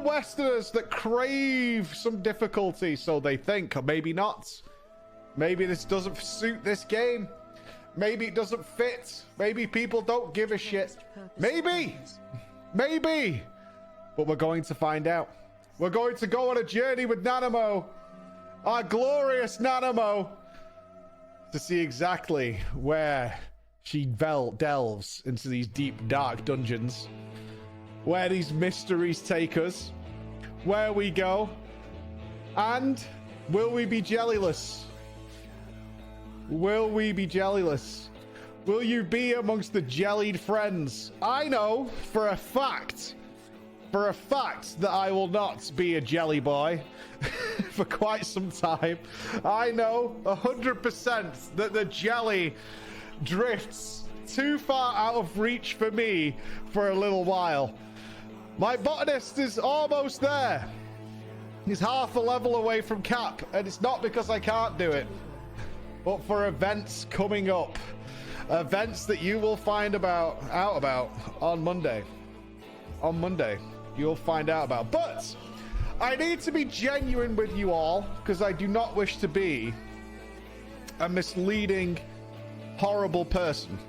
Westerners that crave some difficulty, so they think, or maybe not. Maybe this doesn't suit this game. Maybe it doesn't fit. Maybe people don't give a shit. Maybe. Maybe. But we're going to find out. We're going to go on a journey with Nanamo, our glorious Nanamo, to see exactly where she delves into these deep, dark dungeons, where these mysteries take us, where we go, and will we be jellyless? Will we be jellyless? Will you be amongst the jellied friends? I know for a fact that I will not be a jelly boy for quite some time. I know 100% that the jelly drifts too far out of reach for me for a little while. My botanist is almost there. He's half a level away from cap, and it's not because I can't do it, but for events coming up. Events that you will find out about on Monday. On Monday, you'll find out about. But I need to be genuine with you all, because I do not wish to be a misleading, horrible person.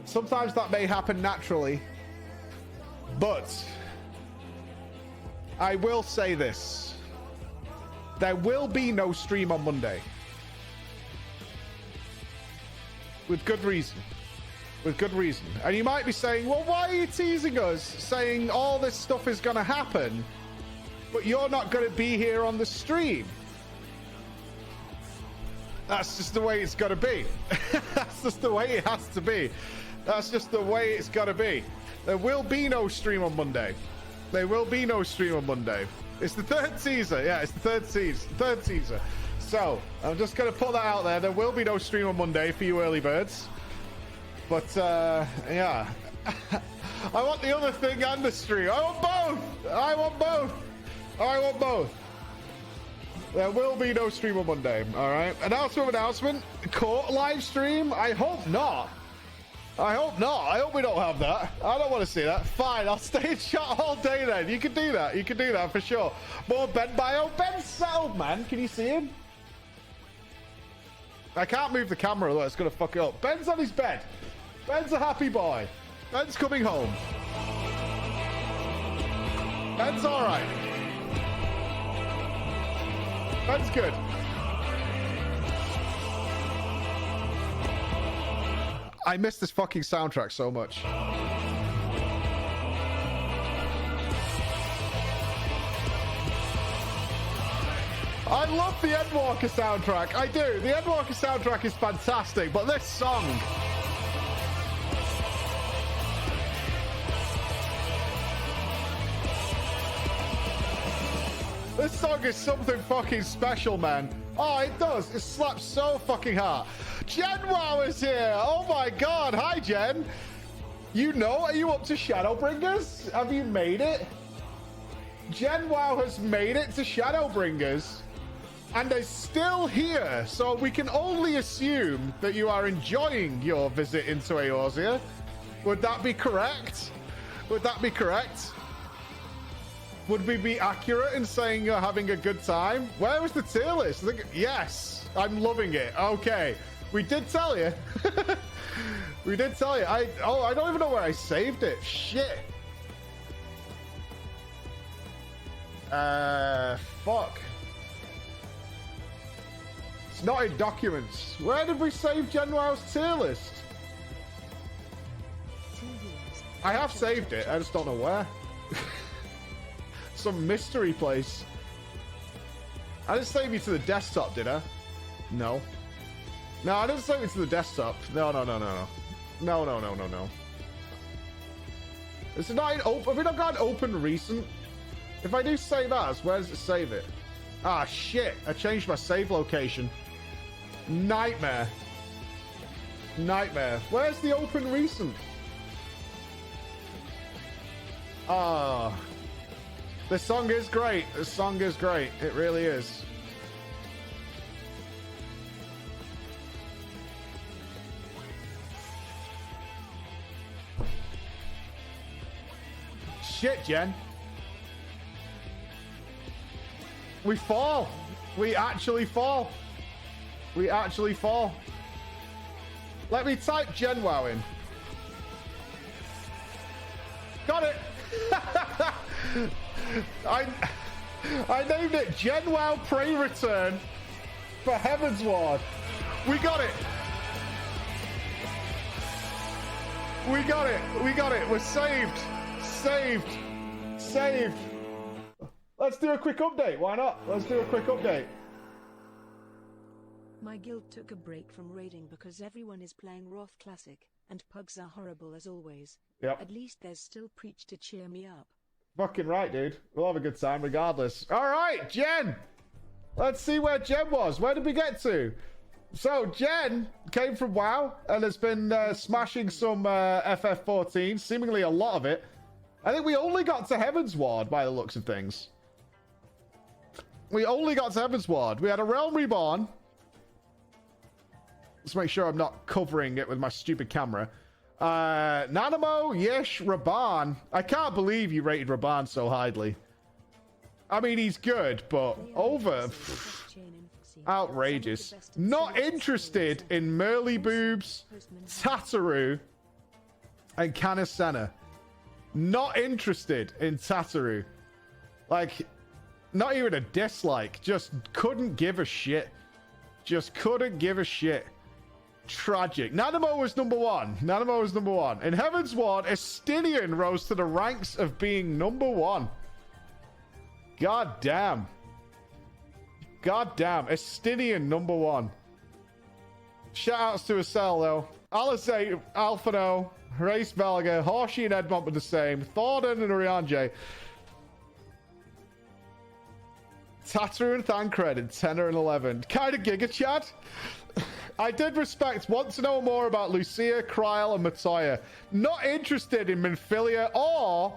Sometimes that may happen naturally, but I will say this. There will be no stream on Monday. With good reason. With good reason. And you might be saying, well, why are you teasing us, saying all this stuff is going to happen, but you're not going to be here on the stream? That's just the way it's got to be. That's just the way it has to be. That's just the way it's got to be. There will be no stream on Monday. There will be no stream on Monday. It's the third teaser. Yeah, it's the third teaser. So, I'm just going to put that out there. There will be no stream on Monday for you early birds. But, yeah. I want the other thing and the stream. I want both! I want both! I want both. There will be no stream on Monday, alright? Announcement. Court live stream? I hope not. I hope not. I hope we don't have that. I don't want to see that. Fine, I'll stay in chat all day then. You can do that. You can do that for sure. More Ben bio. Ben's settled, man. Can you see him? I can't move the camera, though. It's going to fuck it up. Ben's on his bed. Ben's a happy boy. Ben's coming home. Ben's all right. Ben's good. I miss this fucking soundtrack so much. I love the Endwalker soundtrack. I do. The Endwalker soundtrack is fantastic, but this song... This song is something fucking special, man. Oh, it does. It slaps so fucking hard. Jen Wow is here. Oh my god. Hi, Jen. You know, are you up to Shadowbringers? Have you made it? Jen Wow has made it to Shadowbringers and is still here. So we can only assume that you are enjoying your visit into Eorzea. Would that be correct? Would that be correct? Would we be accurate in saying you're having a good time? Where was the tier list? Yes, I'm loving it. Okay, we did tell you. We did tell you. I don't even know where I saved it. Shit. Fuck. It's not in documents. Where did we save Genwow's tier list? I have saved it. I just don't know where. Some mystery place. I didn't save you to the desktop, did I? No. No, I didn't save you to the desktop. No. Is it not in open? Have we not got an open recent? If I do save as, where does it save it? Ah, shit. I changed my save location. Nightmare. Nightmare. Where's the open recent? Ah. This song is great. This song is great. It really is. Shit, Jen. We fall. We actually fall. We actually fall. Let me type GenWow in. Got it. I named it GenWow Prey Return for Heaven's Ward. We got it. We got it. We got it. We're saved. Saved. Saved. Let's do a quick update. Why not? Let's do a quick update. My guild took a break from raiding because everyone is playing Wrath Classic, and pugs are horrible as always. Yep. At least there's still Preach to cheer me up. Fucking right, dude. We'll have a good time regardless. All right, Jen. Let's see where Jen was. Where did we get to? So, Jen came from WoW and has been smashing some FF14, seemingly a lot of it. I think we only got to Heaven's Ward by the looks of things. We only got to Heaven's Ward. We had a Realm Reborn. Let's make sure I'm not covering it with my stupid camera. Nanamo, Yesh, Raban. I can't believe you rated Raban so highly. I mean, he's good, but over... outrageous. Not interested in Merly Boobs, Tataru, and Canacena. Not interested in Tataru. Like, not even a dislike. Just couldn't give a shit. Just couldn't give a shit. Tragic. Nanamo was number one. Nanamo was number one. In Heaven's Ward, Estinian rose to the ranks of being number one. God damn. God damn. Estinian number one. Shoutouts to Acel, though. Alizé, Alphano, Race Valga, Horsey and Edmont were the same. Thornton and Urianje. Tataru and Thancred in 10 and 11. Kind of Giga Chad. I did respect. Want to know more about Lucia, Kryl, and Matoya. Not interested in Minfilia or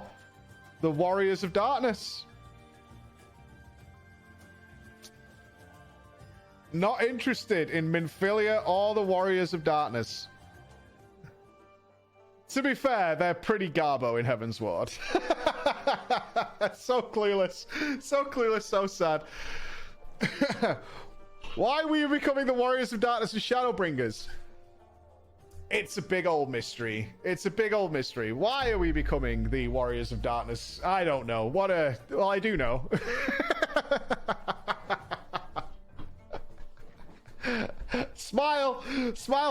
the Warriors of Darkness. Not interested in Minfilia or the Warriors of Darkness. To be fair, they're pretty garbo in Heaven's Ward. So clueless. So clueless, so sad. Why were you becoming the Warriors of Darkness and Shadowbringers? It's a big old mystery. It's a big old mystery. Why are we becoming the Warriors of Darkness? I don't know. Well, I do know. Smile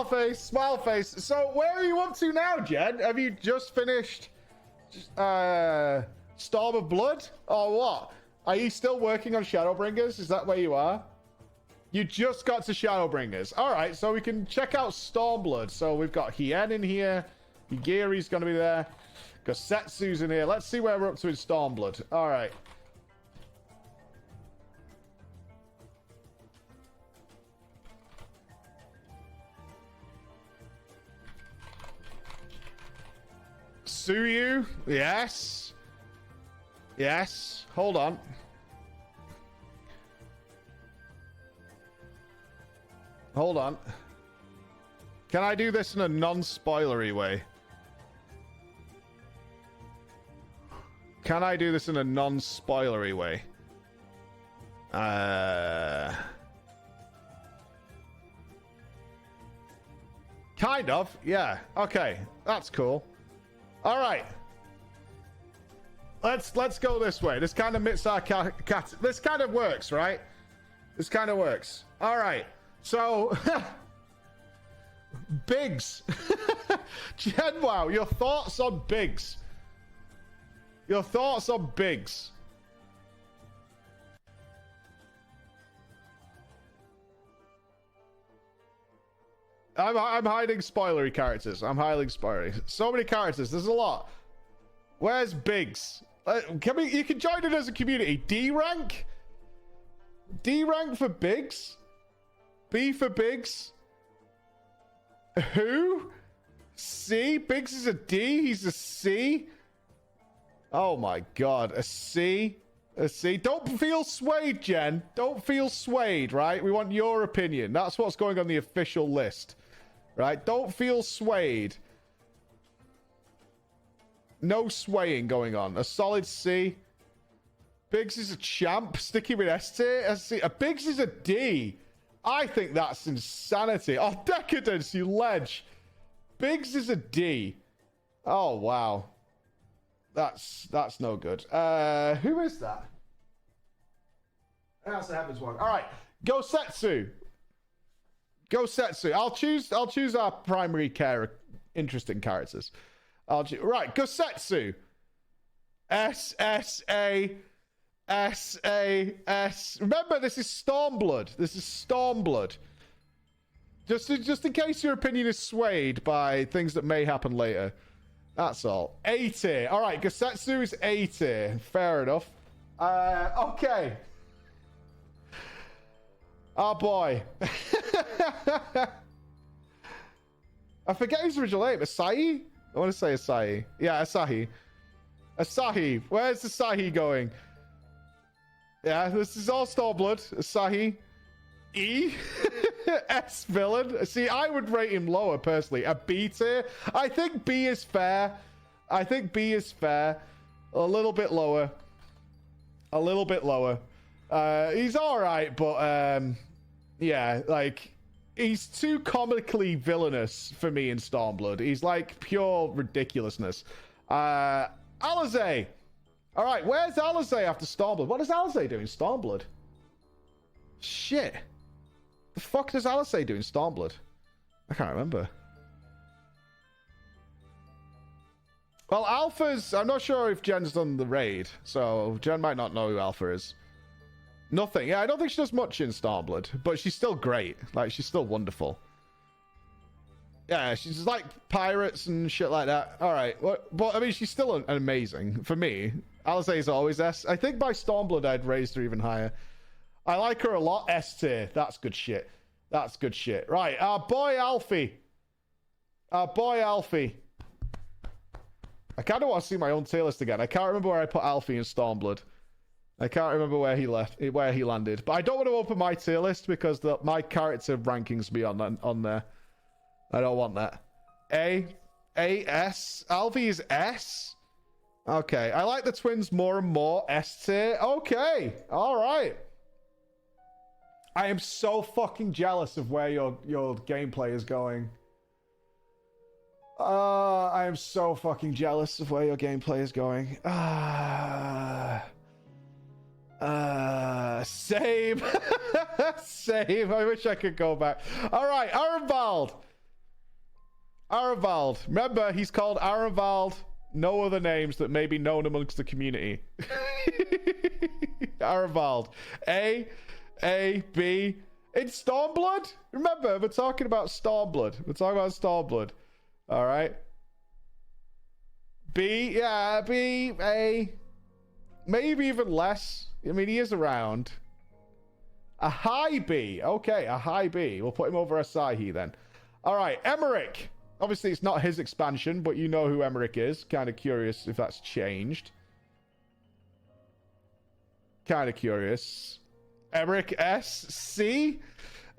face, smile face. So where are you up to now, Jed? Have you just finished Storm of Blood or what? Are you still working on Shadowbringers? Is that where you are? You just got to Shadowbringers. All right, so we can check out Stormblood. So we've got Hien in here. Higiri's going to be there. Gosetsu's in here. Let's see where we're up to in Stormblood. All right. Suyu, yes. Yes. Hold on. Hold on. Can I do this in a non-spoilery way? Can I do this in a non-spoilery way? Kind of, yeah. Okay, that's cool. All right. Let's go this way. This kind of meets our this kind of works, right? This kind of works. All right. So, Biggs. GenWow, your thoughts on Biggs? Your thoughts on Biggs? I'm hiding spoilery characters. I'm hiding spoilery. So many characters. There's a lot. Where's Biggs? You can join it as a community. D rank? D rank for Biggs? B for Biggs? Who? C? Biggs is a D? He's a C? Oh my god. A C? A C? Don't feel swayed, Jen. Don't feel swayed, right? We want your opinion. That's what's going on the official list. Right? Don't feel swayed. No swaying going on. A solid C. Biggs is a champ. Sticky with S tier. Biggs is a D. I think that's insanity. Oh, decadence, you ledge. Biggs is a D. Oh, wow. That's no good. Who is that? That's the Heavens one. All right. Gosetsu. I'll choose our primary interesting characters. Right, Gosetsu. S-S-A... S-A-S. Remember, this is Stormblood. Just in case your opinion is swayed by things that may happen later. That's all. A tier. All right, Gosetsu is A tier. Fair enough. Okay. Oh, boy. I forget his original name. Asahi? I want to say Asahi. Yeah, Asahi. Asahi. Where's Asahi going? Yeah, this is all Stormblood. Asahi. E. S villain. See, I would rate him lower, personally. A B tier. I think B is fair. A little bit lower. He's alright, but, yeah, like, he's too comically villainous for me in Stormblood. He's, like, pure ridiculousness. Alizé. All right, where's Alizé after Stormblood? What does Alizé do in Stormblood? Shit. The fuck does Alizé do in Stormblood? I can't remember. Well, Alpha's... I'm not sure if Jen's done the raid, so Jen might not know who Alpha is. Nothing. Yeah, I don't think she does much in Stormblood, but she's still great. Like, she's still wonderful. Yeah, she's like pirates and shit like that. All right. But I mean, she's still amazing. For me, Alizé is always S. I think by Stormblood, I'd raised her even higher. I like her a lot. S tier. That's good shit. Right. Our boy Alfie. I kind of want to see my own tier list again. I can't remember where I put Alfie in Stormblood. I can't remember where he landed. But I don't want to open my tier list because my character rankings be on there. I don't want that. A, S. Alfie is S. Okay. I like the twins more and more. S tier. Okay. All right. I am so fucking jealous of where your gameplay is going. I am so fucking jealous of where your gameplay is going. Same. Same. I wish I could go back. All right. Arenvald. Remember, he's called Arenvald. No other names that may be known amongst the community. Arenvald. A, B. In Stormblood? Remember, we're talking about Stormblood. All right. B, yeah, B, A. Maybe even less. I mean, he is around. A high B. Okay, a high B. We'll put him over Asahi then. All right, Emmerich. Obviously, it's not his expansion, but you know who Emmerich is. Kind of curious if that's changed. Kind of curious. Emmerich S. C.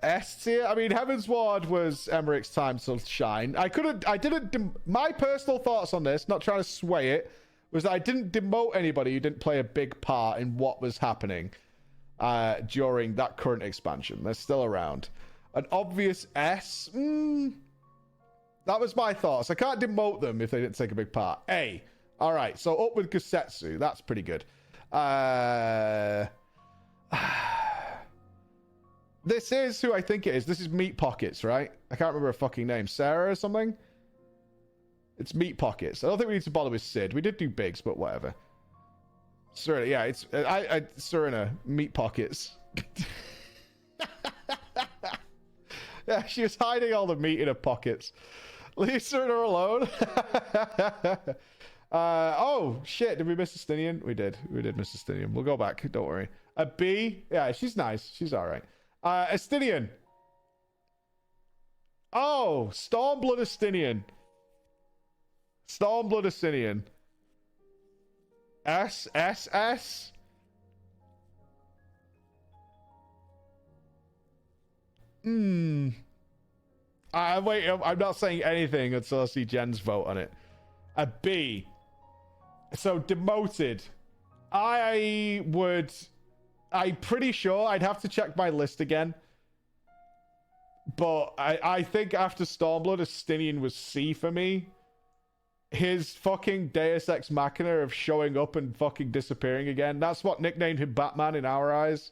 S tier. I mean, Heaven's Ward was Emmerich's time to shine. My personal thoughts on this, not trying to sway it, was that I didn't demote anybody who didn't play a big part in what was happening during that current expansion. They're still around. An obvious S. That was my thoughts. I can't demote them if they didn't take a big part. A. All right. So up with Gosetsu. That's pretty good. This is who I think it is. This is Meat Pockets, right? I can't remember her fucking name. Sarah or something? It's Meat Pockets. I don't think we need to bother with Sid. We did do Biggs, but whatever. Serena, yeah, it's Serena, Meat Pockets. Yeah, she was hiding all the meat in her pockets. Leave Serena alone. Oh, shit. Did we miss Justinian? We did. We did miss Justinian. We'll go back. Don't worry. A B. Yeah, she's nice. She's all right. Estinian. Oh, Stormblood Estinian. Stormblood Estinian. S. Wait, I'm not saying anything until I see Jen's vote on it. A B. So demoted. I'm pretty sure I'd have to check my list again. But I think after Stormblood, Estinian was C for me. His fucking Deus Ex Machina of showing up and fucking disappearing again. That's what nicknamed him Batman in our eyes.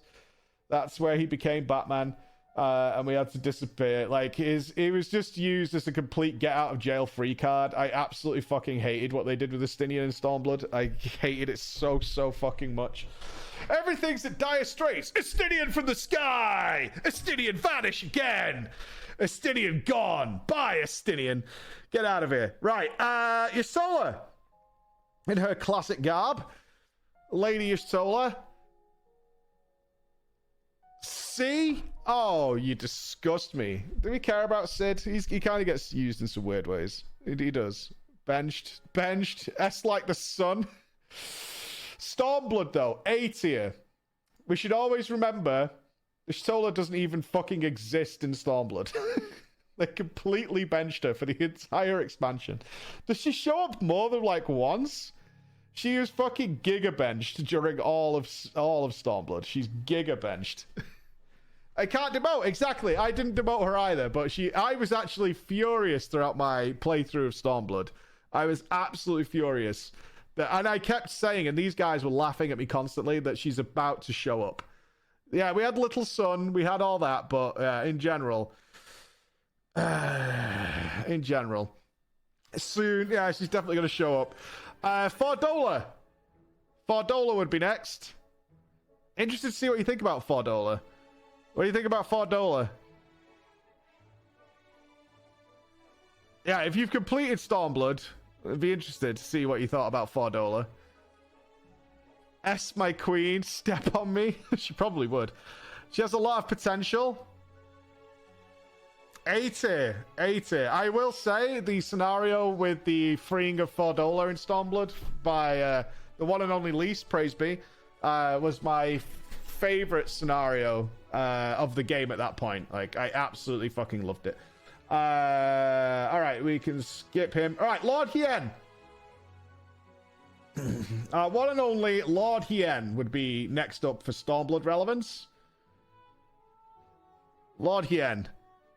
That's where he became Batman. And we had to disappear. Like, it was just used as a complete get out of jail free card. I absolutely fucking hated what they did with Estinian and Stormblood. I hated it so fucking much. Everything's at dire straits. Estinian from the sky. Estinian vanish again. Estinian gone. Bye, Estinian. Get out of here. Right, Ysola. In her classic garb. Lady Ysola. C? Oh, you disgust me. Do we care about Sid? He kind of gets used in some weird ways. He does. Benched. S like the sun. Stormblood, though. A tier. We should always remember the Ysola doesn't even fucking exist in Stormblood. They completely benched her for the entire expansion. Does she show up more than like once? She was fucking giga benched during all of Stormblood. She's giga benched. I can't demote. Exactly. I didn't demote her either, but I was actually furious throughout my playthrough of Stormblood. I was absolutely furious. And I kept saying, and these guys were laughing at me constantly, that she's about to show up. Yeah, we had Little Sun, we had all that, but in general, soon, yeah, she's definitely going to show up. Fardola would be next. Interested to see what you think about Fardola. What do you think about Fardola? Yeah, if you've completed Stormblood, I'd be interested to see what you thought about Fardola. S, my queen, step on me. She probably would. She has a lot of potential. A tier. I will say the scenario with the freeing of Fardola in Stormblood by the one and only Lise, praise be, was my favorite scenario of the game at that point. Like, I absolutely fucking loved it. All right, we can skip him. All right, Lord Hien. One and only Lord Hien would be next up for Stormblood relevance. Lord Hien.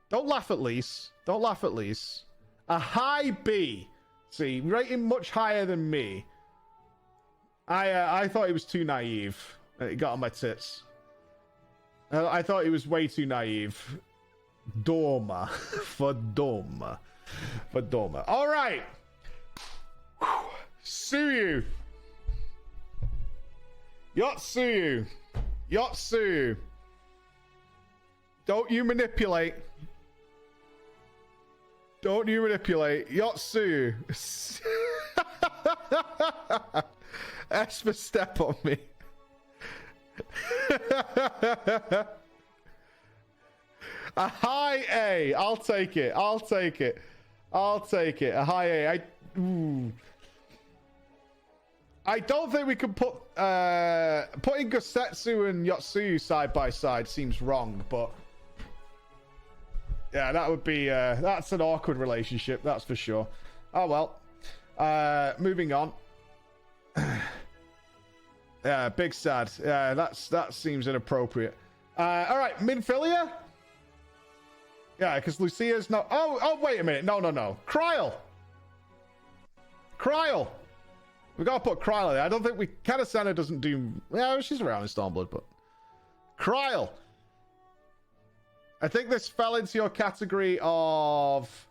Don't laugh at Lise. Don't laugh at Lise. A high B. See, rating much higher than me. I thought he was too naive. It got on my tits. I thought he was way too naive. Doma. For Doma. All right. Suyu. Yotsuyu. Don't you manipulate. Yotsuyu. S for step on me. A high A. I'll take it. A high A. I don't think we can put putting Gosetsu and Yotsuyu side by side seems wrong, but yeah, that would be that's an awkward relationship, that's for sure. Oh well. Moving on. Yeah, big sad. Yeah, that seems inappropriate. All right, Minfilia. Yeah, because Lucia's not. Oh, wait a minute. No. Kryl. We gotta put Kryl there. I don't think Kadasena doesn't do. Yeah, she's around in Stormblood, but Kryl. I think this fell into your category of.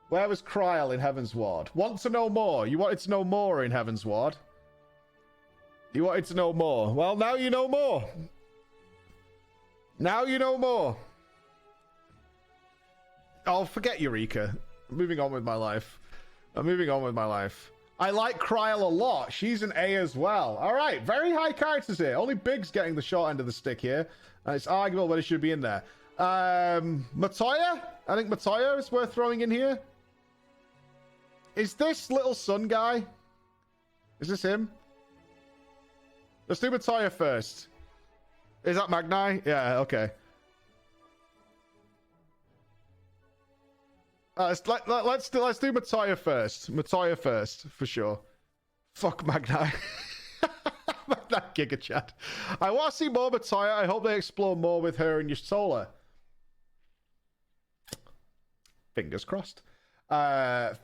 Where was Kryl in Heaven's Ward? Want to know more? You wanted to know more in Heaven's Ward. You wanted to know more. Well, now you know more. I'll forget Eureka. I'm moving on with my life. I like Kryl a lot. She's an A as well. All right, very high characters here. Only Big's getting the short end of the stick here. And it's arguable whether she should be in there. Matoya? I think Matoya is worth throwing in here. Is this Little Sun guy? Is this him? Let's do Matoya first. Is that Magni? Yeah, okay. Let's do Matoya first. For sure. Fuck Magni. that Giga Chad. I want to see more Matoya. I hope they explore more with her and your solar. Fingers crossed.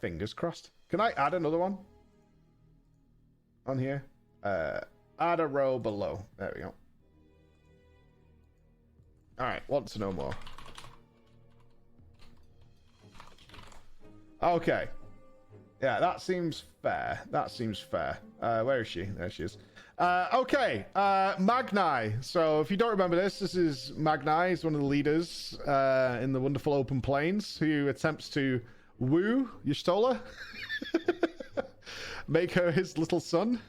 Fingers crossed. Can I add another one on here? Add a row below. There we go. All right, want to know more. Okay. Yeah, that seems fair. That seems fair. Where is she? There she is. Okay. Magni. So if you don't remember this, this is Magni. He's one of the leaders in the wonderful open plains who attempts to woo Y'shtola. Make her his little son.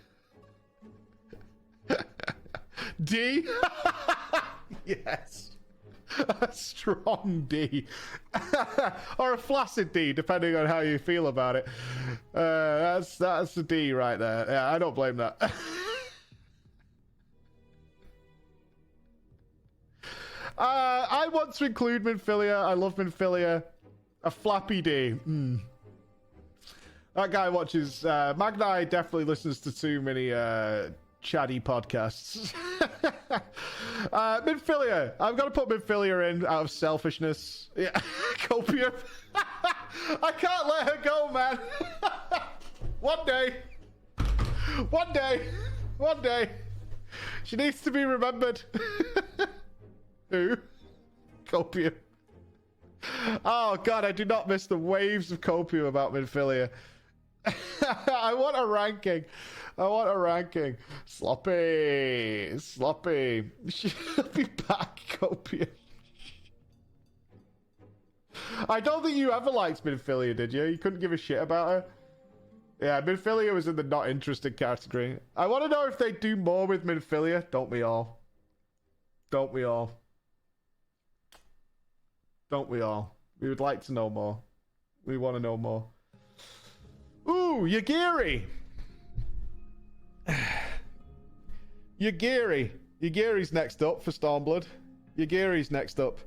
D. Yes. A strong D. Or a flaccid D, depending on how you feel about it. That's a D right there. Yeah, I don't blame that. I want to include Minfilia. I love Minfilia. A flappy D. That guy watches... Magni definitely listens to too many chatty podcasts. Minfilia. I'm going to put Minfilia in out of selfishness. Yeah. Copium. I can't let her go, man. One day. One day. One day. She needs to be remembered. Who? Copium. Oh, God, I do not miss the waves of copium about Minfilia. I want a ranking. I want a ranking. Sloppy. Sloppy. She'll be back, copium. I don't think you ever liked Minfilia, did you? You couldn't give a shit about her? Yeah, Minfilia was in the not interested category. I want to know if they do more with Minfilia. Don't we all? Don't we all? Don't we all? We would like to know more. We want to know more. Ooh, Yagiri. Yagiri. Yagiri's next up for Stormblood. Yagiri's next up.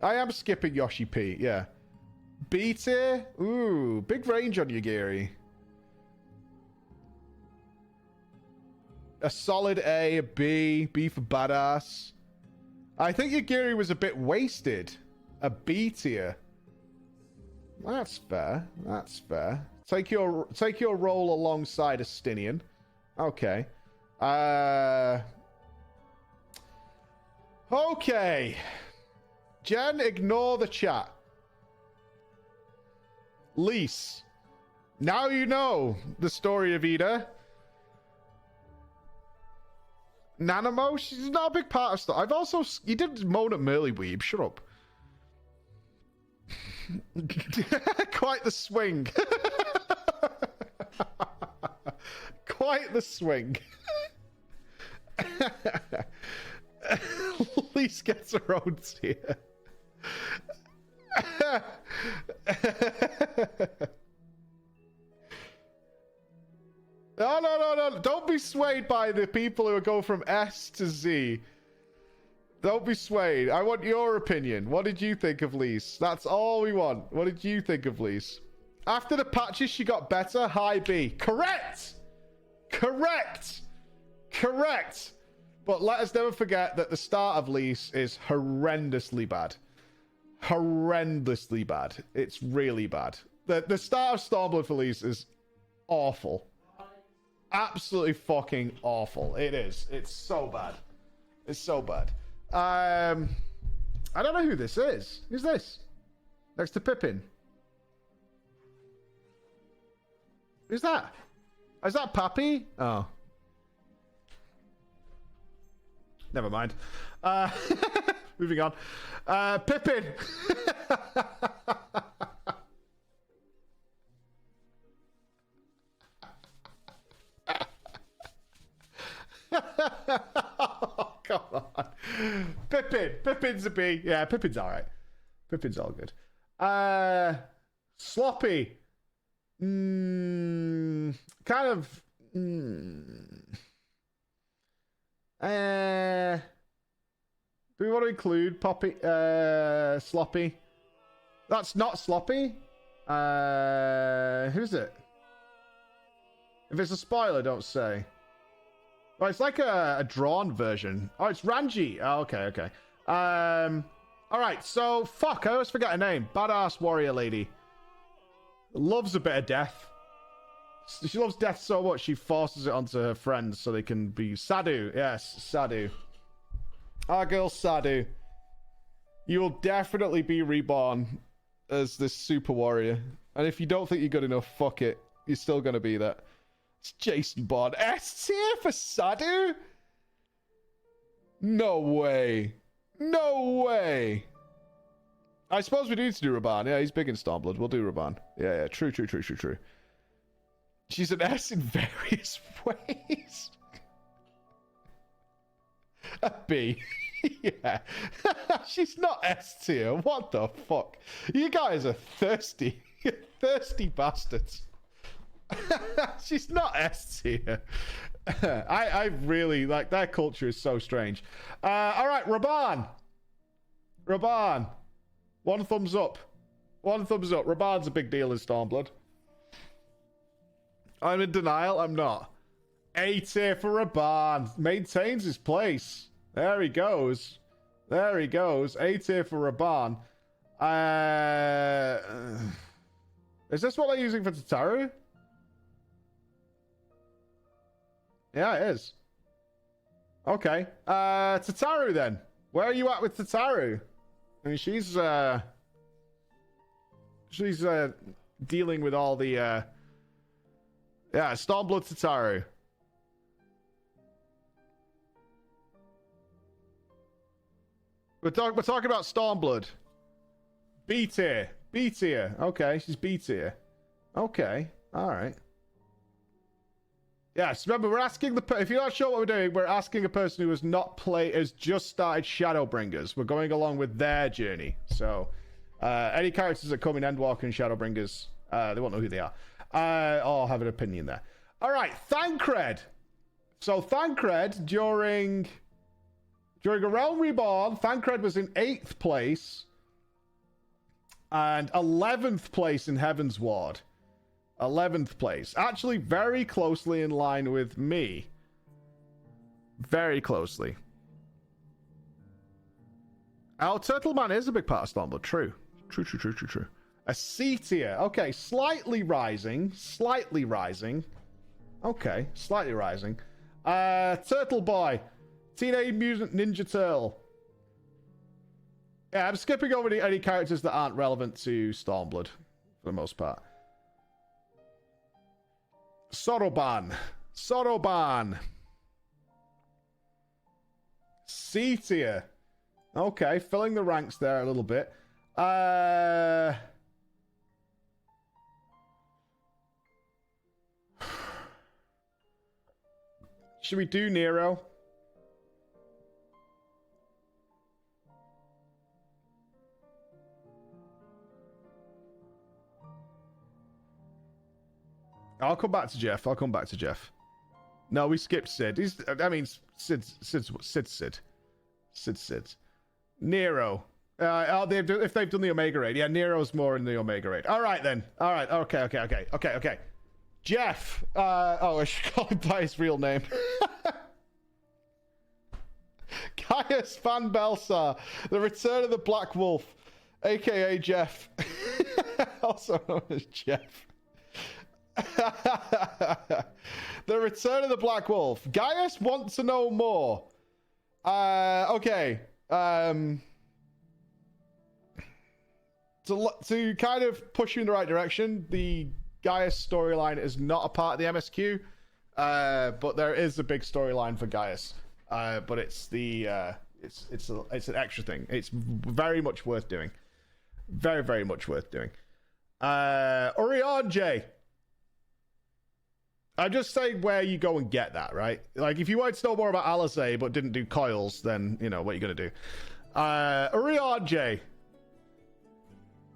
I am skipping Yoshi P, yeah. B tier? Ooh, big range on Yagiri. A solid A, a B, B for badass. I think Yagiri was a bit wasted. A B tier. That's fair. That's fair. Take your role alongside Astinian. Okay. Okay. Jen, ignore the chat. Lise. Now you know the story of Ida. Nanamo, she's not a big part of stuff. I've also... You did moan at Merly Weeb. Shut up. Quite the swing. Quite the swing. Lise gets her own tier. No. Don't be swayed by the people who go from S to Z. Don't be swayed. I want your opinion. What did you think of Lise? That's all we want. What did you think of Lise? After the patches, she got better. High B. Correct! Correct! Correct! But let us never forget that the start of Lise is horrendously bad. Horrendously bad. It's really bad. The start of Stormblood for Lise is awful. Absolutely fucking awful. It is. It's so bad. It's so bad. I don't know who this is. Who's this? Next to Pippin. Who's that? Is that Pappy? Oh. Never mind. Moving on. Pippin. Oh, come on. Pippin's a B. Yeah, Pippin's alright. Pippin's all good. Sloppy. Kind of. Do we want to include Poppy? Sloppy. That's not Sloppy. Who's it? If it's a spoiler, don't say. Oh, it's like a drawn version. Oh, it's Ranji. Oh, okay. All right, so, fuck, I always forget her name. Badass warrior lady. Loves a bit of death. She loves death so much, she forces it onto her friends so they can be... Sadhu, yes, Sadhu. Our girl Sadhu. You will definitely be reborn as this super warrior. And if you don't think you're good enough, fuck it. You're still going to be that. It's Jason Bourne. S tier for Sadhu? No way. No way. I suppose we do need to do Raban. Yeah, he's big in Stormblood. We'll do Raban. Yeah. True. She's an S in various ways. A B. Yeah. She's not S tier. What the fuck? You guys are thirsty. Thirsty bastards. She's not S tier. I really like that culture is so strange. All right, Raban. One thumbs up. Raban's a big deal in Stormblood. I'm in denial. I'm not. A tier for Raban. Maintains his place. There he goes. A tier for Raban. Is this what they're using for Tataru? Yeah, it is. Okay. Tataru then. Where are you at with Tataru? I mean, she's dealing with all the Stormblood Tataru. We're talking about Stormblood. B tier. Okay, she's B tier. Okay, all right. Yes, remember we're asking if you're not sure what we're doing, we're asking a person who has just started Shadowbringers. We're going along with their journey. So, any characters that come in Endwalker and Shadowbringers, they won't know who they are. Or have an opinion there. All right, Thancred. So Thancred during a Realm Reborn, Thancred was in 8th place and 11th place in Heaven's Ward. 11th place. Actually, very closely in line with me. Very closely. Our Turtle Man is a big part of Stormblood. True. A C tier. Okay, slightly rising. Okay, slightly rising. Turtle Boy. Teenage Mutant Ninja Turtle. Yeah, I'm skipping over any characters that aren't relevant to Stormblood, for the most part. Soroban. C tier. Okay, filling the ranks there a little bit. Should we do Nero? I'll come back to Jeff. No, we skipped Sid. Sid. Nero. If they've done the Omega Raid. Yeah, Nero's more in the Omega Raid. All right, then. All right. Okay. Jeff. I should call him by his real name. Caius Van Belsar. The Return of the Black Wolf. A.K.A. Jeff. Also known as Jeff. The Return of the Black Wolf. Gaius wants to know more. Okay. To kind of push you in the right direction, the Gaius storyline is not a part of the MSQ, but there is a big storyline for Gaius. But it's it's an extra thing. It's very much worth doing. Very much worth doing. Urianje. I'm just saying where you go and get that, right? Like, if you wanted to know more about Alizé but didn't do coils, then, you know, what are you going to do?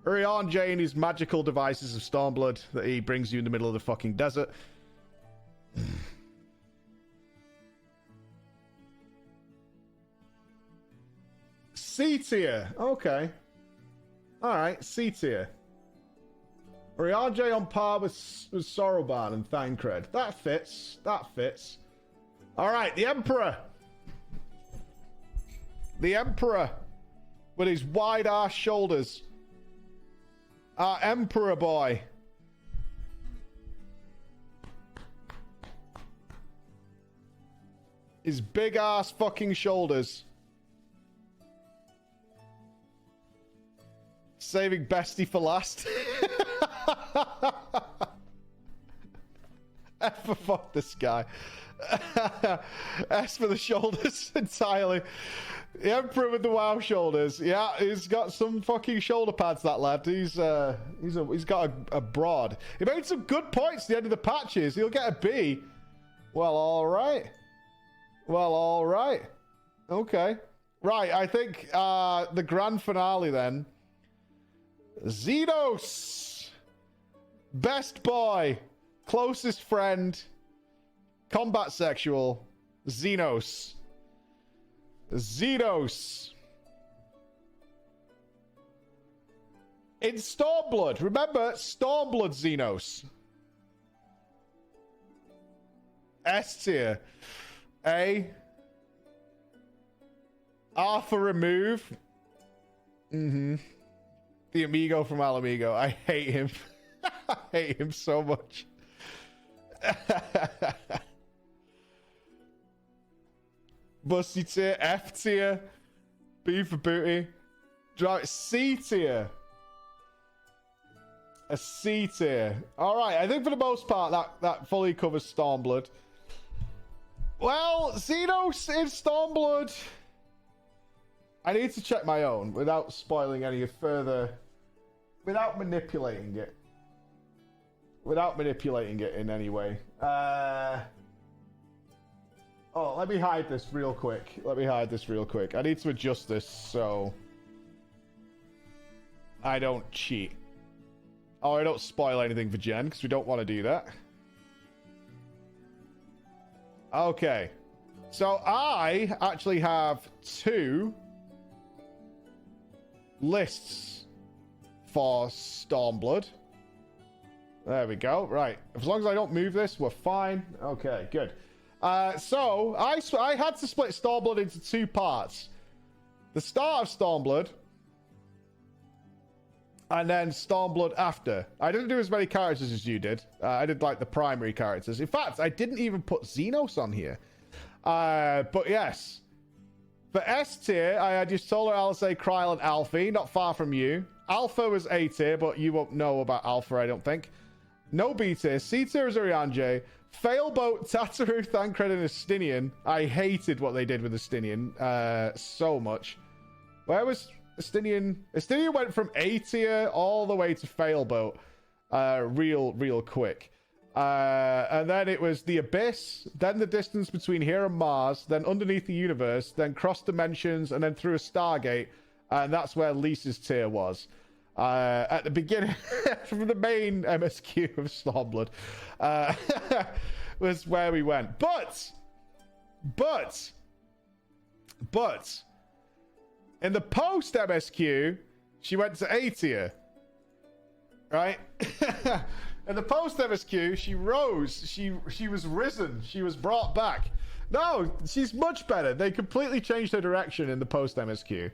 Urianje and his magical devices of Stormblood that he brings you in the middle of the fucking desert. C tier. Okay. Alright, C tier. Rianjay on par with Soroban and Thancred. That fits. That fits. Alright, the Emperor. The Emperor. With his wide-ass shoulders. Our Emperor boy. His big-ass fucking shoulders. Saving Bestie for last. F for fuck this guy. S for the shoulders entirely. The Emperor with the WoW shoulders. Yeah, he's got some fucking shoulder pads, that lad. He's got a broad. He made some good points at the end of the patches. He'll get a B. Well, all right. Well, all right. Okay. Right, I think the grand finale then. Xenos. Best boy. Closest friend. Combat sexual. Xenos. Xenos. In Stormblood. Remember, Stormblood Xenos. S tier. A. Arthur remove. The amigo from Alamigo. I hate him. I hate him so much. Busty tier. F tier. B for booty. C tier. A C tier. Alright, I think for the most part that fully covers Stormblood. Well, Xenos in Stormblood. I need to check my own without spoiling any further. Without manipulating it. Without manipulating it in any way. Oh, let me hide this real quick. Let me hide this real quick. I need to adjust this so I don't cheat. Oh, I don't spoil anything for Jen because we don't want to do that. Okay. So I actually have 2 lists for Stormblood. There we go. Right. As long as I don't move this, we're fine. Okay, good. So I had to split Stormblood into 2 parts. The start of Stormblood, and then Stormblood after. I didn't do as many characters as you did. I did like the primary characters. In fact, I didn't even put Xenos on here. But yes. For S tier, I had Yusola, Alisei, Kryl, and Alfie. Not far from you. Alpha was A tier, but you won't know about Alpha, I don't think. No B tier. C tier is Urianjay. Failboat, Tataru, Thancred, and Estinian. I hated what they did with Estinian so much. Where was Estinian? Estinian went from A tier all the way to Failboat real quick. And then it was the Abyss, then the distance between here and Mars, then underneath the universe, then cross dimensions, and then through a Stargate. And that's where Lisa's tier was. At the beginning, from the main MSQ of Stormblood, was where we went. But, in the post MSQ, she went to A tier. Right? In the post MSQ, she rose. She was risen. She was brought back. No, she's much better. They completely changed her direction in the post MSQ.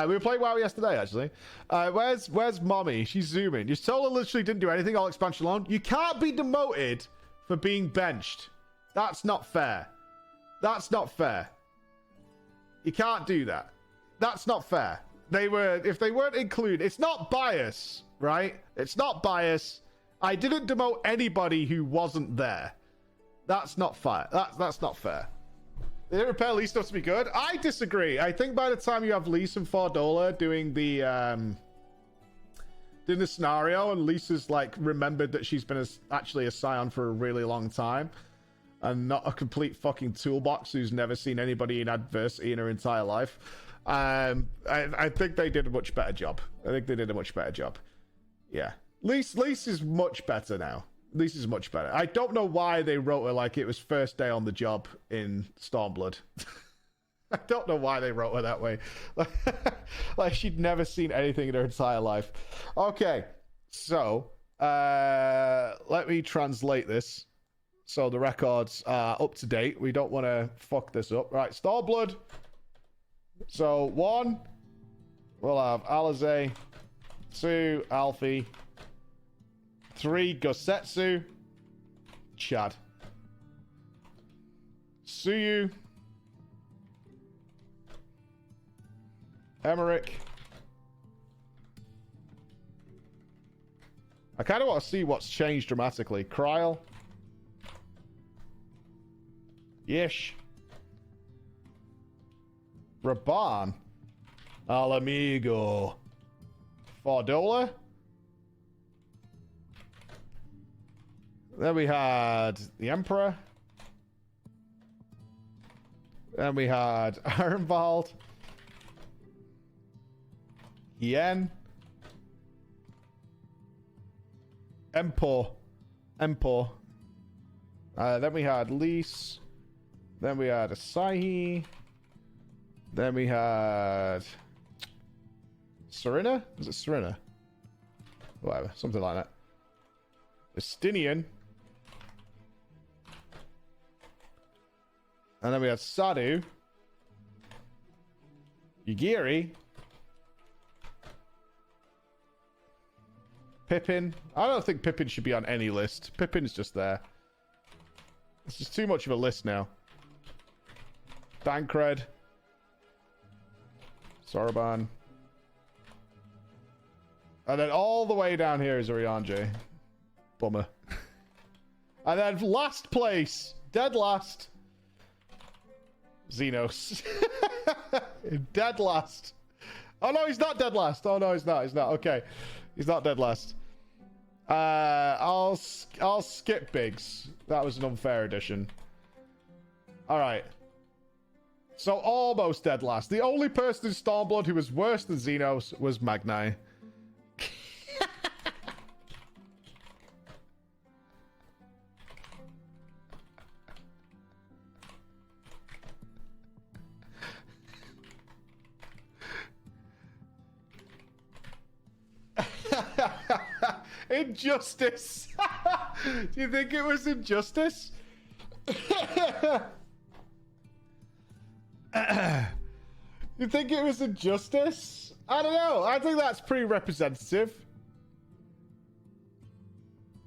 We were playing WoW yesterday, actually. Where's Mommy? She's zooming. Your solo literally didn't do anything all expansion alone. You can't be demoted for being benched. That's not fair. That's not fair. You can't do that. That's not fair. If they weren't included, it's not bias, right? It's not bias. I didn't demote anybody who wasn't there. That's not fair. That's not fair. They didn't prepare Lisa to be good. I disagree. I think by the time you have Lisa and Fordola doing the scenario, and Lisa's like remembered that she's been actually a Scion for a really long time, and not a complete fucking toolbox who's never seen anybody in adversity in her entire life. I think they did a much better job. Yeah. Lisa's much better now. Lisa's much better. I don't know why they wrote her like it was first day on the job in Stormblood. I don't know why they wrote her that way. Like she'd never seen anything in her entire life. Okay. So, let me translate this so the records are up to date. We don't want to fuck this up. Right, Starblood. So, 1, we'll have Alize. 2, Alfie. 3, Gosetsu. Chad. Suyu. Emmerich. I kind of want to see what's changed dramatically. Kryl. Yish. Raban. Alamigo. Fardola. Then we had the Emperor. Then we had Ironvald. Yen. Empor. Then we had Lise. Then we had Asahi. Then we had Serena? Is it Serena? Whatever, something like that. Estinian. And then we had Sadu. Yugiri. Pippin. I don't think Pippin should be on any list. Pippin's just there. It's just too much of a list now. Dankred. Soroban. And then all the way down here is Urianger. Bummer. And then last place. Dead last. Xenos. Dead last. Oh no, he's not dead last. Oh no, he's not. He's not. Okay. He's not dead last. I'll skip Biggs. That was an unfair addition. Alright. So almost dead last. The only person in Stormblood who was worse than Xenos was Magni. Injustice. Do you think it was injustice? You think it was injustice? I don't know. I think that's pretty representative.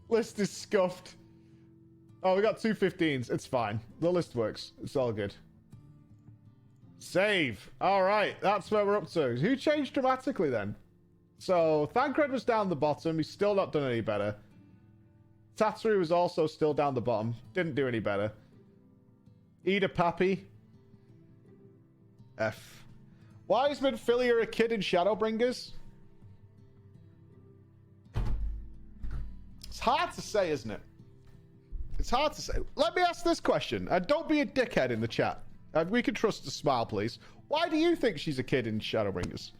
List is scuffed. Oh, we got 2 15s. It's fine. The list works. It's all good. Save. All right. That's where we're up to. Who changed dramatically then? So, Thancred was down the bottom. He's still not done any better. Tatsuru was also still down the bottom. Didn't do any better. Ida Pappy. F. Wiseman, Philly are a kid in Shadowbringers? It's hard to say, isn't it? It's hard to say. Let me ask this question. And don't be a dickhead in the chat. We can trust a smile, please. Why do you think she's a kid in Shadowbringers?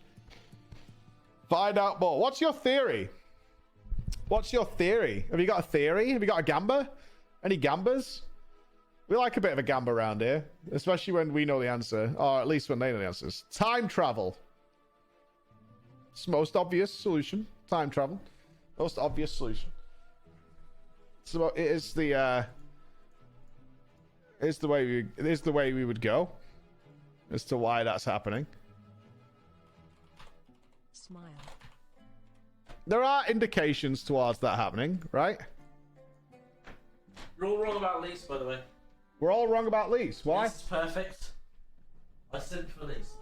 Find out more. What's your theory? What's your theory? Have you got a theory? Have you got a gamba? Any gambas? We like a bit of a gamba around here. Especially when we know the answer. Or at least when they know the answers. Time travel. It's the most obvious solution. Time travel. Most obvious solution. So it is the way we would go as to why that's happening. Smile. There are indications towards that happening, right? You're all wrong about Lise, by the way. We're all wrong about Lise. Why? This is perfect. I sent for Lise.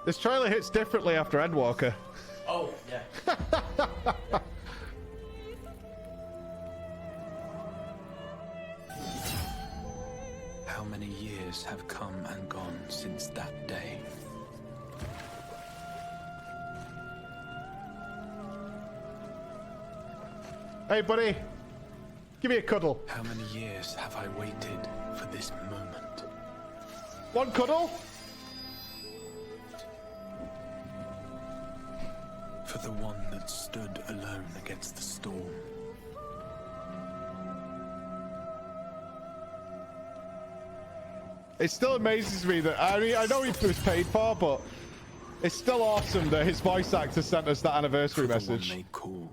This trailer hits differently after Endwalker. Oh, yeah. How many years have come and gone since that day? Hey, buddy. Give me a cuddle. How many years have I waited for this moment? One cuddle? for the one that stood alone against the storm. It still amazes me that, I mean, I know he was paid for, but it's still awesome that his voice actor sent us that anniversary message. They called.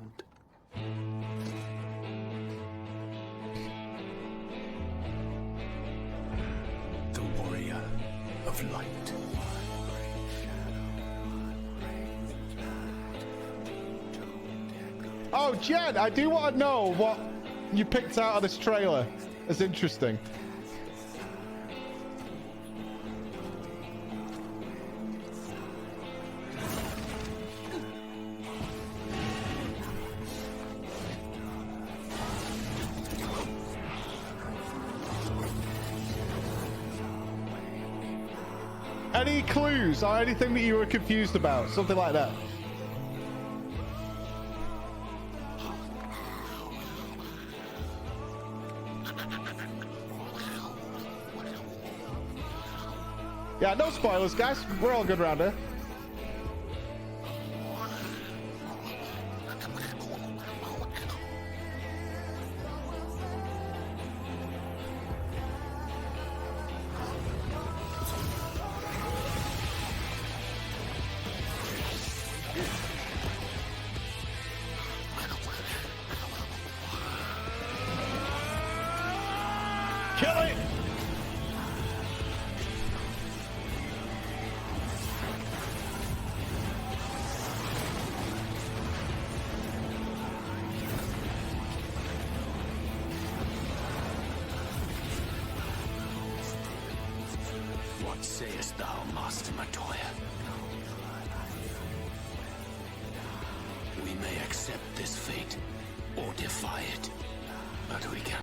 The warrior of light. Oh, Jen, I do want to know what you picked out of this trailer as interesting. Any clues or anything that you were confused about? Something like that. Yeah, no spoilers, guys. We're all good around here. Kill it! What sayest thou, Master Matoya? We may accept this fate or defy it, but we can.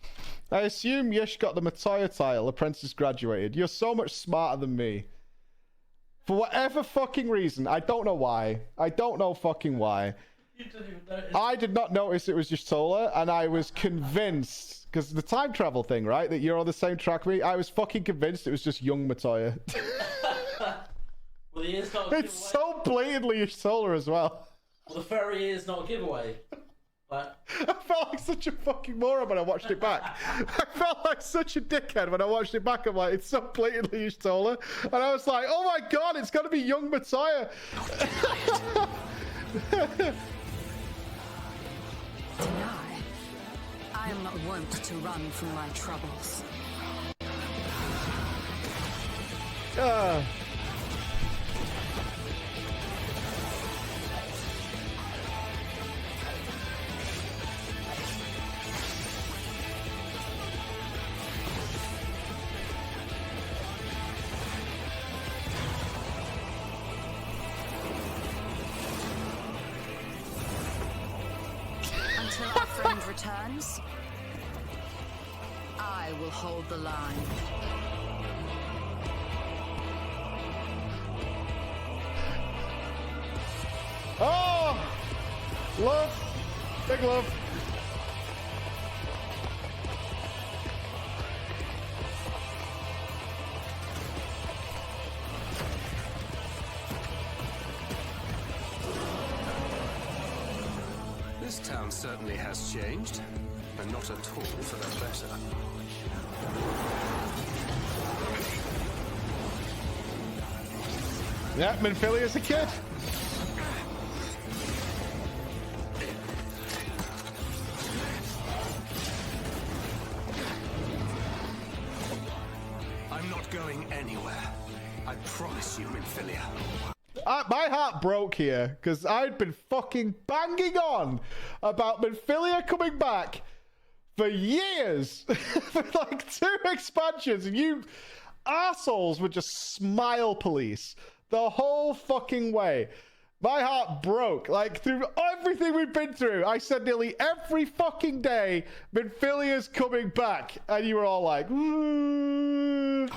I assume Yish got the Matoya title, apprentice graduated. You're so much smarter than me. For whatever fucking reason, I don't know why. I don't know fucking why. You didn't even notice. I did not notice it was just Tola, and I was convinced, because the time travel thing, right? That you're on the same track with me. I was fucking convinced it was just young Matoya. Well, the ear's not a giveaway. It's so blatantly Tola as well. Well, the fairy ear's not a giveaway. But I felt like such a fucking moron when I watched it back. I felt like such a dickhead when I watched it back. I'm like, it's so blatantly Tola. And I was like, oh my god, it's got to be young Matoya. Deny. I am not wont to run from my troubles. Until our friend returns, I will hold the line. Oh! Love! Big love. This town certainly has changed, and not at all for the better. Yeah, Minfilia as a kid. I'm not going anywhere. I promise you, Minfilia. My heart broke here because I'd been fucking banging on about Minfilia coming back for years, for like 2 expansions, and you assholes would just smile police the whole fucking way. My heart broke. Like, through everything we've been through, I said nearly every fucking day, Minfilia's coming back, and you were all like, ooh.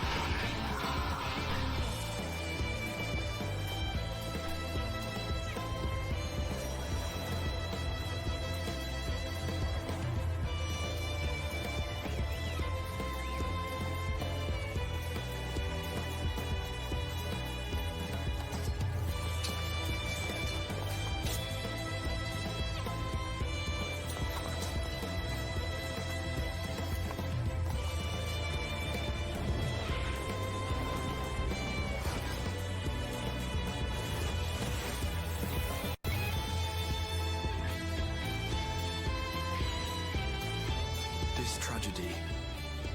This tragedy,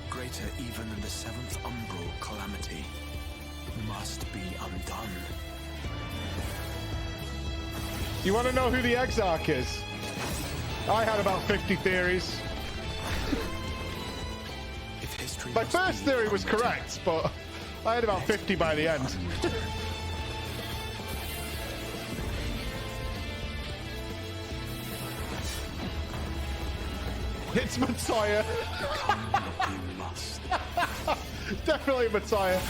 greater even than the seventh umbral calamity, must be undone. You want to know who the Exarch is? I had about 50 theories. If history My must first be theory was rewritten, correct, but I had about 50 by the end. It's Messiah. become what you must. Definitely Messiah.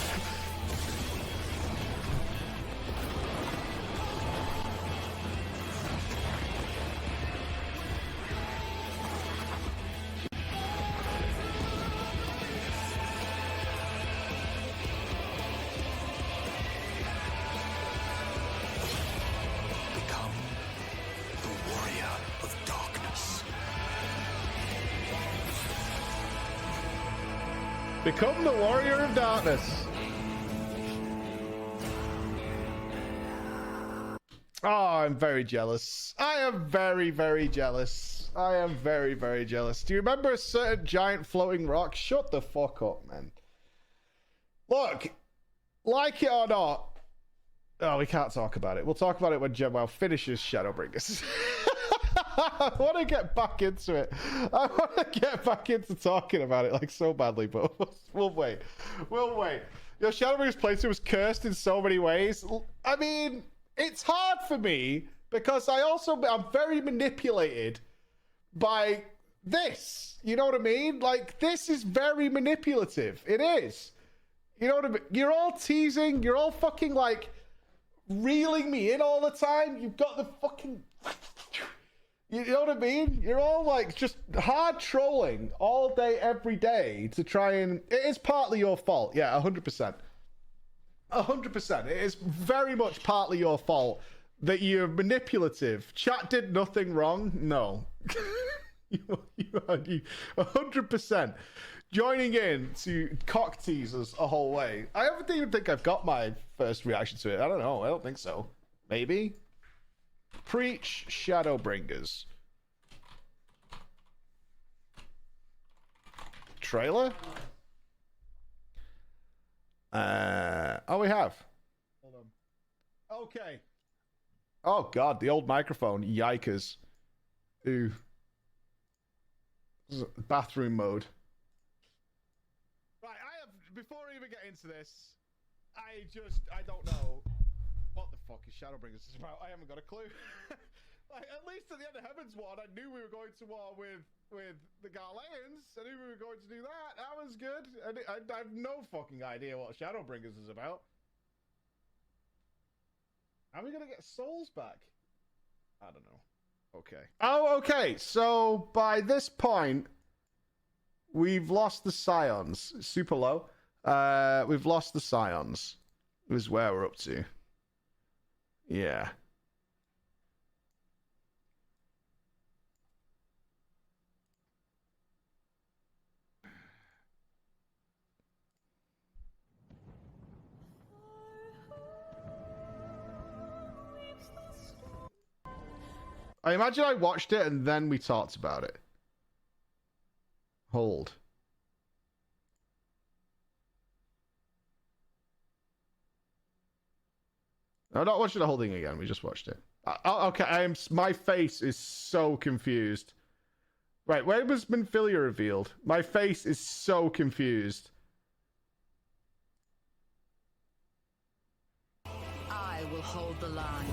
Become the warrior of darkness. Become the warrior of darkness. Oh, I'm very jealous. I am very, very jealous. I am very, very jealous. Do you remember a certain giant floating rock? Shut the fuck up, man. Look, like it or not. Oh, we can't talk about it. We'll talk about it when Gemwell finishes Shadowbringers. I want to get back into it. I want to get back into talking about it like so badly, but we'll wait. We'll wait. Your Shadowbringers playthrough was cursed in so many ways. I mean, it's hard for me because I'm very manipulated by this. You know what I mean? Like, this is very manipulative. It is. You know what I mean? You're all teasing. You're all fucking like reeling me in all the time. You've got the fucking... You know what I mean? You're all like just hard trolling all day, every day to try and... It is partly your fault. Yeah, 100%. 100%. It is very much partly your fault that you're manipulative. Chat did nothing wrong. No. you 100% joining in to cock teasers a whole way. I don't even think I've got my first reaction to it. I don't know. I don't think so. Maybe. Preach Shadowbringers. Trailer? Oh, we have. Hold on. Okay. Oh, God. The old microphone. Yikers. Ooh. Bathroom mode. Right, before I even get into this, I don't know what the fuck is Shadowbringers is about. I haven't got a clue. Like, at least at the end of Heaven's Ward, I knew we were going to war with the Garleans. I knew we were going to do that. That was good. I have no fucking idea what Shadowbringers is about. Are we going to get souls back? I don't know. Okay. Oh, okay. So, by this point, we've lost the Scions. Super low. We've lost the Scions. Is where we're up to. Yeah. I imagine I watched it and then we talked about it. Hold. I'm not watching the whole thing again. We just watched it. Okay, my face is so confused. Right, when was Minfilia revealed? My face is so confused. I will hold the line.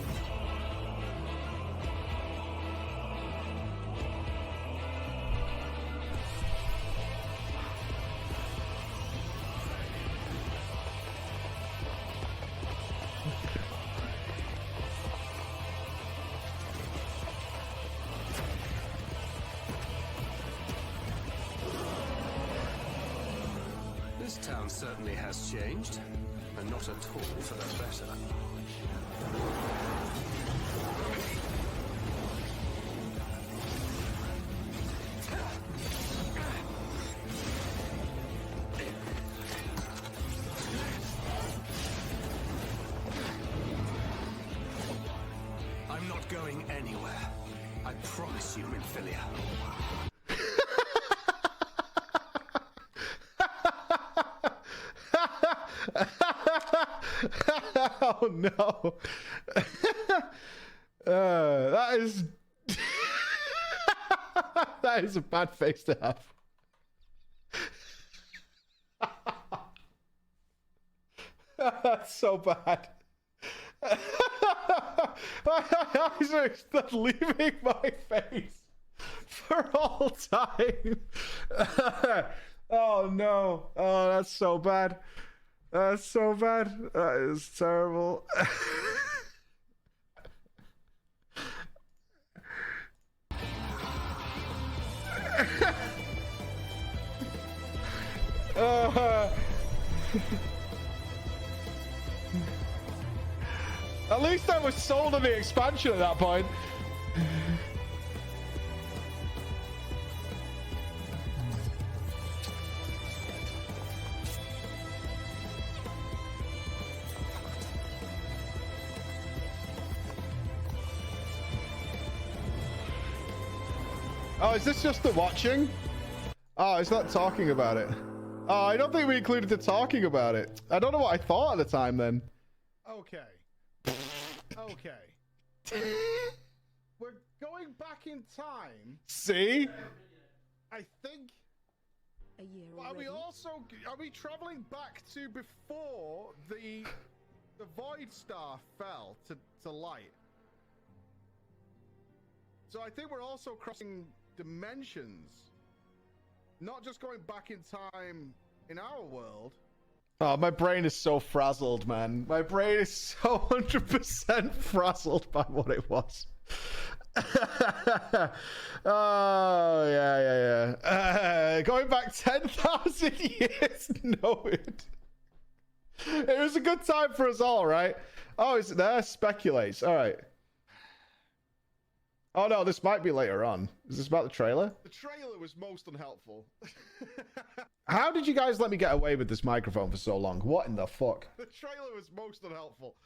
This town certainly has changed, and not at all for the better. I'm not going anywhere. I promise you, Minfilia. Oh no. That is that is a bad face to have. That's so bad. My eyes are leaving my face for all time. Oh no. Oh, that's so bad. That's so bad. That is terrible. At least I was sold on the expansion at that point. Oh, is this just the watching? Oh, it's not talking about it. Oh, I don't think we included the talking about it. I don't know what I thought at the time then. Okay. Okay. We're going back in time. See? I think... A year Are we already? are we traveling back to before the Void Star fell to light? So I think we're also crossing dimensions. Not just going back in time in our world. Oh, my brain is so frazzled, man. My brain is so 100% frazzled by what it was. Oh, yeah. Going back 10,000 years. No, it was a good time for us all, right? Oh, is it there? Speculates. All right. Oh, no, this might be later on. Is this about the trailer? The trailer was most unhelpful. How did you guys let me get away with this microphone for so long? What in the fuck? The trailer was most unhelpful.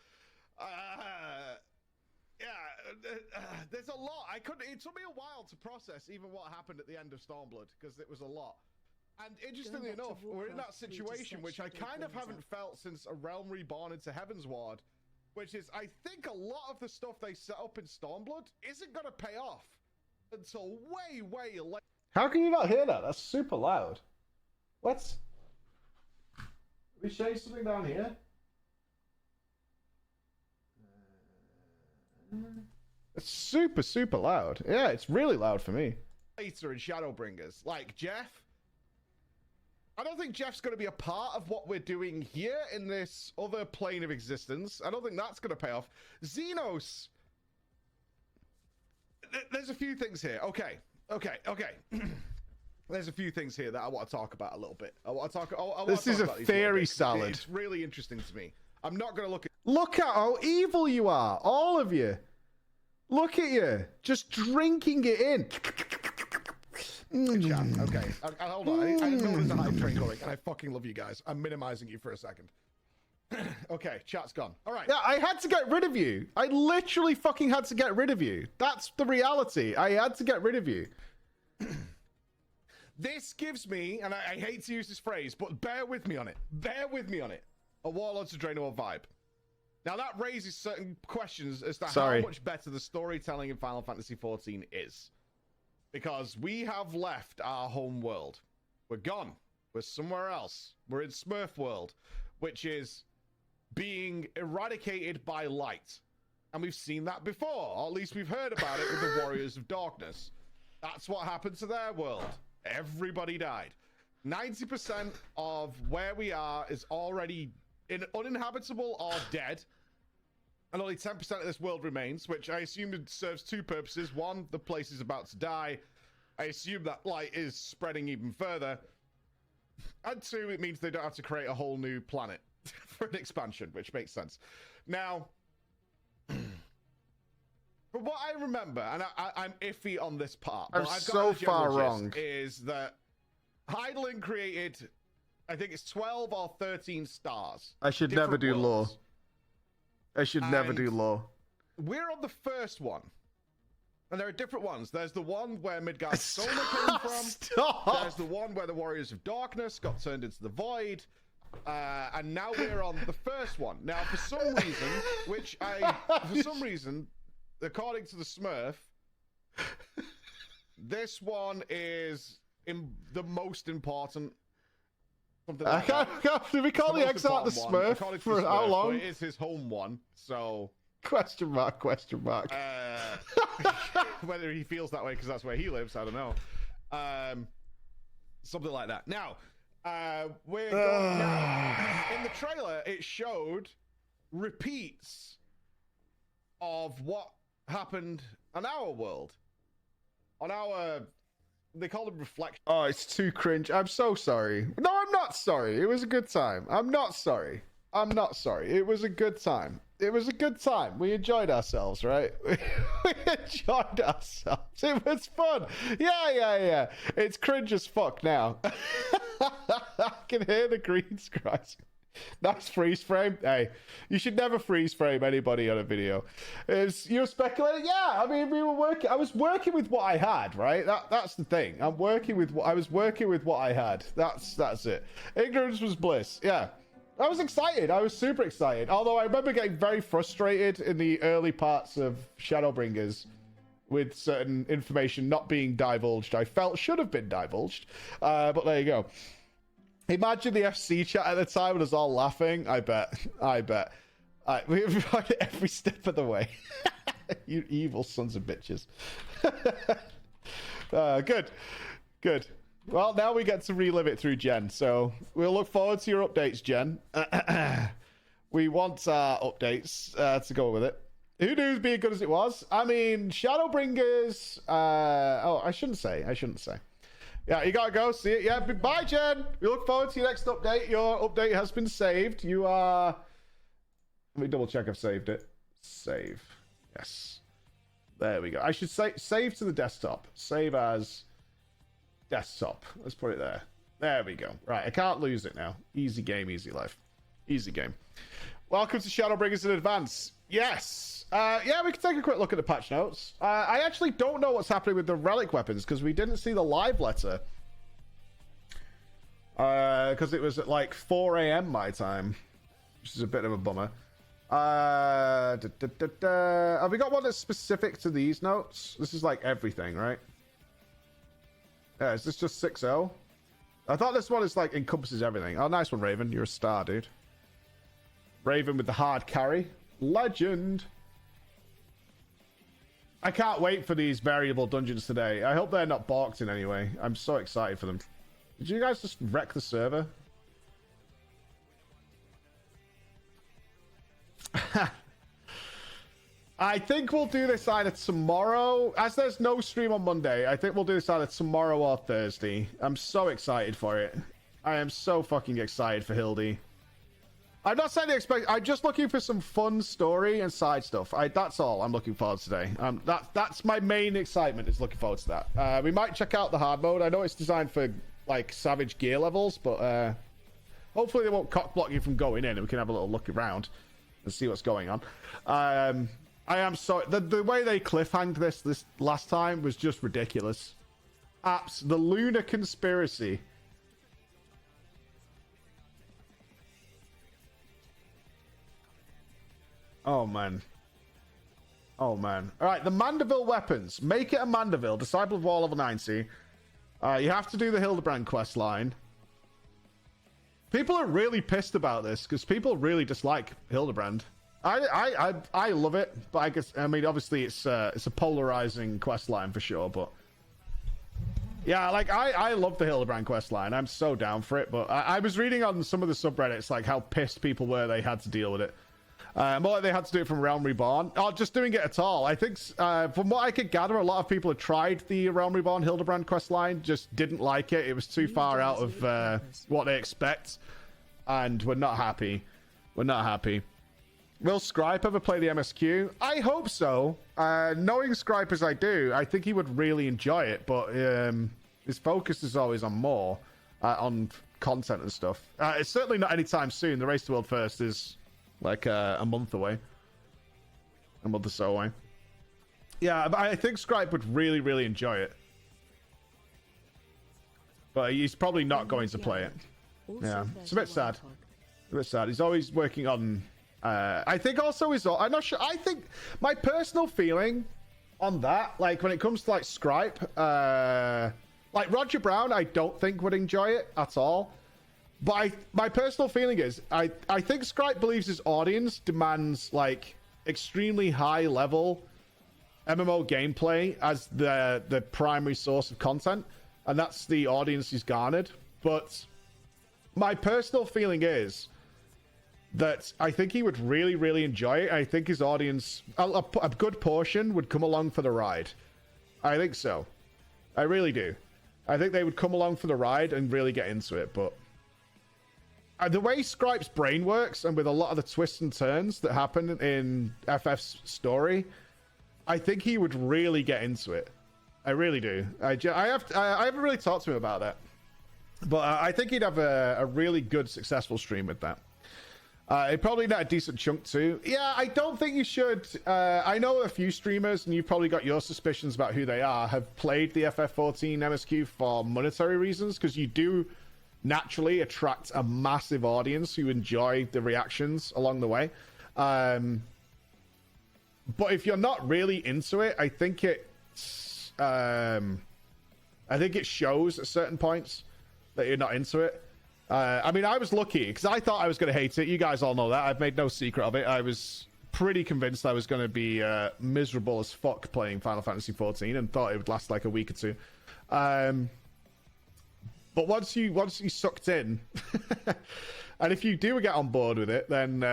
There's a lot. It took me a while to process even what happened at the end of Stormblood, because it was a lot. And interestingly enough, we're in that situation, which I kind of haven't felt since A Realm Reborn into Heavensward, which is, I think a lot of the stuff they set up in Stormblood isn't going to pay off until way, way late. How can you not hear that? That's super loud. Let's... we show you something down here? It's super, super loud. Yeah, it's really loud for me. Later in Shadowbringers, like Jeff. I don't think Jeff's going to be a part of what we're doing here in this other plane of existence. I don't think that's going to pay off. Xenos. There's a few things here. Okay. There's a few things here that I want to talk about a little bit. This is a theory salad. It's really interesting to me. I'm not going to look at... Look at how evil you are, all of you. Look at you, just drinking it in. Okay, hold on. I know there's a hype train going, and I fucking love you guys. I'm minimizing you for a second. Okay, chat's gone. All right. Yeah, I had to get rid of you. I literally fucking had to get rid of you. That's the reality. I had to get rid of you. This gives me, and I hate to use this phrase, but bear with me on it. Bear with me on it. A Warlords of Draenor vibe. Now that raises certain questions as to how much better the storytelling in Final Fantasy XIV is. Because we have left our home world. We're gone. We're somewhere else. We're in Smurf world, which is being eradicated by light. And we've seen that before, or at least we've heard about it with the Warriors of Darkness. That's what happened to their world. Everybody died. 90% of where we are is already uninhabitable or dead. And only 10% of this world remains, which I assume it serves two purposes. One, the place is about to die. I assume that light is spreading even further. And two, it means they don't have to create a whole new planet for an expansion, which makes sense. Now, from what I remember, and I'm iffy on this part, but I've got so far wrong, is that Heidelin created, I think it's 12 or 13 stars. I should never do lore. I should never do lore. We're on the first one. And there are different ones. There's the one where Midgard's Soma came from. Stop. There's the one where the Warriors of Darkness got turned into the Void. And now we're on the first one. Now, for some reason, according to the Smurf, this one is the most important. I can't. Did we call the Exile the Smurf for how long? It is his home one, so. Question mark. Whether he feels that way because that's where he lives, I don't know. Something like that. Now, we're going now. In the trailer, it showed repeats of what happened on our world. On our... They call them reflections. Oh, it's too cringe. I'm so sorry. No, I'm not sorry. It was a good time. I'm not sorry. It was a good time. We enjoyed ourselves, right? We enjoyed ourselves. It was fun. Yeah. It's cringe as fuck now. I can hear the green screens. Nice freeze frame. Hey, you should never freeze frame anybody on a video. You're speculating? Yeah, I mean, we were working. I was working with what I had, right? That's the thing. I was working with what I had. That's it. Ignorance was bliss. Yeah. I was excited. I was super excited. Although I remember getting very frustrated in the early parts of Shadowbringers with certain information not being divulged. I felt should have been divulged. But there you go. Imagine the FC chat at the time when us all laughing. I bet. We tried it every step of the way. You evil sons of bitches. Good. Well, now we get to relive it through Jen, so we'll look forward to your updates, Jen. We want our updates to go with it. Who knew it would be as good as it was? I mean, Shadowbringers... I shouldn't say. Yeah, you gotta go. See it. Yeah, bye, Jen. We look forward to your next update. Your update has been saved. You are... Let me double check I've saved it. Save. Yes. There we go. I should say save to the desktop. Save as... desktop. Let's put it there. There we go. Right, I can't lose it now. Easy game, easy life. Easy game. Welcome to Shadowbringers in advance. Yes. Yeah, we can take a quick look at the patch notes. I actually don't know what's happening with the relic weapons because we didn't see the live letter. Because it was at like 4 a.m. my time, which is a bit of a bummer. Have we got one that's specific to these notes? This is like everything, right? Yeah, is this just 6-0? I thought this one is like encompasses everything. Oh, nice one, Raven. You're a star, dude. Raven with the hard carry. Legend. I can't wait for these variable dungeons today. I hope they're not balked in any way. I'm so excited for them. Did you guys just wreck the server? I think we'll do this either tomorrow. As there's no stream on Monday, I think we'll do this either tomorrow or Thursday. I'm so excited for it. I am so fucking excited for Hildy. I'm not saying I'm just looking for some fun story and side stuff. That's all I'm looking forward to today. That's my main excitement, is looking forward to that. We might check out the hard mode. I know it's designed for like savage gear levels, but hopefully they won't cock block you from going in and we can have a little look around and see what's going on. I am so... The way they cliffhanged this last time was just ridiculous. The lunar conspiracy. Oh, man. All right, the Mandeville weapons. Make it a Mandeville. Disciple of War level 90. You have to do the Hildebrand quest line. People are really pissed about this because people really dislike Hildebrand. I love it, but I mean, obviously it's a polarizing quest line for sure, but yeah, like I love the Hildebrand quest line. I'm so down for it, but I was reading on some of the subreddits like how pissed people were they had to deal with it. More like they had to do it from Realm Reborn, or just doing it at all. I think from what I could gather, a lot of people had tried the Realm Reborn Hildebrand quest line, just didn't like it. It was too far out of what they expect, and we're not happy. Will Scripe ever play the MSQ? I hope so. Knowing Scripe as I do, I think he would really enjoy it, but his focus is always on more, on content and stuff. It's certainly not anytime soon. The Race to World First is like a month away. A month or so away. Yeah, but I think Scripe would really, really enjoy it. But he's probably not going to play it. Also Yeah, it's a bit 31 sad. Pug. A bit sad. He's always working on. I think also is. I'm not sure. I think my personal feeling on that, like when it comes to like Scripe, like Roger Brown, I don't think would enjoy it at all. But my personal feeling is, I think Scripe believes his audience demands like extremely high level MMO gameplay as the primary source of content, and that's the audience he's garnered. But my personal feeling is that I think he would really, really enjoy it. I think his audience, a good portion, would come along for the ride. I think so. I really do. I think they would come along for the ride and really get into it. But the way Scripe's brain works, and with a lot of the twists and turns that happen in FF's story, I think he would really get into it. I really do. I haven't really talked to him about that. But I think he'd have a really good, successful stream with that. It probably net a decent chunk too. Yeah, I don't think you should. I know a few streamers, and you've probably got your suspicions about who they are, have played the FF14 MSQ for monetary reasons, because you do naturally attract a massive audience who enjoy the reactions along the way. But if you're not really into it, I think it shows at certain points that you're not into it. I mean, I was lucky because I thought I was going to hate it. You guys all know that. I've made no secret of it. I was pretty convinced I was going to be miserable as fuck playing Final Fantasy XIV and thought it would last like a week or two. But once you sucked in, and if you do get on board with it, then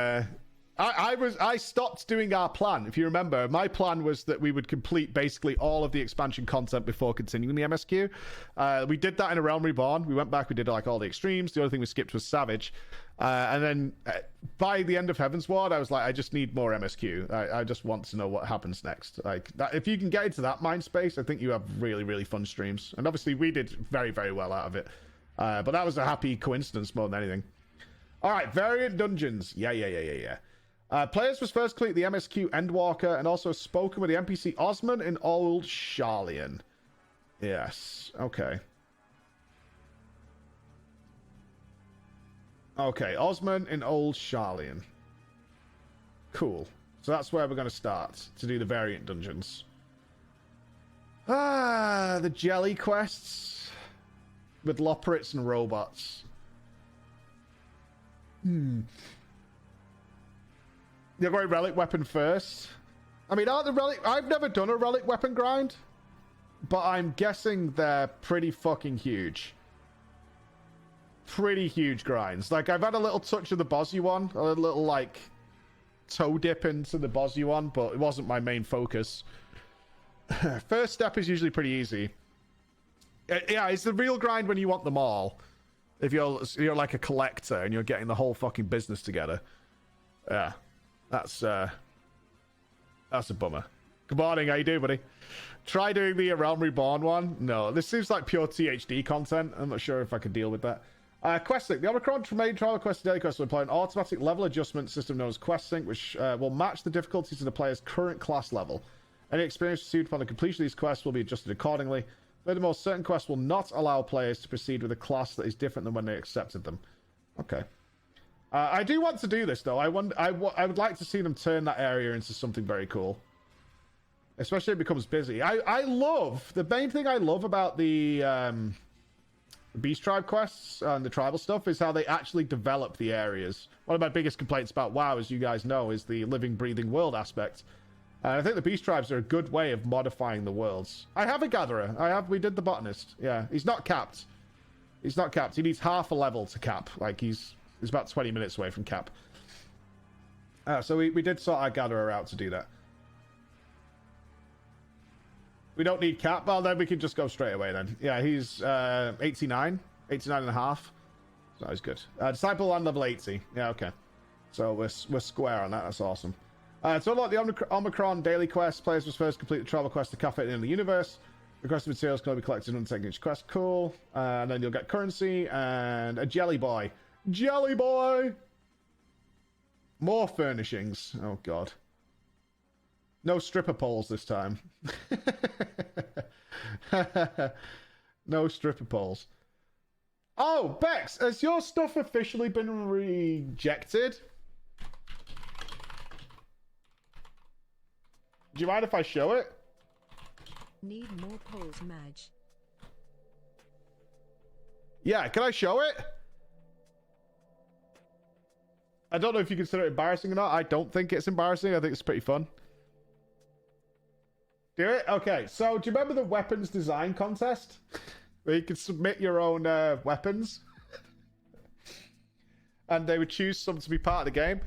I stopped doing our plan. If you remember, my plan was that we would complete basically all of the expansion content before continuing the MSQ. We did that in A Realm Reborn. We went back, we did like all the extremes. The only thing we skipped was Savage. And then by the end of Heaven's Ward, I was like, I just need more MSQ. I just want to know what happens next. Like that, if you can get into that mind space, I think you have really, really fun streams. And obviously we did very, very well out of it. But that was a happy coincidence more than anything. All right, variant dungeons. Yeah. Players must first complete the MSQ Endwalker and also spoken with the NPC Osman in Old Sharlayan. Yes, okay. Okay, Osman in Old Sharlayan. Cool. So that's where we're going to start to do the variant dungeons. The jelly quests with Loporrits and robots. You're going relic weapon first. I mean, aren't the relic... I've never done a relic weapon grind, but I'm guessing they're pretty fucking huge. Pretty huge grinds. Like, I've had a little touch of the Bosy one, a little, like, toe dip into the Bosy one, but it wasn't my main focus. First step is usually pretty easy. Yeah, it's the real grind when you want them all. If you're like a collector and you're getting the whole fucking business together. Yeah. That's a bummer. Good morning, how you doing, buddy? Try doing the Realm Reborn one. No, this seems like pure THD content. I'm not sure if I can deal with that. Quest Sync. The Omicron main trial quest and daily quest will employ an automatic level adjustment system known as Quest Sync, which will match the difficulties of the player's current class level. Any experience received upon the completion of these quests will be adjusted accordingly. Furthermore, certain quests will not allow players to proceed with a class that is different than when they accepted them. Okay. I do want to do this, though. I would like to see them turn that area into something very cool. Especially if it becomes busy. I love... The main thing I love about the Beast Tribe quests and the tribal stuff is how they actually develop the areas. One of my biggest complaints about WoW, as you guys know, is the living, breathing world aspect. And I think the Beast Tribes are a good way of modifying the worlds. I have a Gatherer. We did the Botanist. Yeah, he's not capped. He's not capped. He needs half a level to cap. Like, he's about 20 minutes away from cap. So we did sort our Gatherer out to do that. We don't need cap. Well, then we can just go straight away then. Yeah, he's 89 and a half. So he's good. Disciple on level 80. Yeah, okay. So we're square on that. That's awesome. So unlock the Omicron daily quest. Players must first complete the travel quest to Cafe in the universe. Requested materials can only be collected and undertaken each quest. Cool. And then you'll get currency and a Jelly Boy. Jelly Boy! More furnishings. Oh, God. No stripper poles this time. No stripper poles. Oh, Bex, has your stuff officially been rejected? Do you mind if I show it? Need more polls, Madge. Yeah, can I show it? I don't know if you consider it embarrassing or not. I don't think it's embarrassing. I think it's pretty fun. Do it? Okay, so do you remember the weapons design contest? Where you could submit your own weapons? And they would choose some to be part of the game.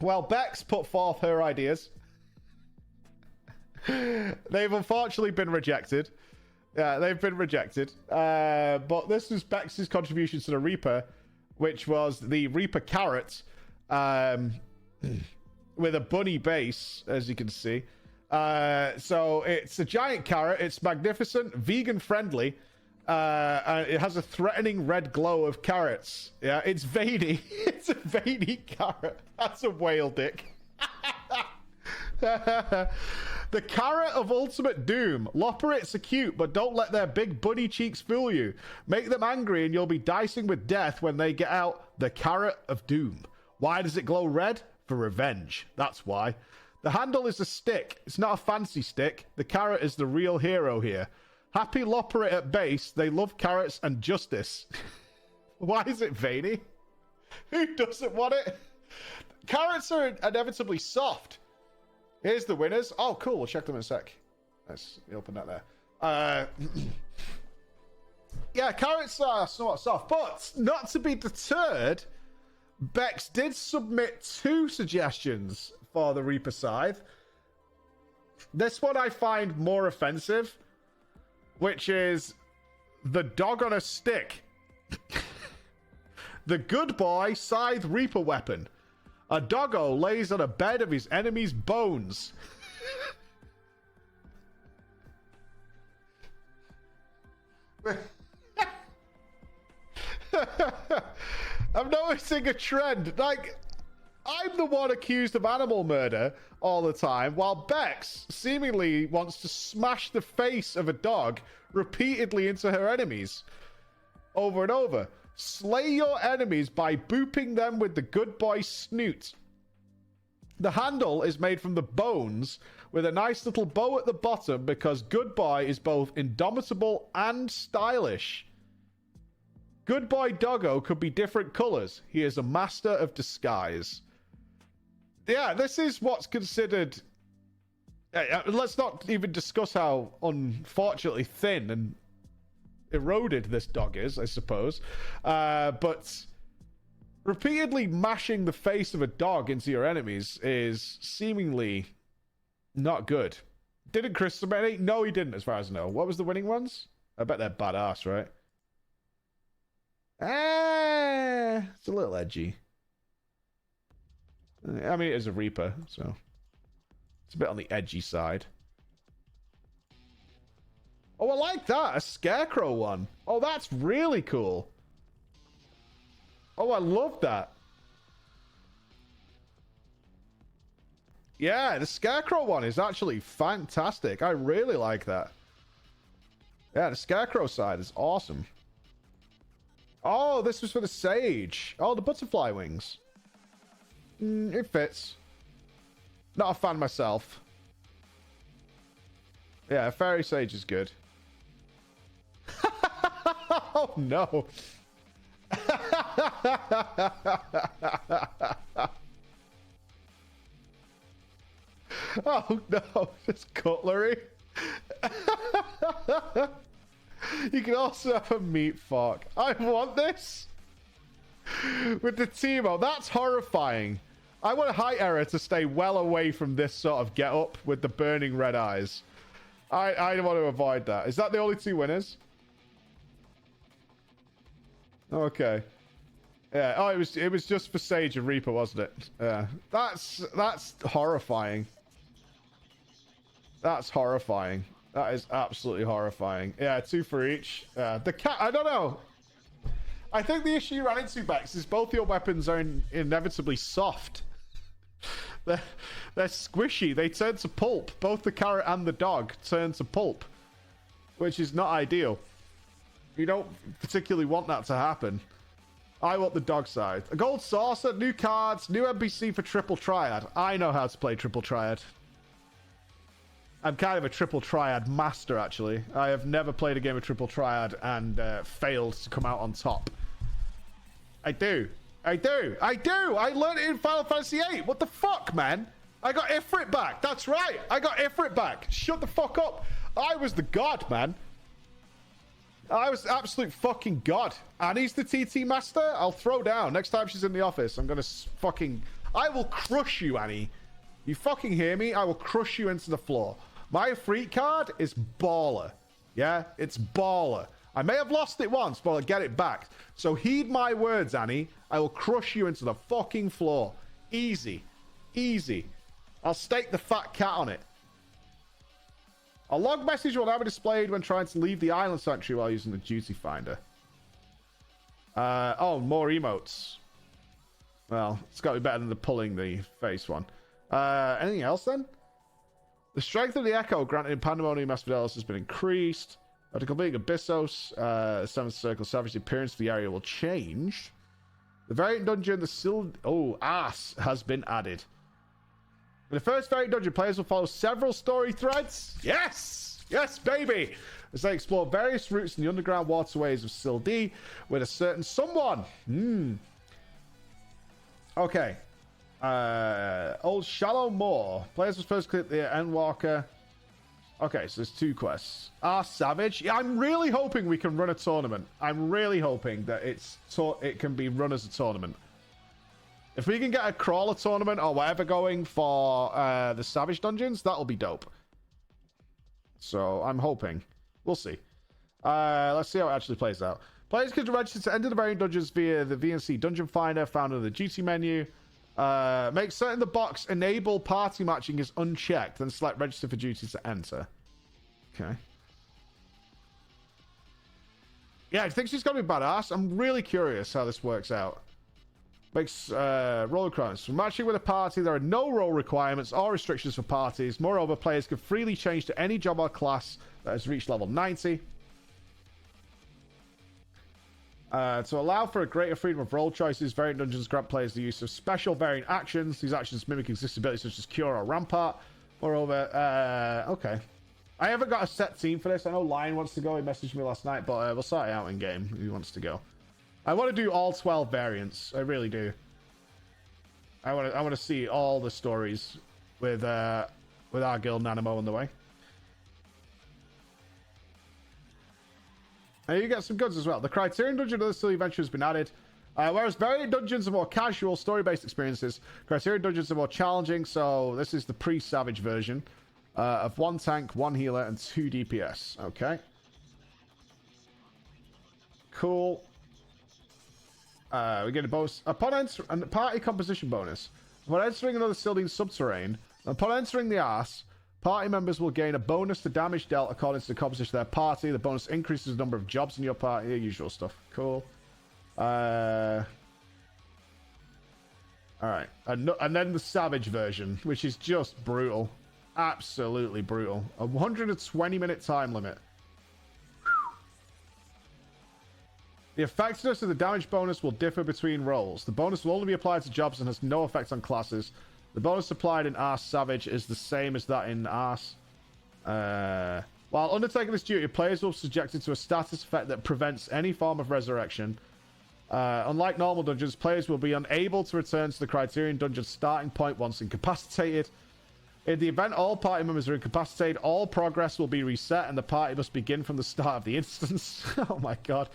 Well, Bex put forth her ideas. They've unfortunately been rejected. Yeah, they've been rejected. But this was Bex's contribution to the Reaper, which was the Reaper carrot with a bunny base, as you can see. So it's a giant carrot. It's magnificent, vegan friendly. And it has a threatening red glow of carrots. Yeah, it's veiny. It's a veiny carrot. That's a whale dick. The carrot of ultimate doom. Loporits are cute, but don't let their big bunny cheeks fool you. Make them angry and you'll be dicing with death when they get out the carrot of doom. Why does it glow red? For revenge. That's why. The handle is a stick. It's not a fancy stick. The carrot is the real hero here. Happy Loporit at base. They love carrots and justice. Why is it veiny? Who doesn't want it? Carrots are inevitably soft. Here's the winners. Oh, cool. We'll check them in a sec. Let's open that there. Yeah, carrots are somewhat soft, but not to be deterred, Bex did submit 2 suggestions for the Reaper Scythe. This one I find more offensive, which is the dog on a stick. The good boy Scythe Reaper weapon. A doggo lays on a bed of his enemy's bones. I'm noticing a trend. Like, I'm the one accused of animal murder all the time, while Bex seemingly wants to smash the face of a dog repeatedly into her enemies. Over and over. Slay your enemies by booping them with the good boy snoot. The handle is made from the bones with a nice little bow at the bottom because good boy is both indomitable and stylish. Good boy Doggo could be different colors. He is a master of disguise. Yeah, this is what's considered... let's not even discuss how unfortunately thin and eroded this dog is, I suppose. But repeatedly mashing the face of a dog into your enemies is seemingly not good. Didn't Chris submit any? No, he didn't, as far as I know. What was the winning ones? I bet they're badass, right? It's a little edgy. I mean, it is a Reaper, so it's a bit on the edgy side. Oh, I like that. A Scarecrow one. Oh, that's really cool. Oh, I love that. Yeah, the Scarecrow one is actually fantastic. I really like that. Yeah, the Scarecrow side is awesome. Oh, this was for the Sage. Oh, the butterfly wings. It fits. Not a fan myself. Yeah, Fairy Sage is good. Oh, no. Oh, no. Just cutlery. You can also have a meat fork. I want this. With the Teemo. That's horrifying. I want High Error to stay well away from this sort of get-up with the burning red eyes. I want to avoid that. Is that the only 2 winners? Okay. Yeah. Oh, it was just for Sage and Reaper, wasn't it? Yeah. That's horrifying. That's horrifying. That is absolutely horrifying. Yeah, 2 for each. The cat. I don't know. I think the issue you ran into, Bex, is both your weapons are inevitably soft. They're squishy. They turn to pulp. Both the carrot and the dog turn to pulp, which is not ideal. You don't particularly want that to happen. I want the dog side. A gold saucer, new cards, new NPC for Triple Triad. I know how to play Triple Triad. I'm kind of a Triple Triad master, actually. I have never played a game of Triple Triad and failed to come out on top. I do. I learned it in Final Fantasy VIII. What the fuck, man? I got Ifrit back. That's right. I got Ifrit back. Shut the fuck up. I was the god, man. I was absolute fucking god. Annie's the TT master. I'll throw down. Next time she's in the office, I'm going to fucking... I will crush you, Annie. You fucking hear me? I will crush you into the floor. My Ifrit card is baller. Yeah? It's baller. I may have lost it once, but I'll get it back. So heed my words, Annie. I will crush you into the fucking floor. Easy. Easy. I'll stake the fat cat on it. A log message will now be displayed when trying to leave the island sanctuary while using the duty finder. Oh, more emotes. Well, it's got to be better than the pulling the face one. Anything else then? The strength of the echo granted in Pandemonium Asphodelos has been increased. After completing Abyssos, Seventh Circle Savage, the appearance of the area will change. The variant dungeon, Ass, has been added. In the first variant dungeon, players will follow several story threads. Yes! Yes, baby! As they explore various routes in the underground waterways of Sildee with a certain someone. Okay. Old Shallow Moor. Players will first click the Endwalker. Okay, so there's 2 quests. Savage. Yeah, I'm really hoping we can run a tournament. I'm really hoping that it can be run as a tournament. If we can get a crawler tournament or whatever going for the Savage dungeons, that'll be dope. So I'm hoping. We'll see. Let's see how it actually plays out. Players can register to enter the variant dungeons via the VNC Dungeon Finder found in the duty menu. Make certain the box enable party matching is unchecked, then select register for duty to enter. Okay. Yeah, I think she's gonna be badass. I'm really curious how this works out. Makes role requirements. For matching with a party, there are no role requirements or restrictions for parties. Moreover, players can freely change to any job or class that has reached level 90. To allow for a greater freedom of role choices, variant dungeons grant players the use of special variant actions. These actions mimic existing abilities such as Cure or Rampart. Moreover, okay. I haven't got a set team for this. I know Lion wants to go. He messaged me last night, but we'll sort it out in game if he wants to go. I want to do all 12 variants. I really do. I want to see all the stories with our guild Nanamo on the way. And you get some goods as well. The Criterion Dungeon of the Silly Adventure has been added. Whereas variant dungeons are more casual, story-based experiences, Criterion Dungeons are more challenging. So this is the pre-Savage version of 1 tank, 1 healer, and 2 DPS. Okay. Cool. We get a bonus. Upon entering a party composition bonus. Upon entering another Sildine subterrane, upon entering the Arse, party members will gain a bonus to damage dealt according to the composition of their party. The bonus increases the number of jobs in your party. The usual stuff. Cool. Alright. And then the Savage version, which is just brutal. Absolutely brutal. A 120-minute time limit. The effectiveness of the damage bonus will differ between roles. The bonus will only be applied to jobs and has no effect on classes. The bonus applied in Arse Savage is the same as that in Arse. While undertaking this duty, players will be subjected to a status effect that prevents any form of resurrection. Unlike normal dungeons, players will be unable to return to the Criterion Dungeon starting point once incapacitated. In the event all party members are incapacitated, all progress will be reset and the party must begin from the start of the instance. Oh my god.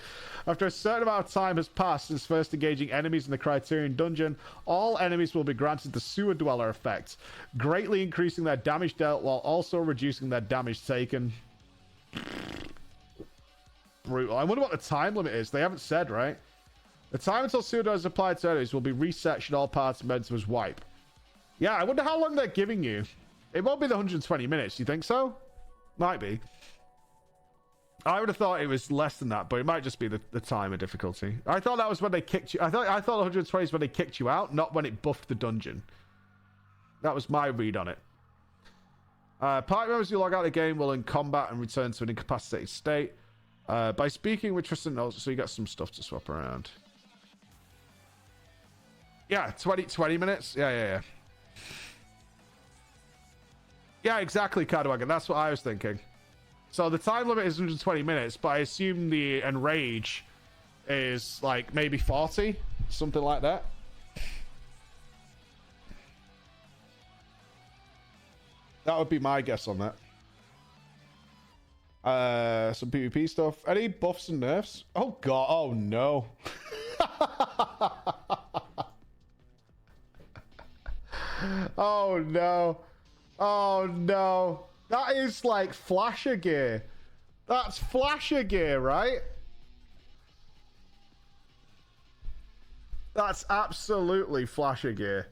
After a certain amount of time has passed since first engaging enemies in the Criterion Dungeon, all enemies will be granted the Sewer Dweller effect, greatly increasing their damage dealt while also reducing their damage taken. Brutal. I wonder what the time limit is. They haven't said, right? The time until Sewer Dweller is applied to enemies will be reset should all party members wipe. Yeah, I wonder how long they're giving you. It won't be the 120 minutes, you think so? Might be. I would have thought it was less than that, but it might just be the time of difficulty. I thought that was when they kicked you. I thought 120 is when they kicked you out, not when it buffed the dungeon. That was my read on it. Party members who log out of the game will in combat and return to an incapacitated state. By speaking with trusted notes, so you got some stuff to swap around. Yeah, 20 minutes. Yeah. Yeah, exactly, Cardwagon. That's what I was thinking. So the time limit is 120 minutes, but I assume the enrage is like maybe 40, something like that. That would be my guess on that. Some PvP stuff. Any buffs and nerfs? Oh god, oh no. Oh no. Oh no. That is like flasher gear. That's flasher gear, right? That's absolutely flasher gear.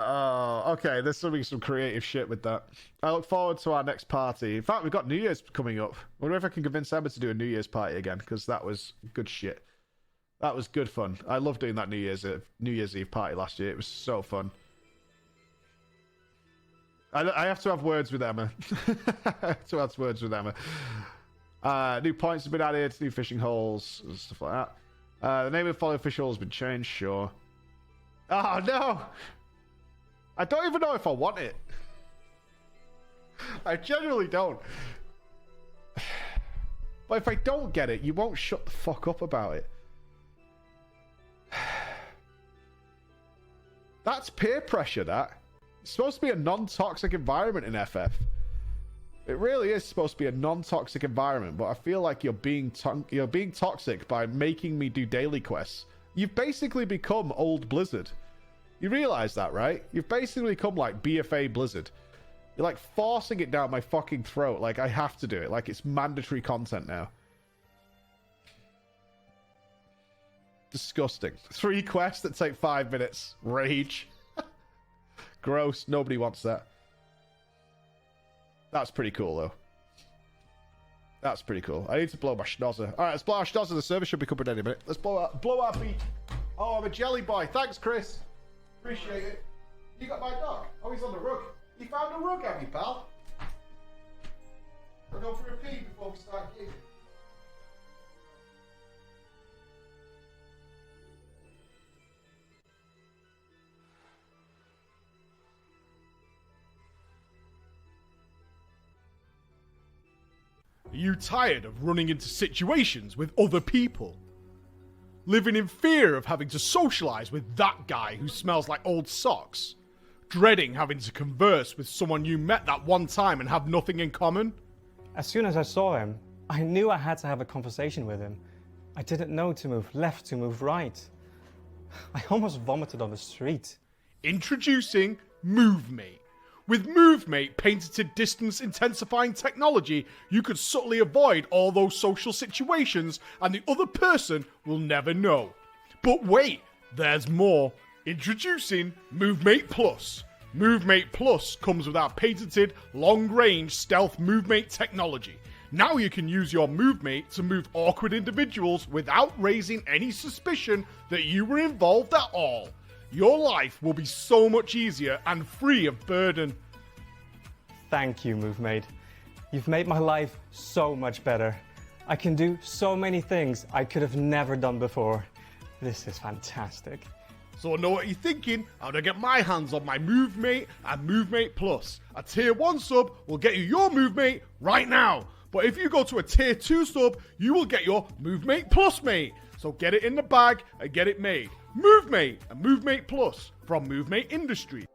Oh, okay. There's going to be some creative shit with that. I look forward to our next party. In fact, we've got New Year's coming up. I wonder if I can convince Emma to do a New Year's party again, because that was good shit. That was good fun. I loved doing that New Year's Eve party last year. It was so fun. I have to have words with Emma. I have to have words with Emma. New points have been added, new fishing holes, and stuff like that. The name of the following fish hole has been changed, sure. Oh, no! I don't even know if I want it. I genuinely don't. But if I don't get it, you won't shut the fuck up about it. That's peer pressure, that. It's supposed to be a non-toxic environment in FF. It really is supposed to be a non-toxic environment, but I feel like you're being toxic by making me do daily quests. You've basically become old Blizzard. You realize that, right? You've basically become like BFA Blizzard. You're like forcing it down my fucking throat. Like I have to do it. Like it's mandatory content now. Disgusting. 3 quests that take 5 minutes. Rage. Gross. Nobody wants that. That's pretty cool, though. That's pretty cool. I need to blow my schnozzer. Alright, let's blow our schnozzer. The service should be coming any minute. Let's blow our beak. Oh, I'm a jelly boy. Thanks, Chris. Appreciate it. You got my dog? Oh, he's on the rug. You found a rug, have you, pal? I'll go for a pee before we start gigging. Are you tired of running into situations with other people? Living in fear of having to socialize with that guy who smells like old socks? Dreading having to converse with someone you met that one time and have nothing in common? As soon as I saw him, I knew I had to have a conversation with him. I didn't know to move left, to move right. I almost vomited on the street. Introducing MoveMate. With MoveMate patented distance intensifying technology, you could subtly avoid all those social situations and the other person will never know. But wait, there's more. Introducing MoveMate Plus. MoveMate Plus comes with our patented long-range stealth MoveMate technology. Now you can use your MoveMate to move awkward individuals without raising any suspicion that you were involved at all. Your life will be so much easier and free of burden. Thank you, MoveMate. You've made my life so much better. I can do so many things I could have never done before. This is fantastic. So I know what you're thinking. How do I get my hands on my MoveMate and MoveMate Plus? A tier 1 sub will get you your MoveMate right now. But if you go to a tier 2 sub, you will get your MoveMate Plus mate. So get it in the bag and get it made. MoveMate and MoveMate Plus from MoveMate Industries.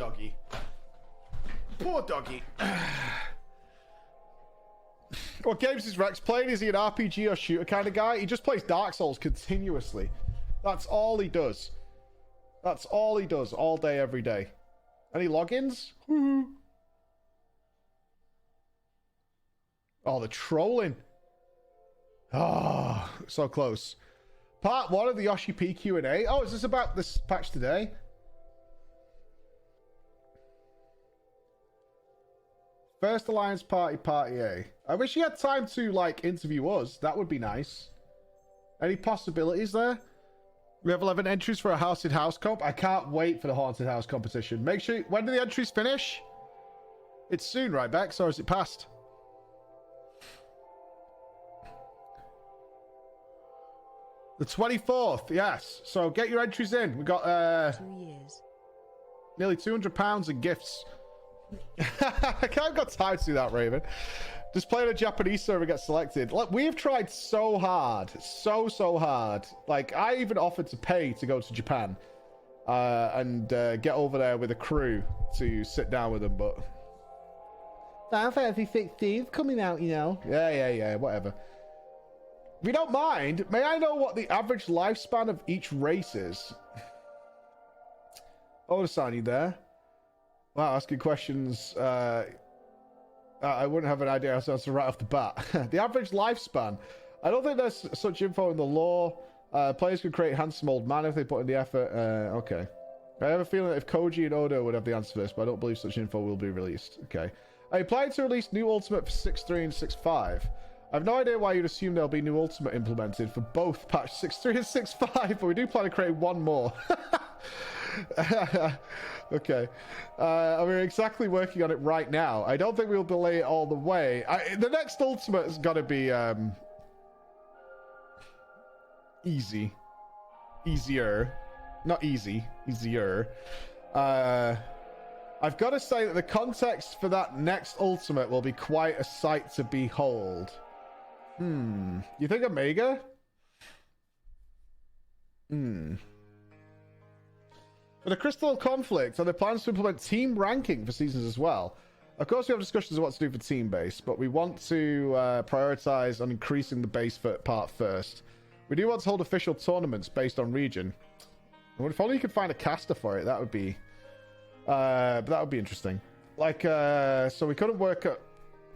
doggy. Poor doggy. What games is Rex playing? Is he an RPG or shooter kind of guy? He just plays Dark Souls continuously. That's all he does. That's all he does all day, every day. Any logins? Oh, the trolling. Oh, so close. Part 1 of the Yoshi P Q&A. Oh, is this about this patch today? First Alliance Party, Party A. I wish you had time to, like, interview us. That would be nice. Any possibilities there? We have 11 entries for a Haunted House comp. I can't wait for the Haunted House competition. Make sure... When do the entries finish? It's soon, right, Bex? Or is it past? The 24th, yes. So get your entries in. We got 2 years. Nearly £200 in gifts. I can't got time to do that, Raven. Just play the Japanese server, get selected. Look, we've tried so hard, so hard. Like, I even offered to pay to go to Japan and get over there with a crew to sit down with them, but FFXIV coming out, you know. Yeah, whatever. We don't mind. May I know what the average lifespan of each race is? Oh, Sani there. Wow, asking questions. I wouldn't have an idea how to right off the bat. The average lifespan. I don't think there's such info in the lore. Players could create handsome old man if they put in the effort. Okay. I have a feeling that if Koji and Odo would have the answer for this, but I don't believe such info will be released. Okay. I plan to release new Ultimate for 6.3 and 6.5. I have no idea why you'd assume there'll be new Ultimate implemented for both patch 6.3 and 6.5, but we do plan to create one more. Okay. We're exactly working on it right now. I don't think we'll delay it all the way. The next Ultimate is got to be easy. Easier. Not easy. Easier. I've got to say that the context for that next Ultimate will be quite a sight to behold. You think Omega? For the Crystal Conflict, are there plans to implement team ranking for seasons as well? Of course, we have discussions of what to do for team base, but we want to prioritize on increasing the base part first. We do want to hold official tournaments based on region. If only you could find a caster for it, that would be interesting. Like, so we couldn't work at...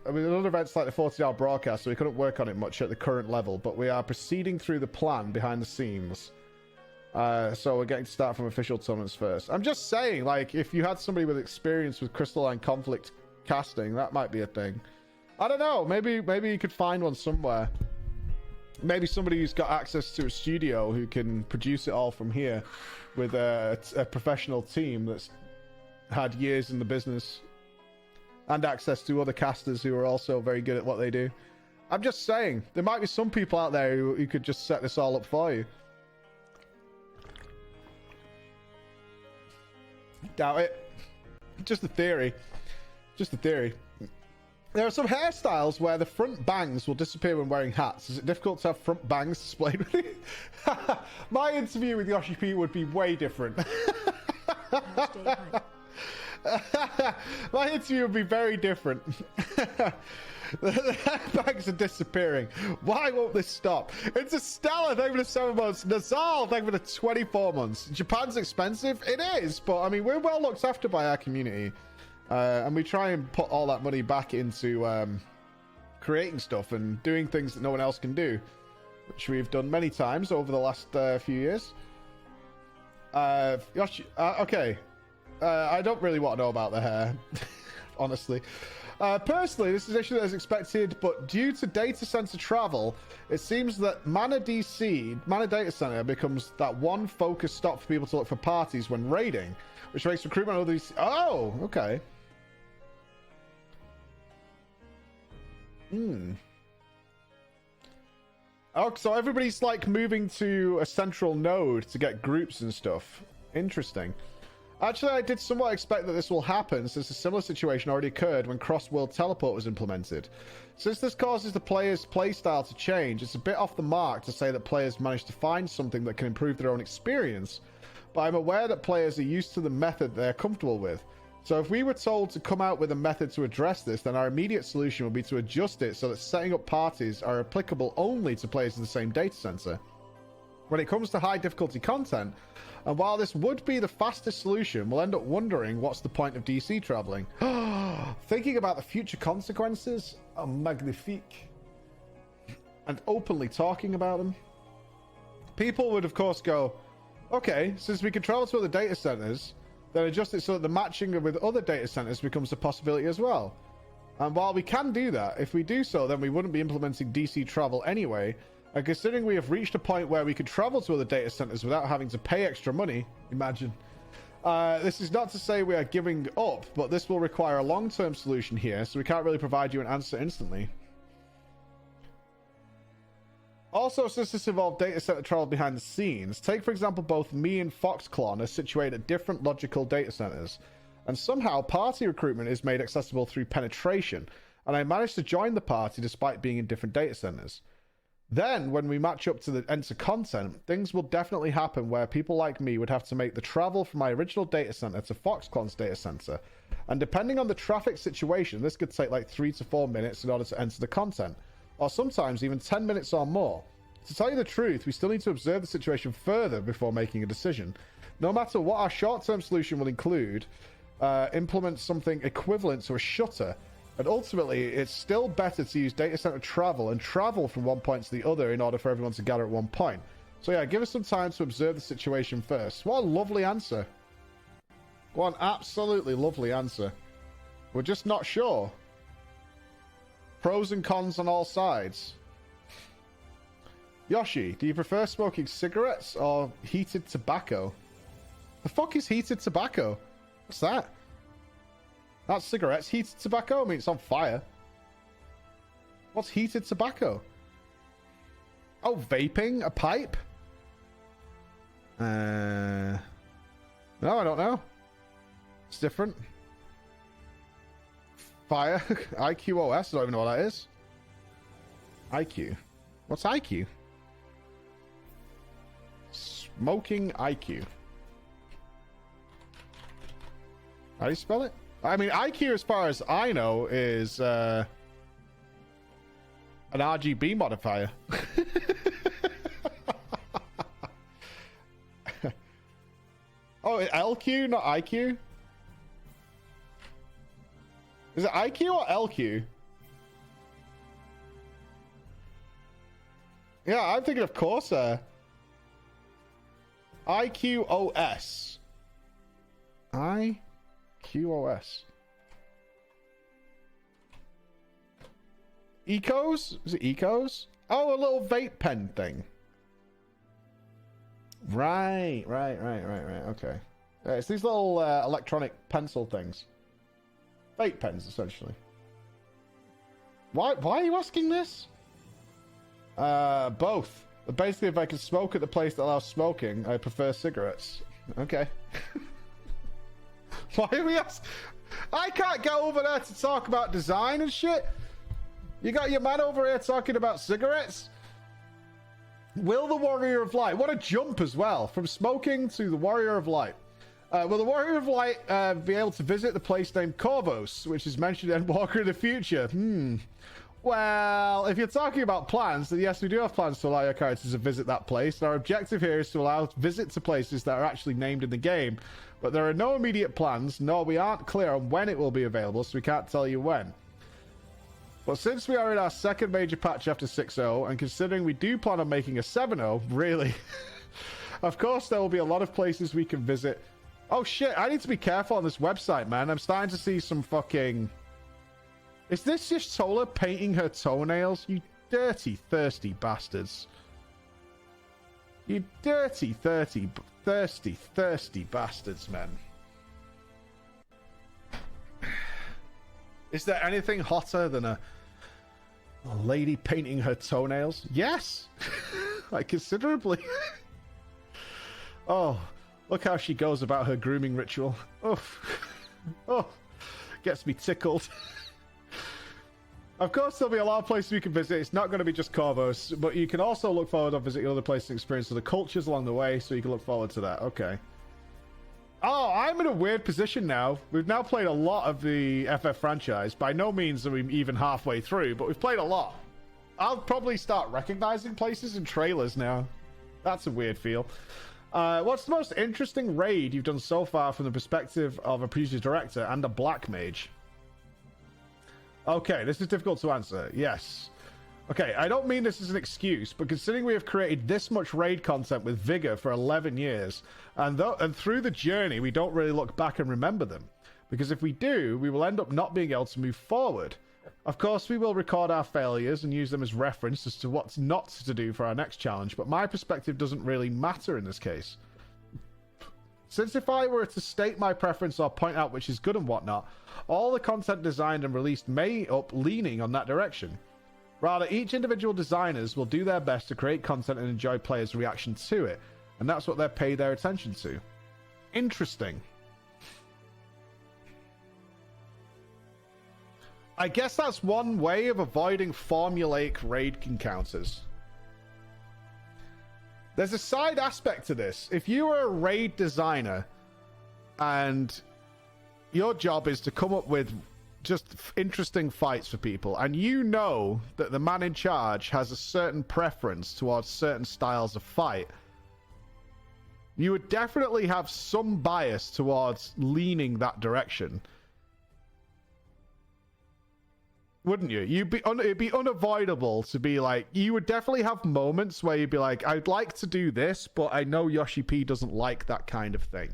I mean, another event's like the 40-hour broadcast, so we couldn't work on it much at the current level, but we are proceeding through the plan behind the scenes. So we're getting to start from official tournaments first. I'm just saying, like, if you had somebody with experience with Crystalline Conflict casting, that might be a thing. I don't know. Maybe you could find one somewhere. Maybe somebody who's got access to a studio who can produce it all from here with a professional team that's had years in the business and access to other casters who are also very good at what they do. I'm just saying, there might be some people out there who could just set this all up for you. Doubt it. Just a theory. Just a theory. There are some hairstyles where the front bangs will disappear when wearing hats. Is it difficult to have front bangs displayed with you? My interview with Yoshi P would be way different. My interview would be very different. The bags are disappearing. Why won't this stop? It's a Stella, thank you for the 7 months. Nazal, thank you for the 24 months. Japan's expensive? It is, but I mean, we're well looked after by our community. And we try and put all that money back into creating stuff and doing things that no one else can do, which we've done many times over the last few years. Yoshi, okay. I don't really want to know about the hair, honestly. Personally, this is an issue that is expected, but due to data center travel, it seems that Mana Data Center, becomes that one focus stop for people to look for parties when raiding, which makes recruitment of these... Oh, okay. Oh, so everybody's like moving to a central node to get groups and stuff. Interesting. Actually, I did somewhat expect that this will happen, since a similar situation already occurred when cross-world teleport was implemented. Since this causes the player's playstyle to change, it's a bit off the mark to say that players managed to find something that can improve their own experience, but I'm aware that players are used to the method they're comfortable with. So if we were told to come out with a method to address this, then our immediate solution would be to adjust it so that setting up parties are applicable only to players in the same data center. When it comes to high difficulty content, and while this would be the fastest solution, we'll end up wondering what's the point of DC traveling. Thinking about the future consequences are magnifique. And openly talking about them. People would of course go, okay, since we can travel to other data centers, then adjust it so that the matching with other data centers becomes a possibility as well. And while we can do that, if we do so, then we wouldn't be implementing DC travel anyway. And considering we have reached a point where we could travel to other data centers without having to pay extra money, imagine. This is not to say we are giving up, but this will require a long-term solution here, so we can't really provide you an answer instantly. Also, since this involved data center travel behind the scenes, take for example both me and FoxClon are situated at different logical data centers, and somehow party recruitment is made accessible through penetration, and I managed to join the party despite being in different data centers. Then, when we match up to the enter content, things will definitely happen where people like me would have to make the travel from my original data center to FoxClon's data center. And depending on the traffic situation, this could take like 3 to 4 minutes in order to enter the content, or sometimes even 10 minutes or more. To tell you the truth, we still need to observe the situation further before making a decision. No matter what our short-term solution will include, implement something equivalent to a shutter. And ultimately, it's still better to use data center travel and travel from one point to the other in order for everyone to gather at one point. So yeah, give us some time to observe the situation first. What a lovely answer. What an absolutely lovely answer. We're just not sure. Pros and cons on all sides. Yoshi, do you prefer smoking cigarettes or heated tobacco? The fuck is heated tobacco? What's that? That's cigarettes. Heated tobacco? I mean, it's on fire. What's heated tobacco? Oh, vaping? A pipe? No, I don't know. It's different. Fire. IQOS. I don't even know what that is. IQ. What's IQ? Smoking IQ. How do you spell it? I mean, IQ, as far as I know, is an RGB modifier. Oh, LQ, not IQ? Is it IQ or LQ? Yeah, I'm thinking of Corsair. IQOS. IQOS. Ecos? Is it Ecos? Oh, a little vape pen thing. Right. Okay. Yeah, it's these little electronic pencil things. Vape pens, essentially. Why are you asking this? Both. Basically, if I can smoke at the place that allows smoking, I prefer cigarettes. Okay. Why are we asking? I can't get over there to talk about design and shit. You got your man over here talking about cigarettes? Will the Warrior of Light... What a jump as well. From smoking to the Warrior of Light. Will the Warrior of Light be able to visit the place named Corvos, which is mentioned in Walker in the Future? Well, if you're talking about plans, then yes, we do have plans to allow your characters to visit that place. Our objective here is to allow visits to places that are actually named in the game. But there are no immediate plans, nor we aren't clear on when it will be available, so we can't tell you when. But since we are in our second major patch after 6.0, and considering we do plan on making a 7.0, really, of course there will be a lot of places we can visit. Oh shit, I need to be careful on this website, man. I'm starting to see some fucking... Is this just Sola painting her toenails? You dirty, thirsty bastards. You dirty, thirsty bastards, man. Is there anything hotter than a lady painting her toenails? Yes! Like, considerably. Oh, look how she goes about her grooming ritual. Oh, gets me tickled. Of course, there'll be a lot of places we can visit. It's not going to be just Corvos, but you can also look forward to visiting other places and experience other cultures along the way, so you can look forward to that. Okay. Oh, I'm in a weird position now. We've now played a lot of the FF franchise. By no means are we even halfway through, but we've played a lot. I'll probably start recognizing places in trailers now. That's a weird feel. What's the most interesting raid you've done so far from the perspective of a producer director and a black mage? Okay, this is difficult to answer. Yes. Okay, I don't mean this as an excuse, but considering we have created this much raid content with vigor for 11 years, and through the journey, we don't really look back and remember them. Because if we do, we will end up not being able to move forward. Of course, we will record our failures and use them as reference as to what's not to do for our next challenge, but my perspective doesn't really matter in this case. Since if I were to state my preference or point out which is good and whatnot, all the content designed and released may end up leaning on that direction. Rather, each individual designers will do their best to create content and enjoy players' reaction to it, and that's what they pay their attention to. Interesting. I guess that's one way of avoiding formulaic raid encounters. There's a side aspect to this. If you are a raid designer and your job is to come up with just interesting fights for people, and you know that the man in charge has a certain preference towards certain styles of fight, you would definitely have some bias towards leaning that direction. Wouldn't you? It'd be unavoidable to be like, you would definitely have moments where you'd be like, I'd like to do this, but I know Yoshi P doesn't like that kind of thing.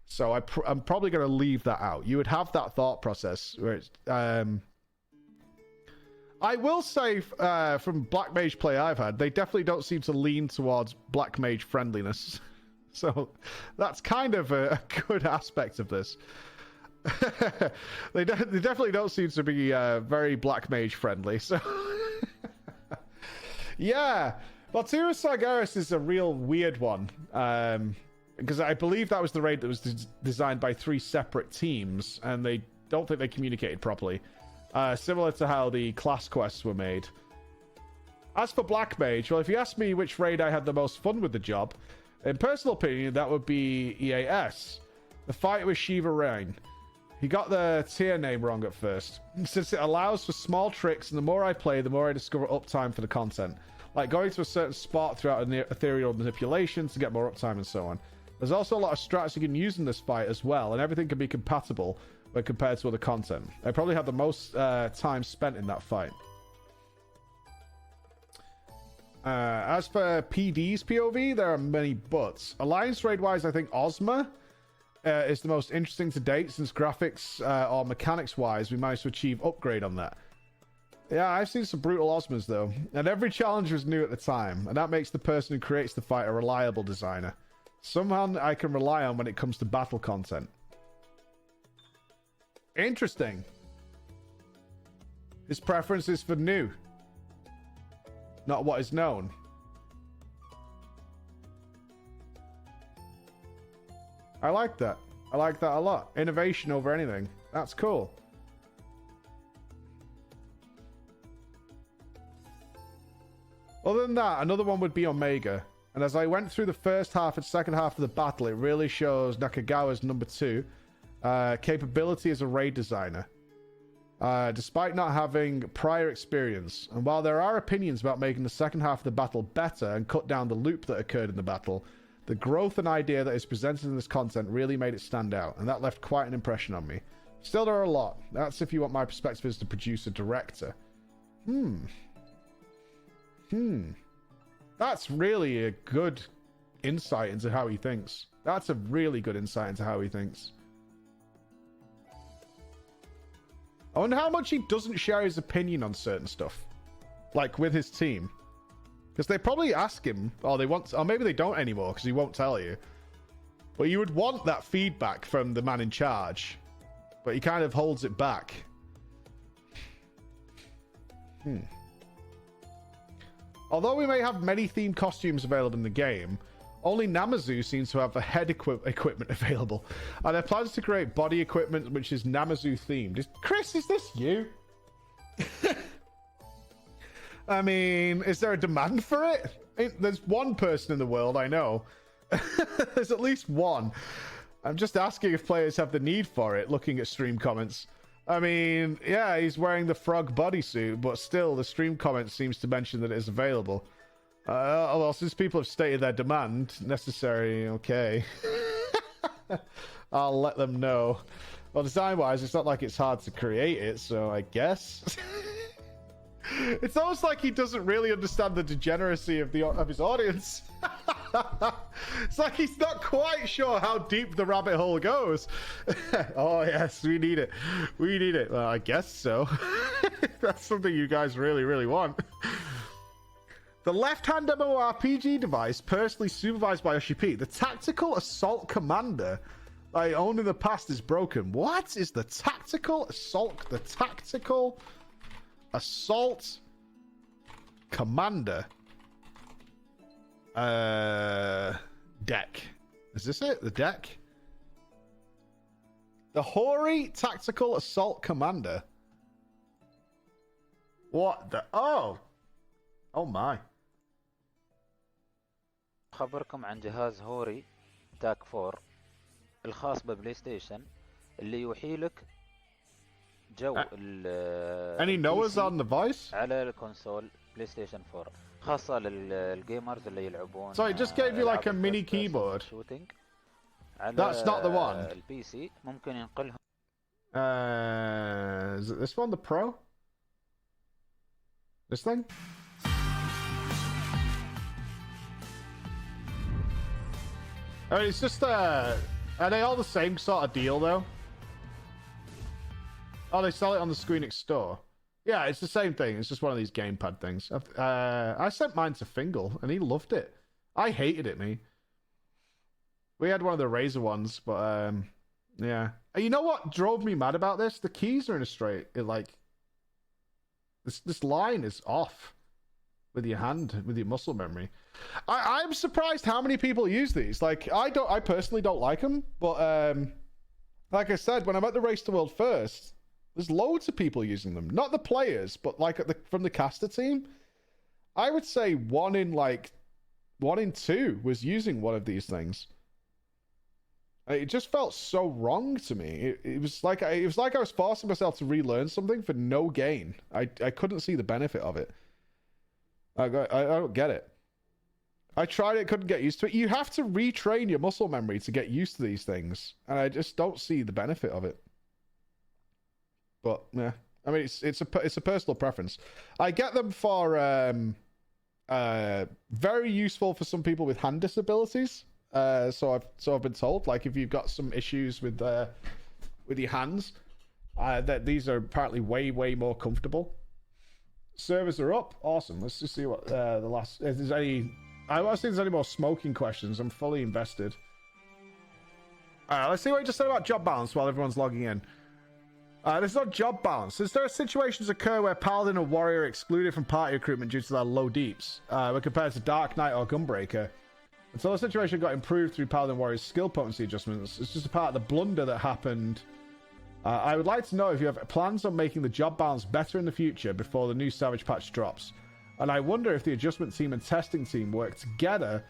So I'm probably going to leave that out. You would have that thought process. Where it's, I will say, from Black Mage play I've had, they definitely don't seem to lean towards Black Mage friendliness. So that's kind of a good aspect of this. They definitely don't seem to be very Black Mage friendly. So yeah, Valtyrus Sargeras is a real weird one. Because I believe that was the raid that was designed by 3 separate teams, and they don't think they communicated properly. Similar to how the class quests were made. As for Black Mage, well, if you ask me which raid I had the most fun with the job, in personal opinion, that would be EAS. The fight with Shiva Rain. He got the tier name wrong at first, since it allows for small tricks, and the more I play, the more I discover uptime for the content. Like going to a certain spot throughout an ethereal manipulation to get more uptime and so on. There's also a lot of strats you can use in this fight as well, and everything can be compatible when compared to other content. I probably had the most time spent in that fight. As for PD's POV, there are many buts. Alliance raid-wise, I think Ozma is the most interesting to date, since graphics or mechanics-wise, we managed to achieve upgrade on that. Yeah, I've seen some brutal Ozmas, though, and every challenge was new at the time, and that makes the person who creates the fight a reliable designer. Someone I can rely on when it comes to battle content. Interesting. His preference is for new, not what is known. I like that. I like that a lot. Innovation over anything. That's cool. Other than that, another one would be Omega. And as I went through the first half and second half of the battle, it really shows Nakagawa's number 2 capability as a raid designer, despite not having prior experience. And while there are opinions about making the second half of the battle better and cut down the loop that occurred in the battle, the growth and idea that is presented in this content really made it stand out, and that left quite an impression on me. Still, there are a lot. That's if you want my perspective as the producer-director. That's really a good insight into how he thinks. That's a really good insight into how he thinks. I wonder how much he doesn't share his opinion on certain stuff, like with his team. Because they probably ask him, or they want, or maybe they don't anymore because he won't tell you. But you would want that feedback from the man in charge, but he kind of holds it back. Although we may have many themed costumes available in the game, only Namazu seems to have the head equipment available. And there are plans to create body equipment which is Namazu themed. Chris, is this you? I mean, is there a demand for it? There's one person in the world I know. There's at least one. I'm just asking if players have the need for it, looking at stream comments. I mean, yeah, he's wearing the frog bodysuit, but still, the stream comment seems to mention that it is available. Well, since people have stated their demand, necessary, okay. I'll let them know. Well, design-wise, it's not like it's hard to create it, so I guess. It's almost like he doesn't really understand the degeneracy of his audience. It's like he's not quite sure how deep the rabbit hole goes. Oh yes, we need it. We need it. Well, I guess so. That's something you guys really, really want. The left-hand MMORPG device, personally supervised by Yoshi P. The Tactical Assault Commander I owned in the past is broken. What is the Tactical Assault? The Tactical Assault Commander deck. Is this it? The deck? The Hori Tactical Assault Commander. What the? Oh my. خبركم عن جهاز هوري تاك 4 الخاص ببلاي ستيشن اللي يوحي لك جو Any Noahs on the voice? على الكونسول بلاي ستيشن 4 خاصة للجيمرز اللي يلعبون. So it just gave you like a mini keyboard. That's not the one. البي سي ممكن ينقلهم. Is it this one, the Pro? This thing? I mean, it's just are they all the same sort of deal though? Oh, they sell it on the Squeenix store. Yeah, it's the same thing. It's just one of these gamepad things. I sent mine to Fingal, and he loved it. I hated it, me. We had one of the Razer ones, but yeah. You know what drove me mad about this? The keys are in a straight. This line is off with your hand, with your muscle memory. I'm surprised how many people use these. Like, I personally don't like them, but like I said, when I'm at the Race to World first, there's loads of people using them. Not the players, but like from the caster team. I would say one in two was using one of these things. It just felt so wrong to me. It was like I was forcing myself to relearn something for no gain. I couldn't see the benefit of it. I don't get it. I tried it, couldn't get used to it. You have to retrain your muscle memory to get used to these things, and I just don't see the benefit of it. But yeah, I mean, it's a personal preference. I get them for very useful for some people with hand disabilities. So I've been told. Like if you've got some issues with your hands, that these are apparently way more comfortable. Servers are up. Awesome. Let's just see what the last. If there's any. I want to see if there's any more smoking questions. I'm fully invested. Let's see what you just said about job balance while everyone's logging in. There's no job balance. Is there situations occur where Paladin or Warrior are excluded from party recruitment due to their low deeps, when compared to Dark Knight or Gunbreaker? Until the situation got improved through Paladin Warrior's skill potency adjustments, it's just a part of the blunder that happened. I would like to know if you have plans on making the job balance better in the future before the new Savage patch drops. And I wonder if the adjustment team and testing team work better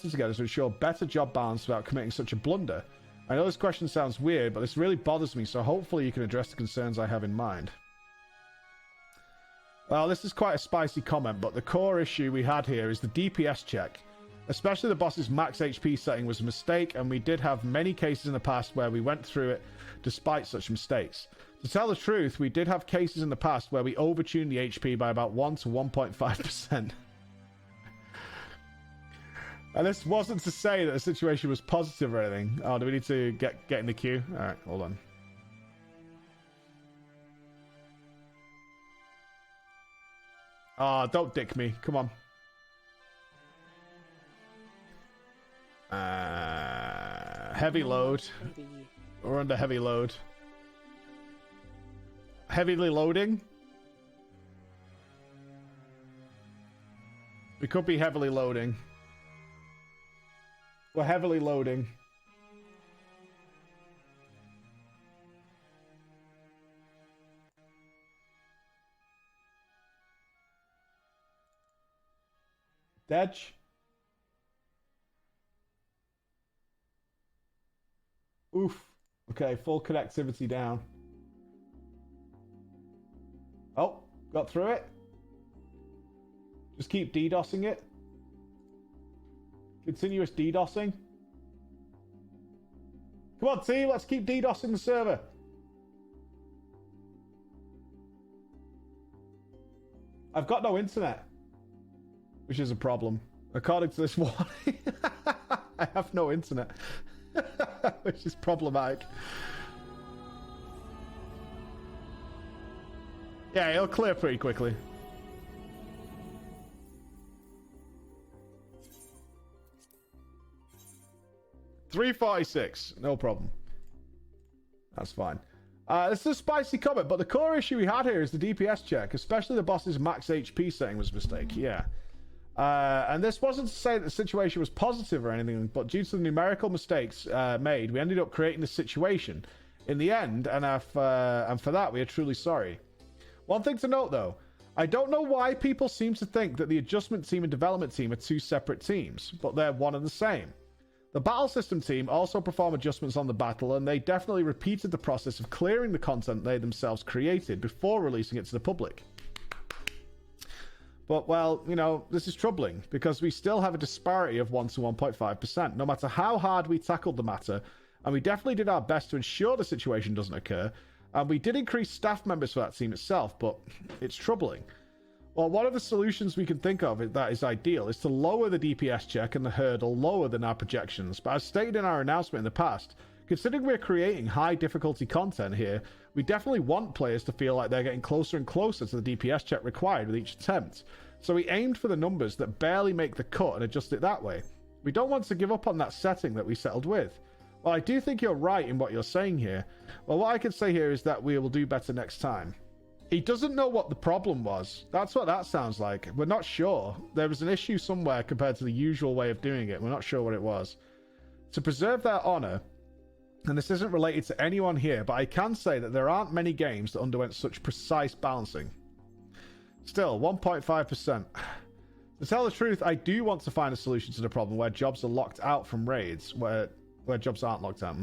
together to ensure better job balance without committing such a blunder. I know this question sounds weird, but this really bothers me, so hopefully you can address the concerns I have in mind. Well, this is quite a spicy comment, but the core issue we had here is the DPS check. Especially the boss's max HP setting was a mistake, and we did have many cases in the past where we went through it despite such mistakes. To tell the truth, we did have cases in the past where we overtuned the HP by about 1 to 1.5%. And this wasn't to say that the situation was positive or anything. Oh, do we need to get in the queue? Alright, hold on. Oh, don't dick me. Come on. Heavy load. We're under heavy load. Heavily loading. We could be heavily loading. We're heavily loading. Detch. Oof. Okay, full connectivity down. Oh, got through it. Just keep DDoSing it. Continuous DDoSing. Come on, team, let's keep DDoSing the server. I've got no internet, which is a problem. According to this warning, I have no internet, which is problematic. Yeah, it'll clear pretty quickly. $346, no problem. That's fine. This is a spicy comment, but the core issue we had here is the DPS check, especially the boss's max HP setting was a mistake. Yeah. And this wasn't to say that the situation was positive or anything, but due to the numerical mistakes made, we ended up creating this situation in the end, and for that, we are truly sorry. One thing to note, though, I don't know why people seem to think that the adjustment team and development team are two separate teams, but they're one and the same. The battle system team also perform adjustments on the battle, and they definitely repeated the process of clearing the content they themselves created before releasing it to the public. But, well, you know, this is troubling, because we still have a disparity of 1 to 1.5%, no matter how hard we tackled the matter, and we definitely did our best to ensure the situation doesn't occur, and we did increase staff members for that team itself, but it's troubling. Well, one of the solutions we can think of that is ideal is to lower the DPS check and the hurdle lower than our projections. But as stated in our announcement in the past, considering we're creating high difficulty content here, we definitely want players to feel like they're getting closer and closer to the DPS check required with each attempt. So we aimed for the numbers that barely make the cut and adjust it that way. We don't want to give up on that setting that we settled with. Well, I do think you're right in what you're saying here. Well, what I can say here is that we will do better next time. He doesn't know what the problem was. That's what that sounds like. We're not sure. There was an issue somewhere compared to the usual way of doing it. We're not sure what it was. To preserve their honor, and this isn't related to anyone here, but I can say that there aren't many games that underwent such precise balancing. Still, 1.5%. To tell the truth, I do want to find a solution to the problem where jobs are locked out from raids, where jobs aren't locked out.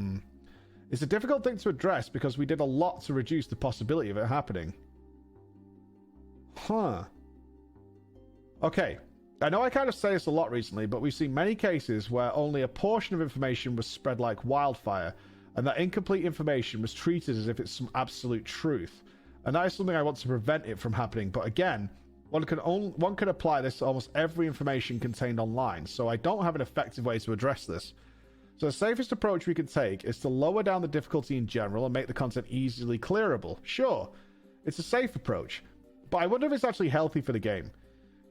It's a difficult thing to address because we did a lot to reduce the possibility of it happening. Huh. Okay. I know I kind of say this a lot recently, but we've seen many cases where only a portion of information was spread like wildfire, and that incomplete information was treated as if it's some absolute truth. And that is something I want to prevent it from happening. But again, one can apply this to almost every information contained online, so I don't have an effective way to address this. So the safest approach we can take is to lower down the difficulty in general and make the content easily clearable. Sure, it's a safe approach, but I wonder if it's actually healthy for the game.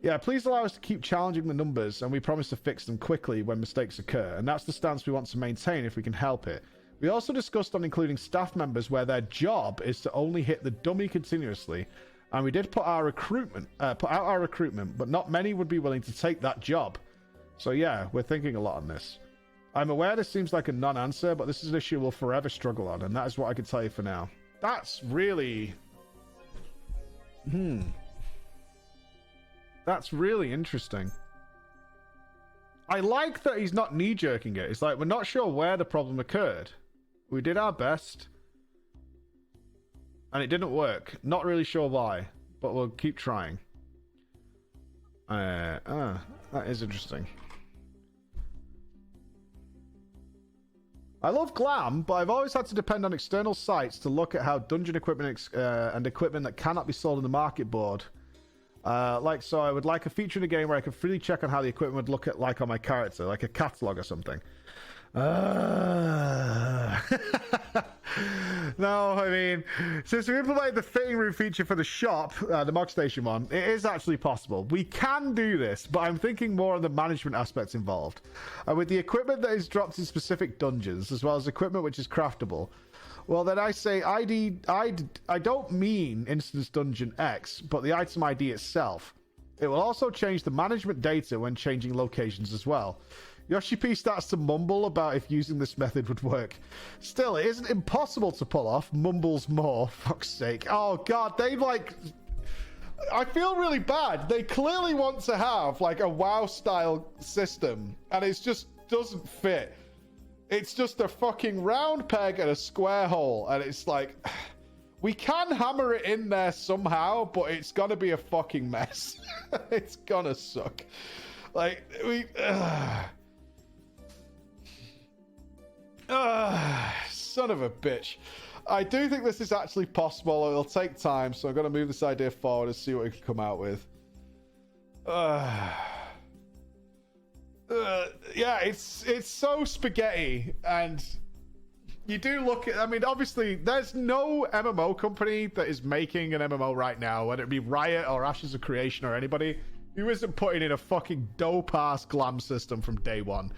Yeah, please allow us to keep challenging the numbers, and we promise to fix them quickly when mistakes occur, and that's the stance we want to maintain if we can help it. We also discussed on including staff members where their job is to only hit the dummy continuously, and we did put out our recruitment, but not many would be willing to take that job. So yeah, we're thinking a lot on this. I'm aware this seems like a non-answer, but this is an issue we'll forever struggle on, and that is what I can tell you for now. That's really... That's really interesting. I like that he's not knee-jerking it. It's like, we're not sure where the problem occurred. We did our best. And it didn't work. Not really sure why, but we'll keep trying. That is interesting. I love Glam, but I've always had to depend on external sites to look at how dungeon equipment and equipment that cannot be sold in the market board. So I would like a feature in the game where I can freely check on how the equipment would look like on my character, like a catalog or something. No, I mean, since we implemented the fitting room feature for the shop, the Mog Station one, it is actually possible. We can do this, but I'm thinking more on the management aspects involved. With the equipment that is dropped in specific dungeons, as well as equipment which is craftable, well, then I say I don't mean Instance Dungeon X, but the item ID itself. It will also change the management data when changing locations as well. Yoshi P starts to mumble about if using this method would work. Still, it isn't impossible to pull off. Mumbles more. Fuck's sake. Oh, God. I feel really bad. They clearly want to have, like, a WoW-style system, and it just doesn't fit. It's just a fucking round peg and a square hole, and it's like, we can hammer it in there somehow, but it's gonna be a fucking mess. It's gonna suck. Like, son of a bitch. I do think this is actually possible. It'll take time, so I'm gonna move this idea forward and see what we can come out with. Yeah, it's so spaghetti, and you do look at, I mean, obviously there's no MMO company that is making an MMO right now, whether it be Riot or Ashes of Creation or anybody, who isn't putting in a fucking dope ass glam system from day one.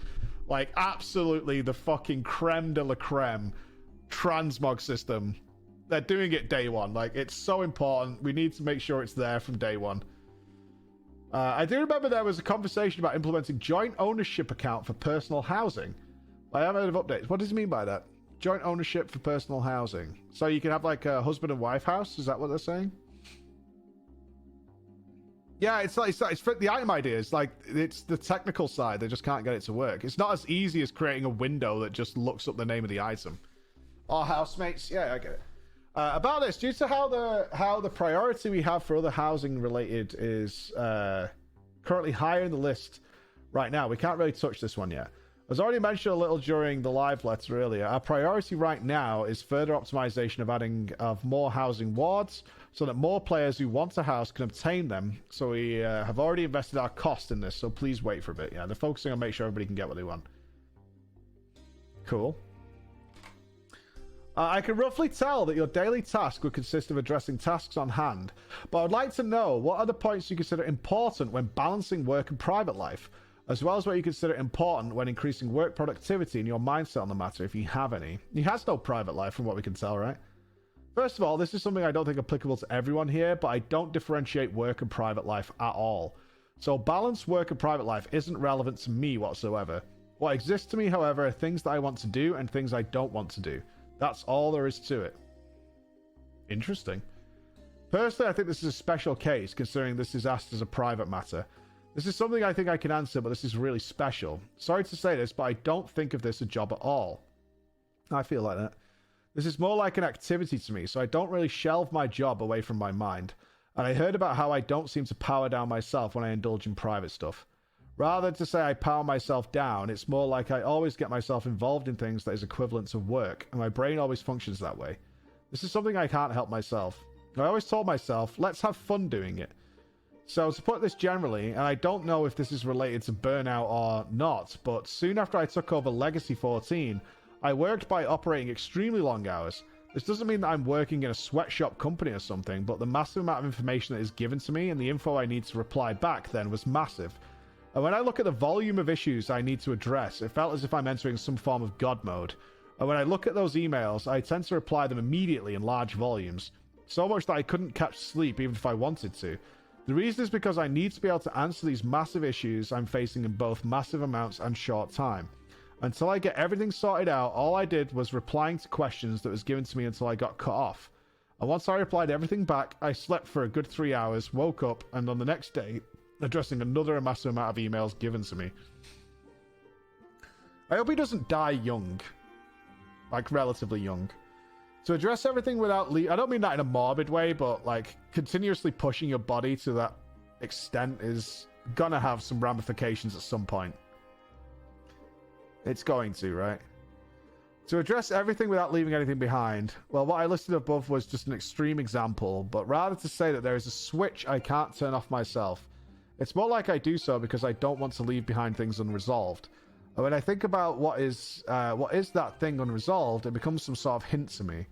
Like, absolutely the fucking creme de la creme transmog system. They're doing it day one. Like, it's so important. We need to make sure it's there from day one. I do remember there was a conversation about implementing joint ownership account for personal housing. I haven't heard of updates. What does he mean by that? Joint ownership for personal housing. So you can have like a husband and wife house? Is that what they're saying? Yeah, it's the item idea. It's like, it's the technical side. They just can't get it to work. It's not as easy as creating a window that just looks up the name of the item. Our housemates? Yeah, I get it. About this, due to how the priority we have for other housing related is currently higher in the list right now, we can't really touch this one yet. As already mentioned a little during the live letter earlier, our priority right now is further optimization of adding more housing wards so that more players who want a house can obtain them. So we have already invested our cost in this, so please wait for a bit. Yeah, they're focusing on making sure everybody can get what they want. Cool. I can roughly tell that your daily task would consist of addressing tasks on hand, but I would like to know what are the points you consider important when balancing work and private life, as well as what you consider important when increasing work productivity and your mindset on the matter, if you have any. He has no private life from what we can tell, right? First of all, this is something I don't think applicable to everyone here, but I don't differentiate work and private life at all. So balanced work and private life isn't relevant to me whatsoever. What exists to me, however, are things that I want to do and things I don't want to do. That's all there is to it. Interesting. Personally, I think this is a special case, considering this is asked as a private matter. This is something I think I can answer, but this is really special. Sorry to say this, but I don't think of this a job at all. I feel like that. This is more like an activity to me, so I don't really shelve my job away from my mind. And I heard about how I don't seem to power down myself when I indulge in private stuff. Rather than to say I power myself down, it's more like I always get myself involved in things that is equivalent to work, and my brain always functions that way. This is something I can't help myself. I always told myself, let's have fun doing it. So to put this generally, and I don't know if this is related to burnout or not, but soon after I took over Legacy 14, I worked by operating extremely long hours. This doesn't mean that I'm working in a sweatshop company or something, but the massive amount of information that is given to me and the info I need to reply back then was massive. And when I look at the volume of issues I need to address, it felt as if I'm entering some form of God mode. And when I look at those emails, I tend to reply them immediately in large volumes. So much that I couldn't catch sleep even if I wanted to. The reason is because I need to be able to answer these massive issues I'm facing in both massive amounts and short time. Until I get everything sorted out, all I did was replying to questions that was given to me until I got cut off. And once I replied everything back, I slept for a good 3 hours, woke up, and on the next day, addressing another massive amount of emails given to me. I hope he doesn't die young. Like, relatively young. To address everything without I don't mean that in a morbid way, but, like, continuously pushing your body to that extent is gonna have some ramifications at some point. It's going to, right? To address everything without leaving anything behind, well, what I listed above was just an extreme example, but rather to say that there is a switch I can't turn off myself. It's more like I do so because I don't want to leave behind things unresolved. And when I think about what is that thing unresolved, it becomes some sort of hint to me.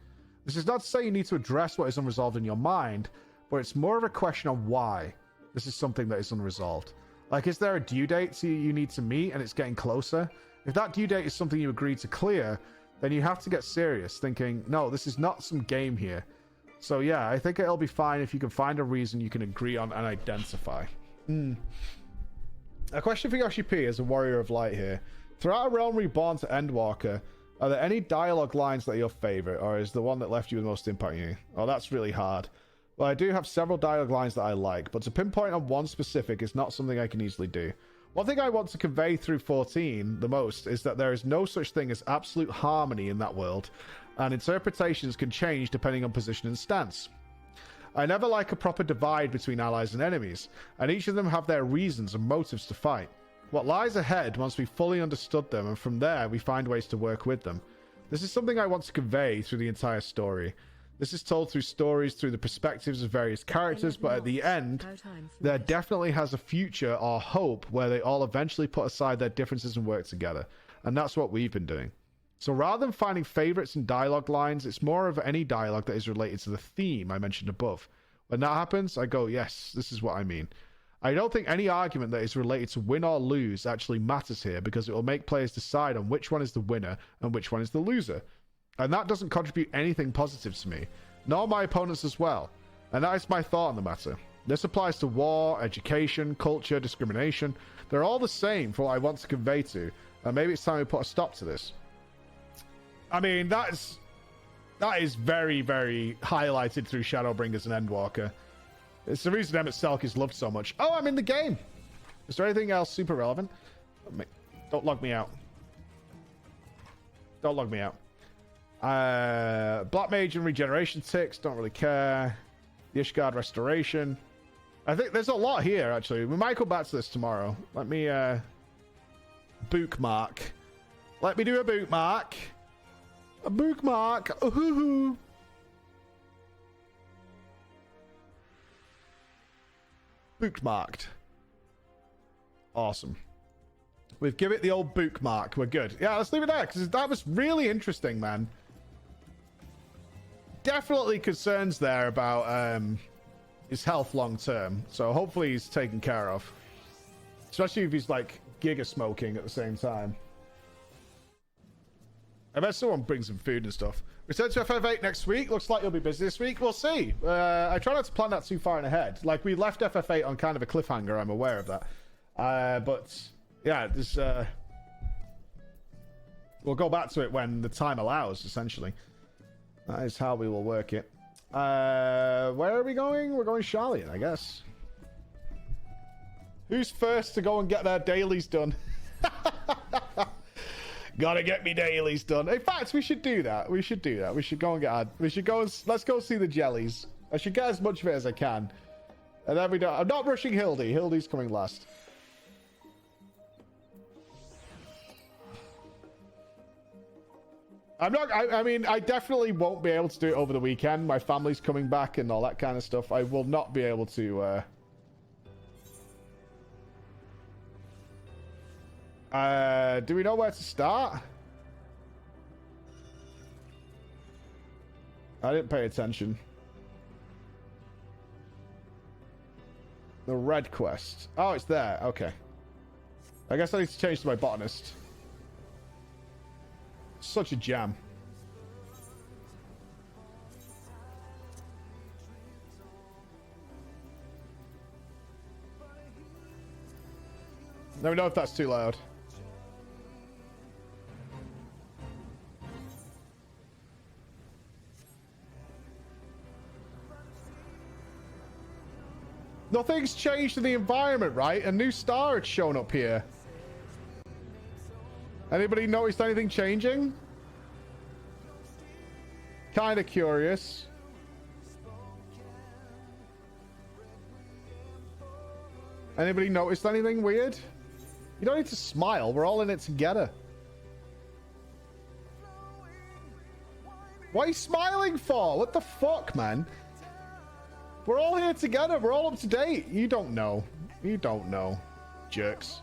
This is not to say you need to address what is unresolved in your mind, but it's more of a question on why this is something that is unresolved. Like, is there a due date you need to meet and it's getting closer? If that due date is something you agreed to clear, then you have to get serious, thinking, no, this is not some game here. So yeah, I think it'll be fine if you can find a reason you can agree on and identify. A question for Yoshi P as a warrior of light here. Throughout A Realm Reborn to Endwalker, are there any dialogue lines that are your favorite, or is the one that left you the most impact on you? Oh, that's really hard. Well, I do have several dialogue lines that I like, but to pinpoint on one specific is not something I can easily do. One thing I want to convey through 14 the most is that there is no such thing as absolute harmony in that world, and interpretations can change depending on position and stance. I never like a proper divide between allies and enemies, and each of them have their reasons and motives to fight. What lies ahead once we fully understood them, and from there we find ways to work with them. This is something I want to convey through the entire story. This is told through stories through the perspectives of various characters, but at the end, there definitely has a future or hope where they all eventually put aside their differences and work together. And that's what we've been doing. So rather than finding favorites and dialogue lines, it's more of any dialogue that is related to the theme I mentioned above. When that happens, I go, yes, this is what I mean. I don't think any argument that is related to win or lose actually matters here, because it will make players decide on which one is the winner and which one is the loser. And that doesn't contribute anything positive to me, nor my opponents as well. And that is my thought on the matter. This applies to war, education, culture, discrimination. They're all the same for what I want to convey to, and maybe it's time we put a stop to this. I mean, that is very, very highlighted through Shadowbringers and Endwalker. It's the reason Emmett Selk is loved so much. Oh, I'm in the game! Is there anything else super relevant? Don't log me out. Don't log me out. Black Mage and Regeneration Ticks, don't really care. The Ishgard Restoration. I think there's a lot here, actually. We might go back to this tomorrow. Let me, bookmark. Let me do a bookmark. A bookmark. Ooh-hoo-hoo. Bookmarked. Awesome. We've given it the old bookmark. We're good. Yeah, let's leave it there, because that was really interesting, man. Definitely concerns there about his health long term. So hopefully he's taken care of. Especially if he's like giga smoking at the same time. I bet someone brings him food and stuff. Return to FF8 next week. Looks like you'll be busy this week. We'll see. I try not to plan that too far in ahead. Like, we left FF8 on kind of a cliffhanger. I'm aware of that. But yeah, this we'll go back to it when the time allows, essentially. That is how we will work it. Where are we going? We're going Charlian, I guess. Who's first to go and get their dailies done? Gotta get me dailies done. In fact, we should do that. We should do that. We should go and get we should go and let's go see the jellies. I should get as much of it as I can. And then we don't. I'm not rushing Hildy. Hildy's coming last. I'm not. I mean, I definitely won't be able to do it over the weekend. My family's coming back and all that kind of stuff. I will not be able to. Do we know where to start? I didn't pay attention. The red quest. Oh, it's there. Okay. I guess I need to change to my botanist. Such a jam. Let me know if that's too loud. Nothing's changed in the environment, right? A new star had shown up here. Anybody noticed anything changing? Kind of curious. Anybody noticed anything weird? You don't need to smile. We're all in it together. What are you smiling for? What the fuck, man? We're all here together. We're all up to date. You don't know. You don't know. Jerks.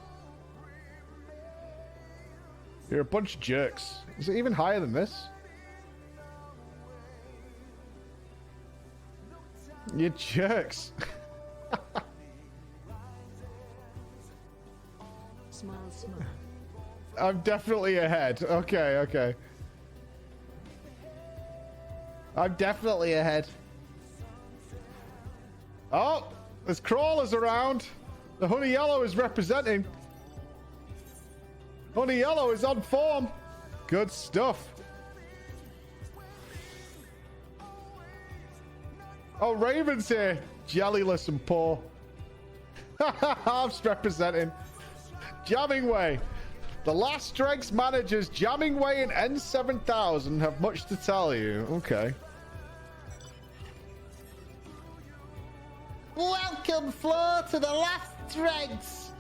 You're a bunch of jerks. Is it even higher than this? You jerks. Smile, smile. I'm definitely ahead. Okay, okay. I'm definitely ahead. Oh, there's crawlers around. The Honey Yellow is representing. Honey Yellow is on form. Good stuff. Oh, Raven's here. Jellyless and poor. Harv's representing. Jamming Way. The last dregs managers Jamming Way and N7000 have much to tell you. Okay. Welcome, Flo, to the last dregs.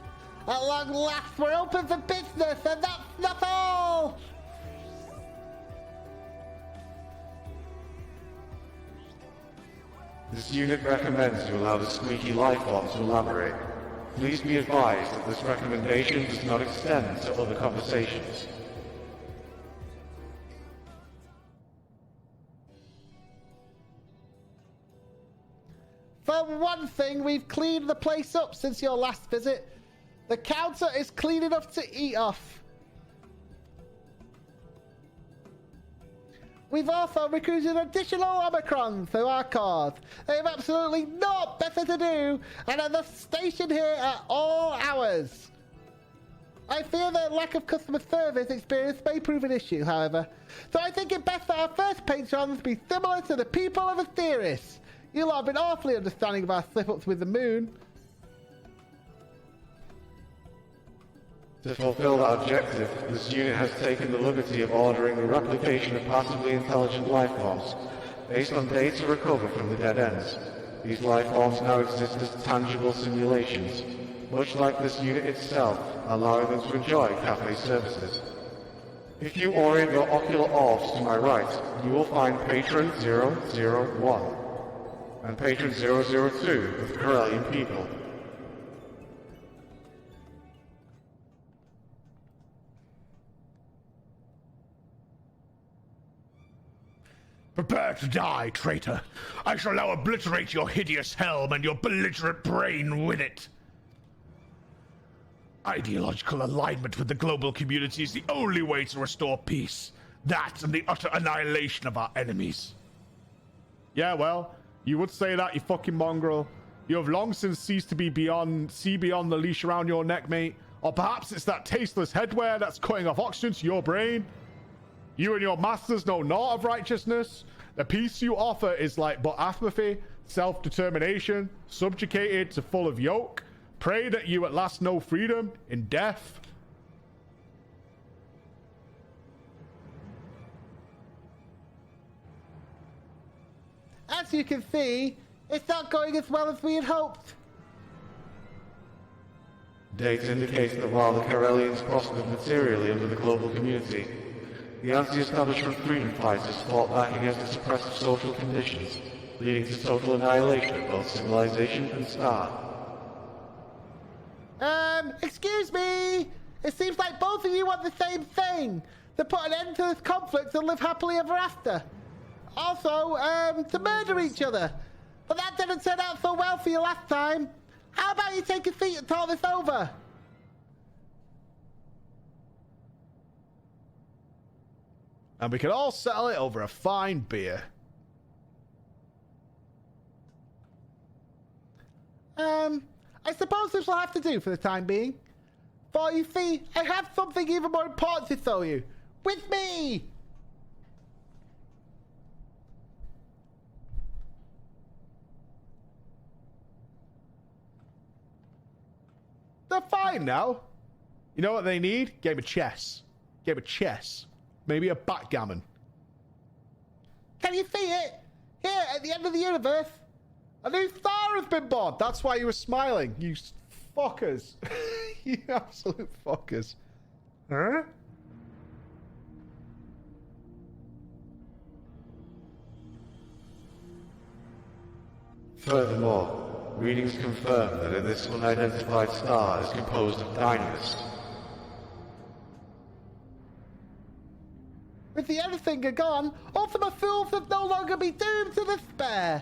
At long last, we're open for business, and that's not all. This unit recommends you allow the squeaky life form to elaborate. Please be advised that this recommendation does not extend to other conversations. For one thing, we've cleaned the place up since your last visit. The counter is clean enough to eat off. We've also recruited additional Omicrons through our cause. They have absolutely not better to do and are thus stationed here at all hours. I fear their lack of customer service experience may prove an issue, however. So I think it best that our first patrons be similar to the people of Asteris. You lot have been awfully understanding of our slip-ups with the moon. To fulfill that objective, this unit has taken the liberty of ordering the replication of passively intelligent life forms, based on data recovered from the dead ends. These life forms now exist as tangible simulations, much like this unit itself, allowing them to enjoy cafe services. If you orient your ocular orbs to my right, you will find Patron 001 and Patron 002 of the Corellian people. Prepare to die, traitor. I shall now obliterate your hideous helm and your belligerent brain with it. Ideological alignment with the global community is the only way to restore peace. That and the utter annihilation of our enemies. Yeah, well, you would say that, you fucking mongrel. You have long since ceased to be beyond the leash around your neck, mate. Or perhaps it's that tasteless headwear that's cutting off oxygen to your brain. You and your masters know naught of righteousness. The peace you offer is like but apathy, self-determination, subjugated to full of yoke. Pray that you at last know freedom in death. As you can see, it's not going as well as we had hoped. Data indicates that while the Corellians prospered materially under the global community, the anti-establishment freedom fighters fought back against the suppressive social conditions, leading to total annihilation of both civilization and star. Excuse me! It seems like both of you want the same thing! To put an end to this conflict and live happily ever after. Also, to murder each other. But that didn't turn out so well for you last time. How about you take a seat and talk this over? And we can all settle it over a fine beer. I suppose this will have to do for the time being. For you see, I have something even more important to tell you. With me! They're fine now. You know what they need? Game of chess. Game of chess. Maybe a backgammon. Can you see it? Here, at the end of the universe. A new star has been born. That's why you were smiling. You fuckers. You absolute fuckers. Huh? Furthermore, readings confirm that this unidentified star is composed of dynamists. With the Everthinger gone, Ultima Fools would no longer be doomed to despair.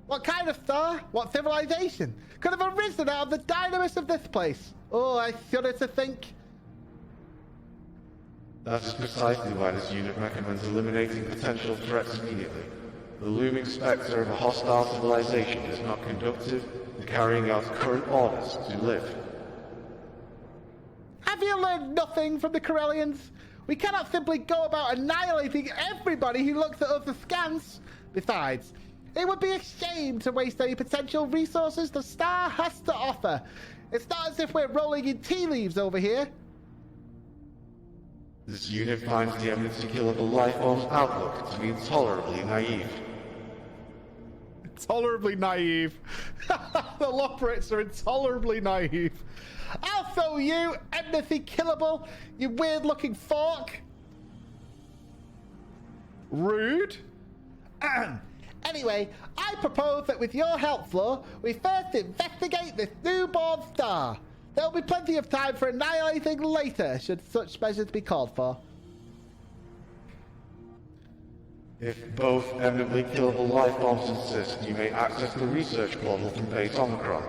What kind of star? What civilization could have arisen out of the dynamists of this place? Oh, I shudder to think. That is precisely why this unit recommends eliminating potential threats immediately. The looming spectre of a hostile civilization is not conducive to carrying out current orders to live. Have you learned nothing from the Corellians? We cannot simply go about annihilating everybody who looks at us askance. Besides, It would be a shame to waste any potential resources the star has to offer. It's not as if we're rolling in tea leaves over here. This unit finds the evidence to killable life form's outlook to be intolerably naive. Intolerably naive. The Loprits are intolerably naive. I'll throw you, empathy killable, you weird-looking fork. Rude. Anyway, I propose that with your help, Flo, we first investigate this newborn star. There'll be plenty of time for annihilating later, should such measures be called for. If both eminently killable life forms insist, you may access the research portal from base Omicron.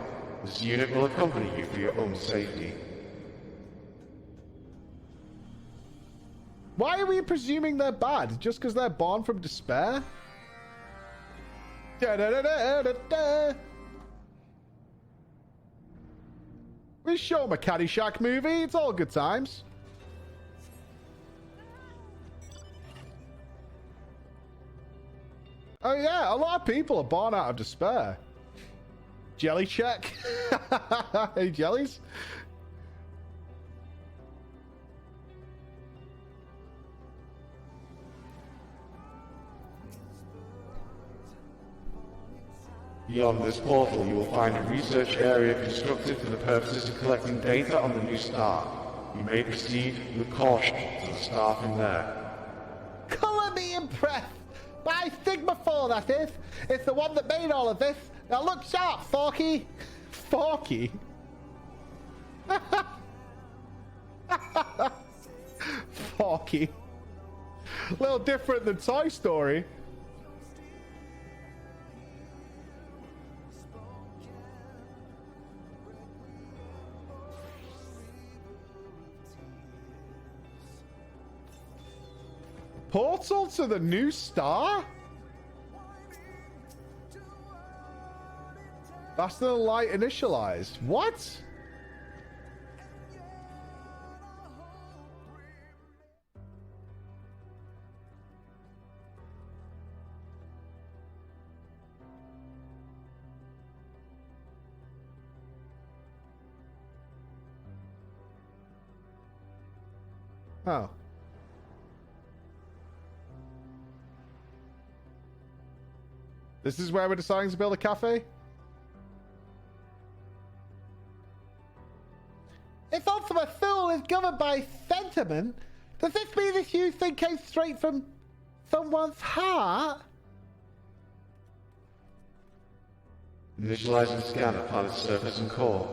This unit will accompany you for your own safety. Why are we presuming they're bad? Just because they're born from despair? Da-da-da-da-da-da. We show them a Caddyshack movie. It's all good times. Oh yeah, a lot of people are born out of despair. Jelly check. Any jellies? Beyond this portal, you will find a research area constructed for the purposes of collecting data on the new star. You may proceed with caution to the star from there. Colour me impressed! By Sigma 4, that is. It's the one that made all of this. Now look sharp, Forky. Forky? Forky. A little different than Toy Story. Portal to the new star? Faster than light initialized. What? Oh. This is where we're deciding to build a cafe? If Ultima Thule is governed by sentiment, does this mean this huge thing came straight from someone's heart? Initializing scanner upon its surface and core.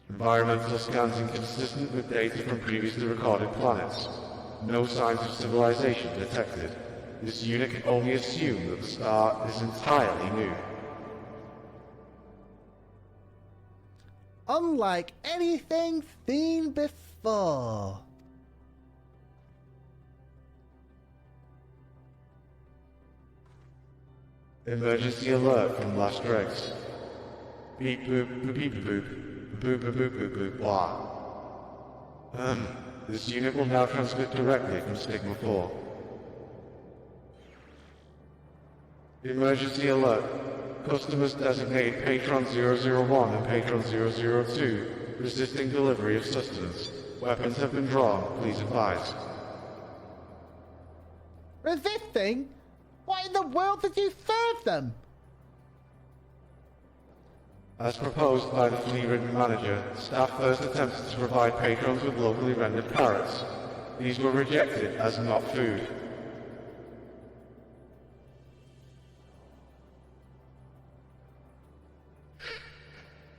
Environmental scans inconsistent with data from previously recorded planets. No signs of civilization detected. This unit can only assume that the star is entirely new. Unlike anything seen before. Emergency alert from last dregs. Beep boop boop beep boop boop boop boop boop boop blah. This unit will now transmit directly from Stigma 4. Emergency alert. Customers designated Patron 001 and Patron 002 resisting delivery of sustenance. Weapons have been drawn. Please advise. Resisting? What in the world did you serve them? As proposed by the flea-ridden manager, staff first attempted to provide patrons with locally rendered carrots. These were rejected as not food.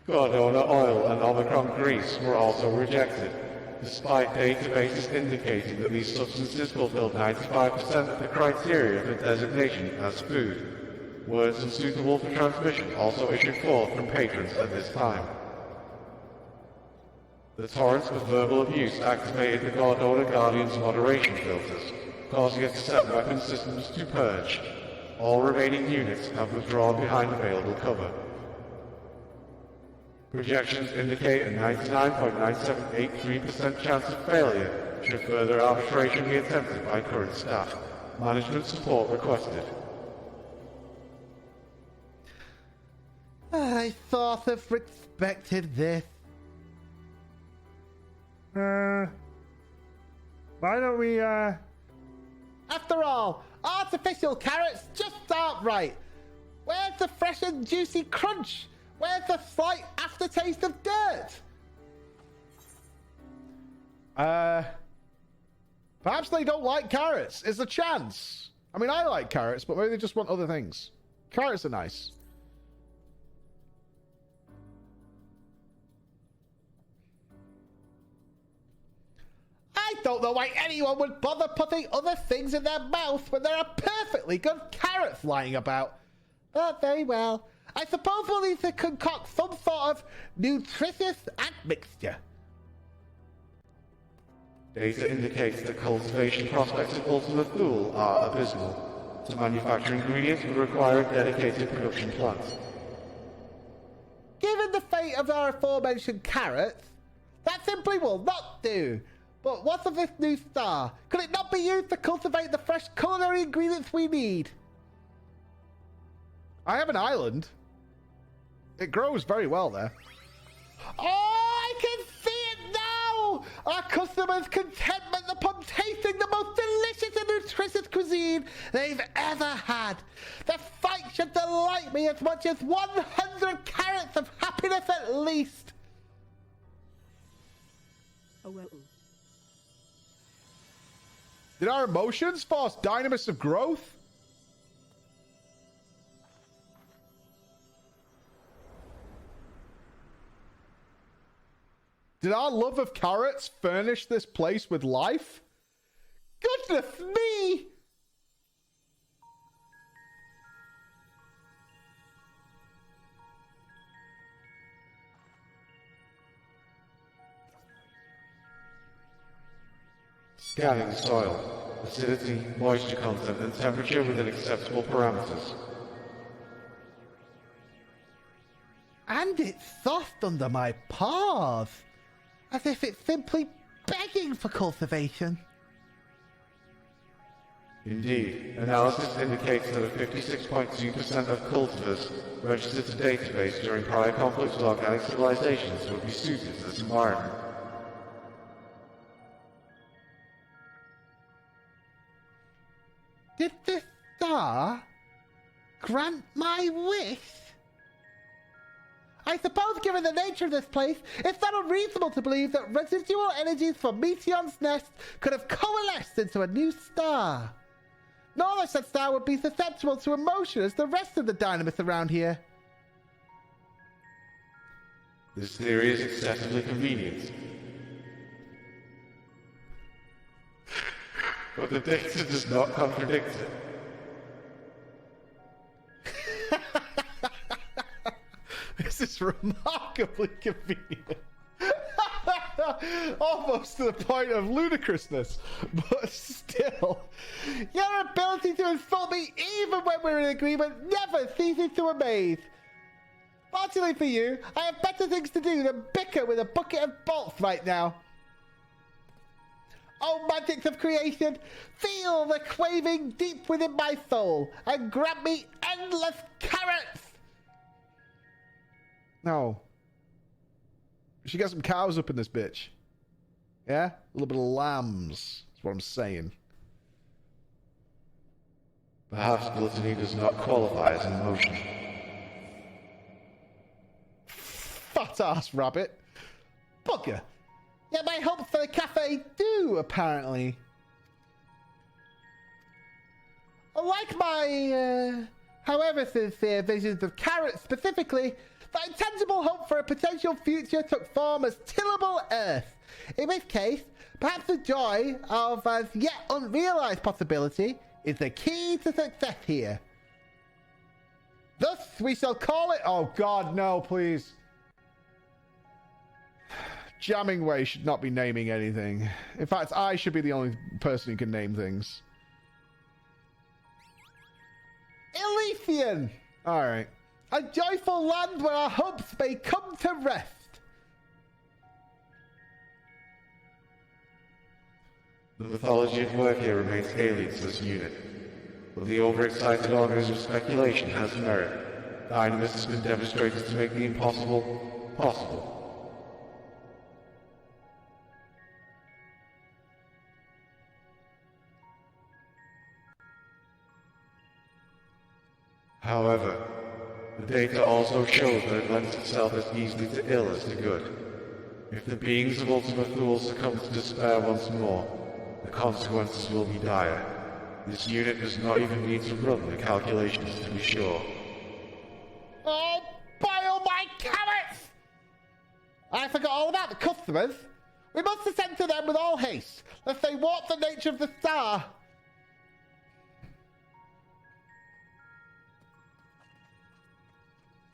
Cordona oil and Omicron grease were also rejected, despite databases indicating that these substances fulfilled 95% of the criteria for designation as food. Words unsuitable for transmission also issued forth from patrons at this time. The torrents of verbal abuse activated the Cordona Guardian's moderation filters, causing it to set weapon systems to purge. All remaining units have withdrawn behind available cover. Projections indicate a 99.9783% chance of failure should further arbitration be attempted by current staff. Management support requested. I sort of expected this. Why don't we, After all, artificial carrots just aren't right. Where's the fresh and juicy crunch? Where's the slight aftertaste of dirt? perhaps they don't like carrots. Is a chance. I mean, I like carrots, but maybe they just want other things. Carrots are nice. I don't know why anyone would bother putting other things in their mouth when there are perfectly good carrots lying about. But very well. I suppose we'll need to concoct some sort of nutritious admixture. Data indicates that cultivation prospects of Ultima Thule are abysmal. To manufacture ingredients would require a dedicated production plant. Given the fate of our aforementioned carrots, that simply will not do. But what of this new star? Could it not be used to cultivate the fresh culinary ingredients we need? I have an island. It grows very well there. Oh, I can see it now! Our customers' contentment upon tasting the most delicious and nutritious cuisine they've ever had. The fight should delight me as much as 100 carrots of happiness at least. Oh well. Did our emotions force dynamis of growth? Did our love of carrots furnish this place with life? Goodness me! Scanning the soil. Acidity, moisture content, and temperature within acceptable parameters. And it's soft under my paws, as if it's simply begging for cultivation. Indeed, analysis indicates that a 56.2% of cultivars registered to database during prior conflicts with organic civilizations would be suited to this environment. Did this star grant my wish? I suppose given the nature of this place, it's not unreasonable to believe that residual energies from Meteon's nest could have coalesced into a new star. Nor that such star would be susceptible to emotion as the rest of the dynamics around here. This theory is excessively convenient. But the data does not contradict it. This is remarkably convenient. Almost to the point of ludicrousness, but still. Your ability to insult me even when we're in agreement never ceases to amaze. Fortunately for you, I have better things to do than bicker with a bucket of bolts right now. Oh, magics of creation, feel the craving deep within my soul and grant me endless carrots! No. We should get some cows up in this bitch. Yeah? A little bit of lambs. That's what I'm saying. Perhaps gluttony does not qualify as an emotion. Fat ass rabbit. Bugger. Yet my hopes for the cafe do, apparently. Like my, however sincere visions of carrots specifically, the intangible hope for a potential future took form as tillable earth. In this case, perhaps the joy of as yet unrealized possibility is the key to success here. Thus, we shall call it... Oh god, no, please. Jamming Way should not be naming anything. In fact, I should be the only person who can name things. Elysian! Alright. A joyful land where our hopes may come to rest. The mythology at work here remains alien to this unit, but the overexcited organism speculation has merit. Dynamism has been demonstrated to make the impossible possible. However, the data also shows that it lends itself as easily to ill as to good. If the beings of Ultima Thule succumb to despair once more, the consequences will be dire. This unit does not even need to run the calculations to be sure. Oh, by all my carrots! I forgot all about the customers. We must ascend to them with all haste, lest they warp the nature of the star.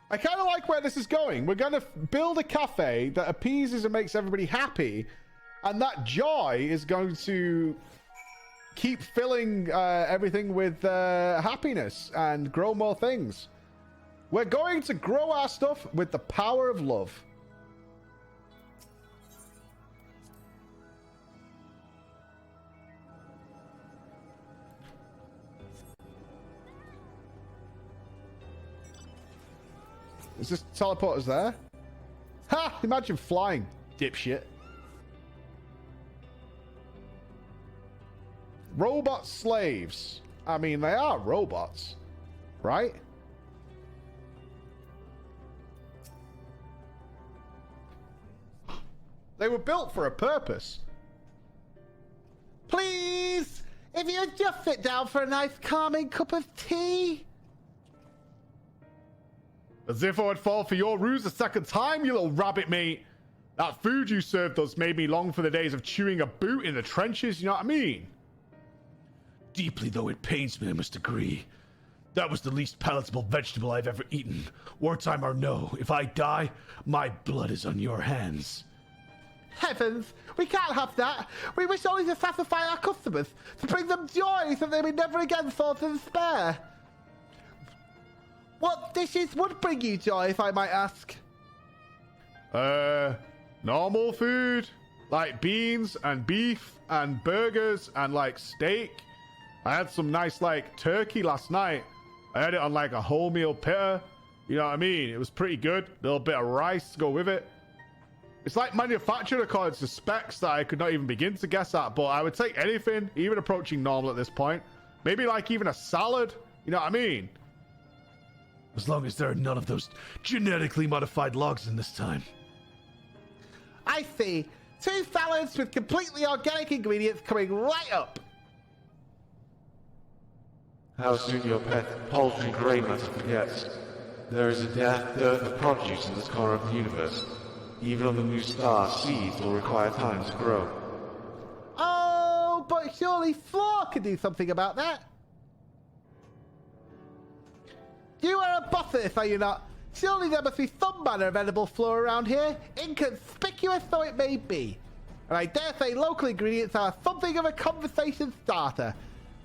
I kind of like where this is going. We're going to build a cafe that appeases and makes everybody happy. And that joy is going to keep filling everything with happiness and grow more things. We're going to grow our stuff with the power of love. Is this teleporters there? Ha! Imagine flying, dipshit. Robot slaves. I mean, they are robots, right? They were built for a purpose. Please, if you'd just sit down for a nice calming cup of tea. As if I would fall for your ruse a second time, you little rabbit mate. That food you served us made me long for the days of chewing a boot in the trenches, you know what I mean? Deeply though it pains me, I must agree. That was the least palatable vegetable I've ever eaten. Wartime or no, if I die, my blood is on your hands. Heavens, we can't have that. We wish only to satisfy our customers, to bring them joy so they may never again fall to despair. What dishes would bring you joy, if I might ask? Normal food. Like beans and beef and burgers and like steak. I had some nice like turkey last night. I had it on like a wholemeal pitta. You know what I mean? It was pretty good. A little bit of rice to go with it. It's like manufactured according to specs that I could not even begin to guess at, but I would take anything, even approaching normal at this point. Maybe like even a salad. You know what I mean? As long as there are none of those genetically modified logs in this time. I see. 2 salads with completely organic ingredients coming right up. How soon your pet paltry grey matter forgets. There is a dearth of produce in this corner of the universe. Even on the new star, seeds will require time to grow. Oh, but surely Floor could do something about that. You are a bosses, are you not? Surely there must be some manner of edible floor around here, inconspicuous though it may be. And I dare say local ingredients are something of a conversation starter.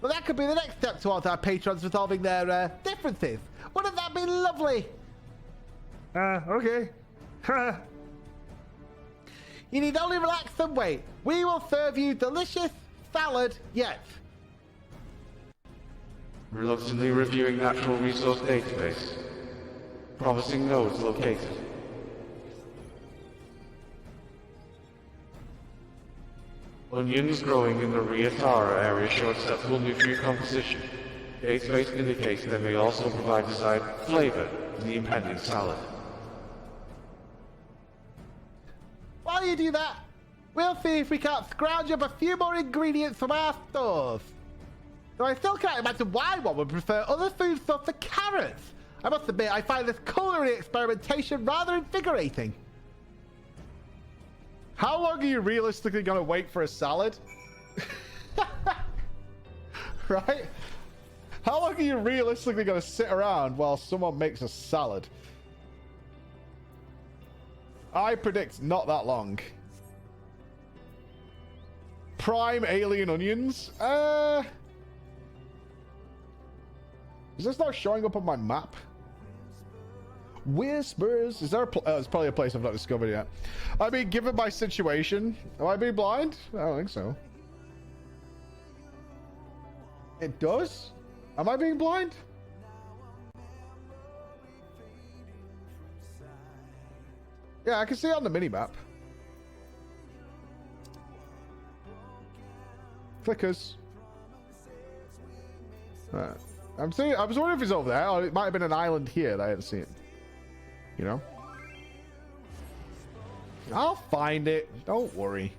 Well, that could be the next step towards our patrons resolving their differences. Wouldn't that be lovely? Okay. You need only relax and wait. We will serve you delicious salad yet. Reluctantly reviewing natural resource database. Promising nodes located. Onions growing in the Riatara area show acceptable nutrient composition. Database indicates they may also provide desired flavor in the impending salad. While you do that, we'll see if we can't scrounge up a few more ingredients from our stores. Though I still can't imagine why one would prefer other foodstuffs to carrots. I must admit, I find this culinary experimentation rather invigorating. How long are you realistically going to wait for a salad? Right? How long are you realistically going to sit around while someone makes a salad? I predict not that long. Prime alien onions? Is this not showing up on my map? Whispers. Is there a it's probably a place I've not discovered yet. I mean, given my situation, am I being blind? I don't think so. It does? Am I being blind? Yeah, I can see it on the minimap. Clickers. I'm saying, I was wondering if it's over there, or it might have been an island here that I hadn't seen. You know? I'll find it. Don't worry.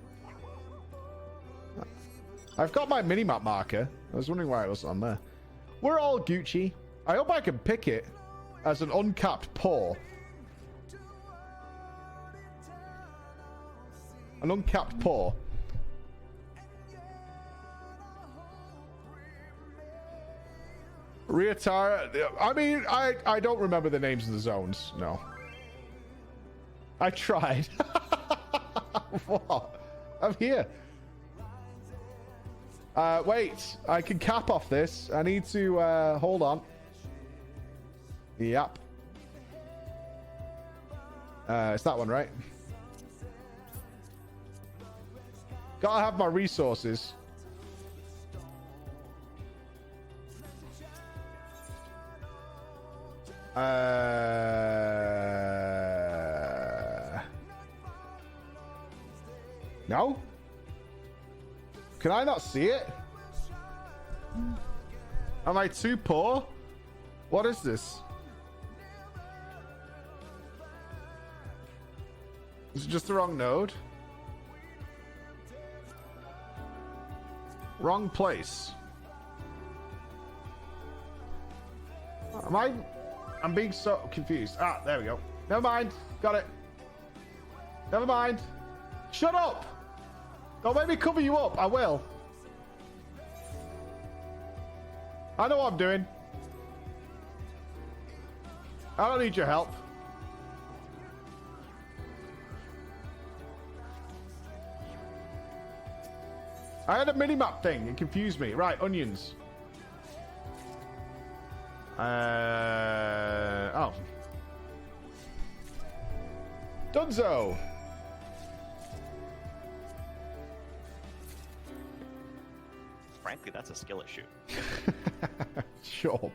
I've got my minimap marker. I was wondering why it wasn't on there. We're all Gucci. I hope I can pick it as an uncapped paw. An uncapped paw. Riatara. I mean, I don't remember the names of the zones. No. I tried. What? I'm here. Wait. I can cap off this. I need to, hold on. Yep. It's that one, right? Gotta have my resources. No? Can I not see it? Am I too poor? What is this? Is it just the wrong node? Wrong place. I'm being so confused. Ah, there we go. Never mind. Got it. Never mind. Shut up! Don't make me cover you up. I will. I know what I'm doing. I don't need your help. I had a minimap thing. It confused me. Right, onions. Oh. Dunzo. Frankly, that's a skill issue. Shut up.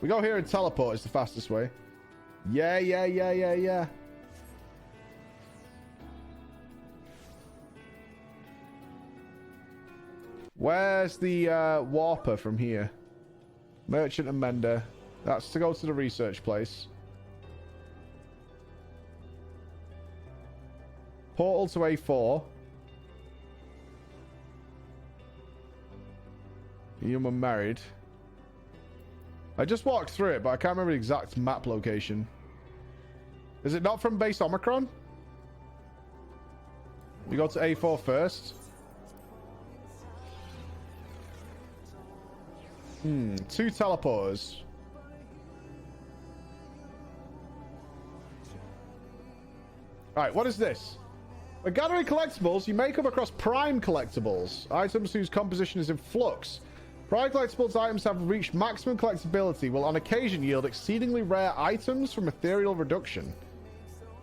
We go here and teleport is the fastest way. Yeah. Where's the warper from here? Merchant and Mender. That's to go to the research place. Portal to A4. You are married. I just walked through it, but I can't remember the exact map location. Is it not from base Omicron? You go to A4 first. 2 teleporters. Alright, what is this? When gathering collectibles, you may come across prime collectibles, items whose composition is in flux. Prime collectibles items have reached maximum collectability, will on occasion yield exceedingly rare items from ethereal reduction.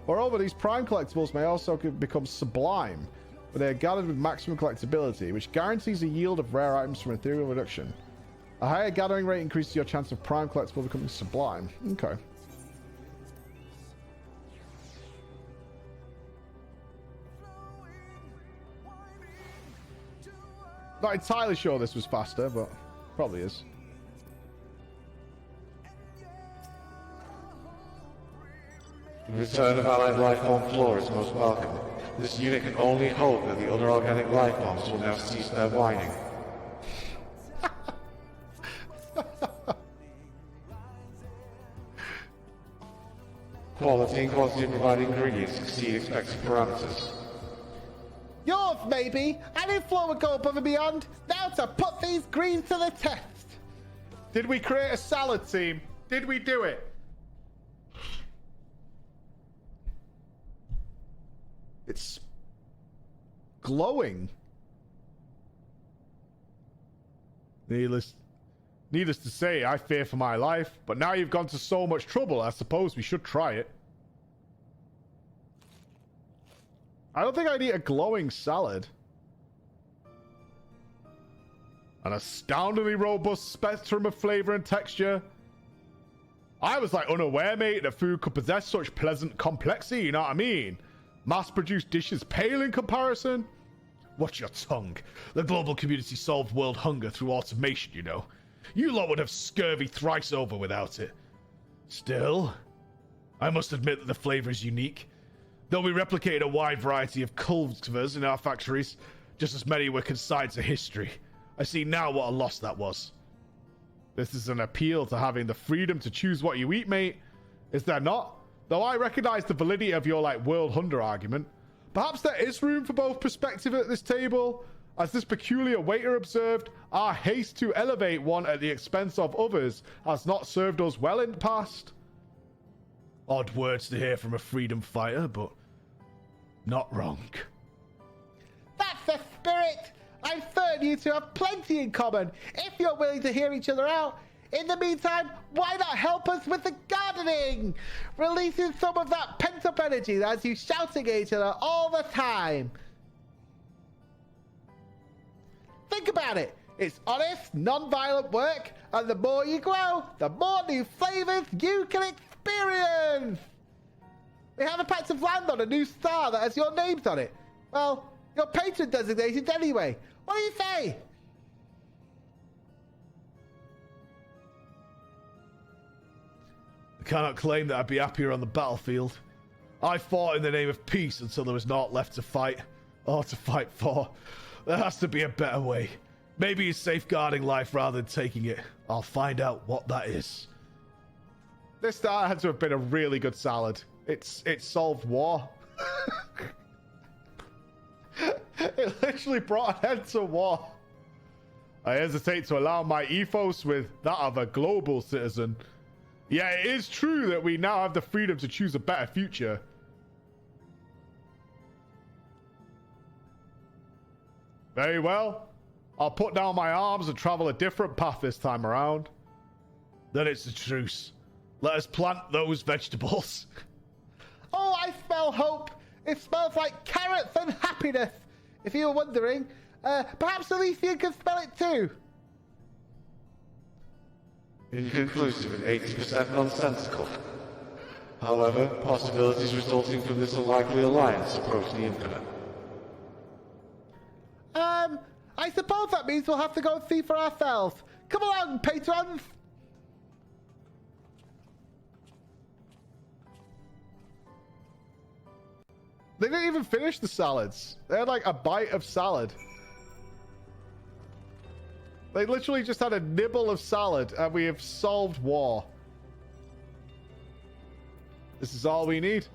Moreover, these prime collectibles may also become sublime, where they are gathered with maximum collectability, which guarantees a yield of rare items from ethereal reduction. A higher gathering rate increases your chance of prime collectible becoming sublime. Okay. Not entirely sure this was faster, but probably is. The return of allied life form flora is most welcome. This unit can only hope that the other organic life forms will now cease their whining. Quality and quantity of provided ingredients exceed expected parameters. Yours, maybe. I knew Flo would go above and beyond. Now to put these greens to the test. Did we create a salad team? Did we do it? It's glowing. Needless to say, I fear for my life, but now you've gone to so much trouble, I suppose we should try it. I don't think I'd eat a glowing salad. An astoundingly robust spectrum of flavor and texture. I was like unaware, mate, that food could possess such pleasant complexity, you know what I mean? Mass-produced dishes pale in comparison. Watch your tongue. The global community solved world hunger through automation, you know. You lot would have scurvy thrice over without it. Still, I must admit that the flavor is unique. Though we replicated a wide variety of cultivars in our factories, just as many were consigned to history. I see now what a loss that was. This is an appeal to having the freedom to choose what you eat, mate. Is there not? Though I recognize the validity of your, like, world hunger argument. Perhaps there is room for both perspective at this table. As this peculiar waiter observed, our haste to elevate one at the expense of others has not served us well in the past. Odd words to hear from a freedom fighter, but not wrong. That's the spirit! I'm certain you two have plenty in common, if you're willing to hear each other out. In the meantime, why not help us with the gardening? Releasing some of that pent-up energy that has you shouting at each other all the time. Think about it. It's honest, non-violent work, and the more you grow, the more new flavors you can experience. We have a patch of land on a new star that has your names on it. Well, your patron designated anyway. What do you say? I cannot claim that I'd be happier on the battlefield. I fought in the name of peace until there was naught left to fight, or to fight for. There has to be a better way. Maybe it's safeguarding life rather than taking it. I'll find out what that is. This starter had to have been a really good salad. It solved war. It literally brought an end to war. I hesitate to allow my ethos with that of a global citizen. Yeah, it is true that we now have the freedom to choose a better future. Very well. I'll put down my arms and travel a different path this time around. Then it's a truce. Let us plant those vegetables. Oh, I smell hope. It smells like carrots and happiness. If you were wondering, perhaps Alicia can smell it too. Inconclusive and 80% nonsensical. However, possibilities resulting from this unlikely alliance approach the infinite. I suppose that means we'll have to go and see for ourselves. Come along, patrons! They didn't even finish the salads. They had like a bite of salad. They literally just had a nibble of salad and we have solved war. This is all we need.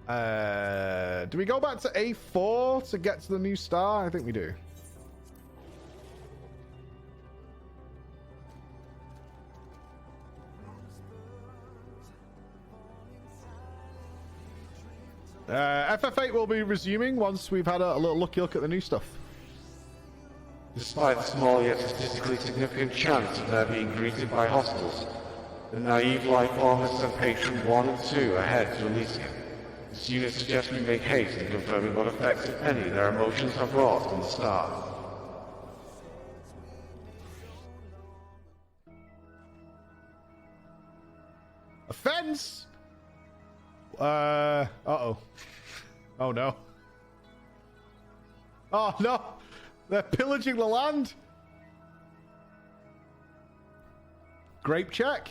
Do we go back to A4 to get to the new star? I think we do. FF8 will be resuming once we've had a little look at the new stuff. Despite the small yet statistically significant chance of their being greeted by hostiles, the naive life form has sent Patron 1 and 2 ahead to release him. This unit suggests we make haste in confirming what effects, if any, their emotions have wrought on the star. Offense! Uh-oh. Oh, no. Oh, no! They're pillaging the land! Grape check.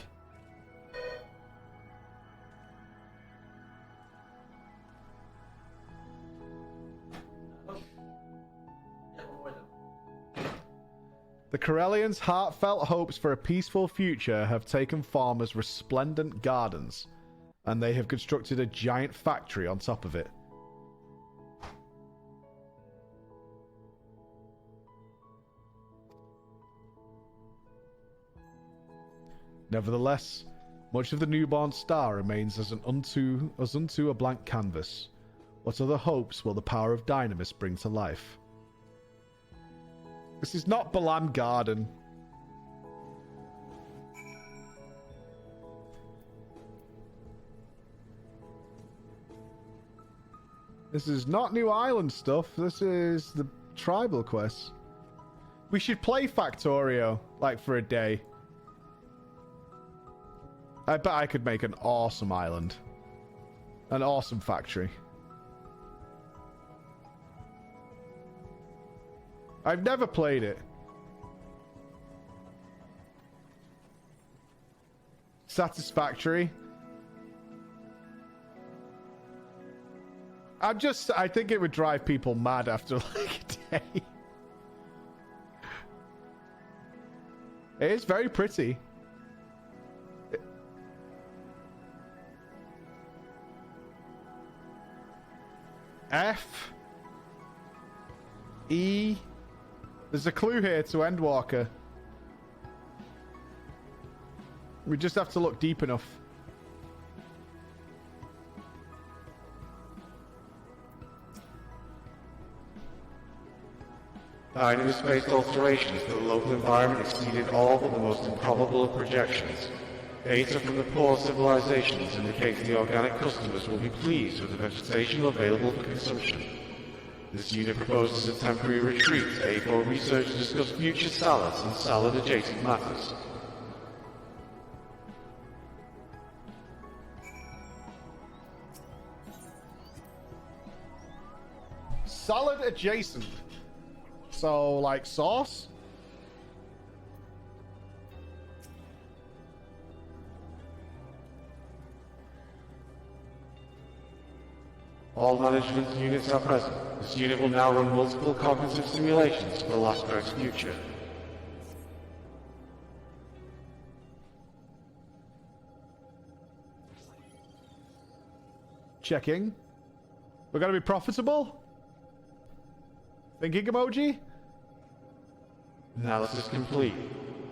The Corellians' heartfelt hopes for a peaceful future have taken form as resplendent gardens, and they have constructed a giant factory on top of it. Nevertheless, much of the newborn star remains as unto a blank canvas. What other hopes will the power of Dynamis bring to life? This is not Balan Garden. This is not New Island stuff. This is the tribal quests. We should play Factorio, like, for a day. I bet I could make an awesome island. An awesome factory. I've never played it. Satisfactory. I think it would drive people mad after like a day. It is very pretty. F. E. There's a clue here to Endwalker. We just have to look deep enough. Dynamics-based alterations to the local environment exceeded all but the most improbable of projections. Data from the poor civilizations indicates the organic customers will be pleased with the vegetation available for consumption. This unit proposes a temporary retreat to A4 research to discuss future salads and salad-adjacent matters. Salad adjacent. So, like sauce? All management units are present. This unit will now run multiple cognitive simulations for Last Greg's future. Checking. We're going to be profitable? Thinking emoji? Analysis complete.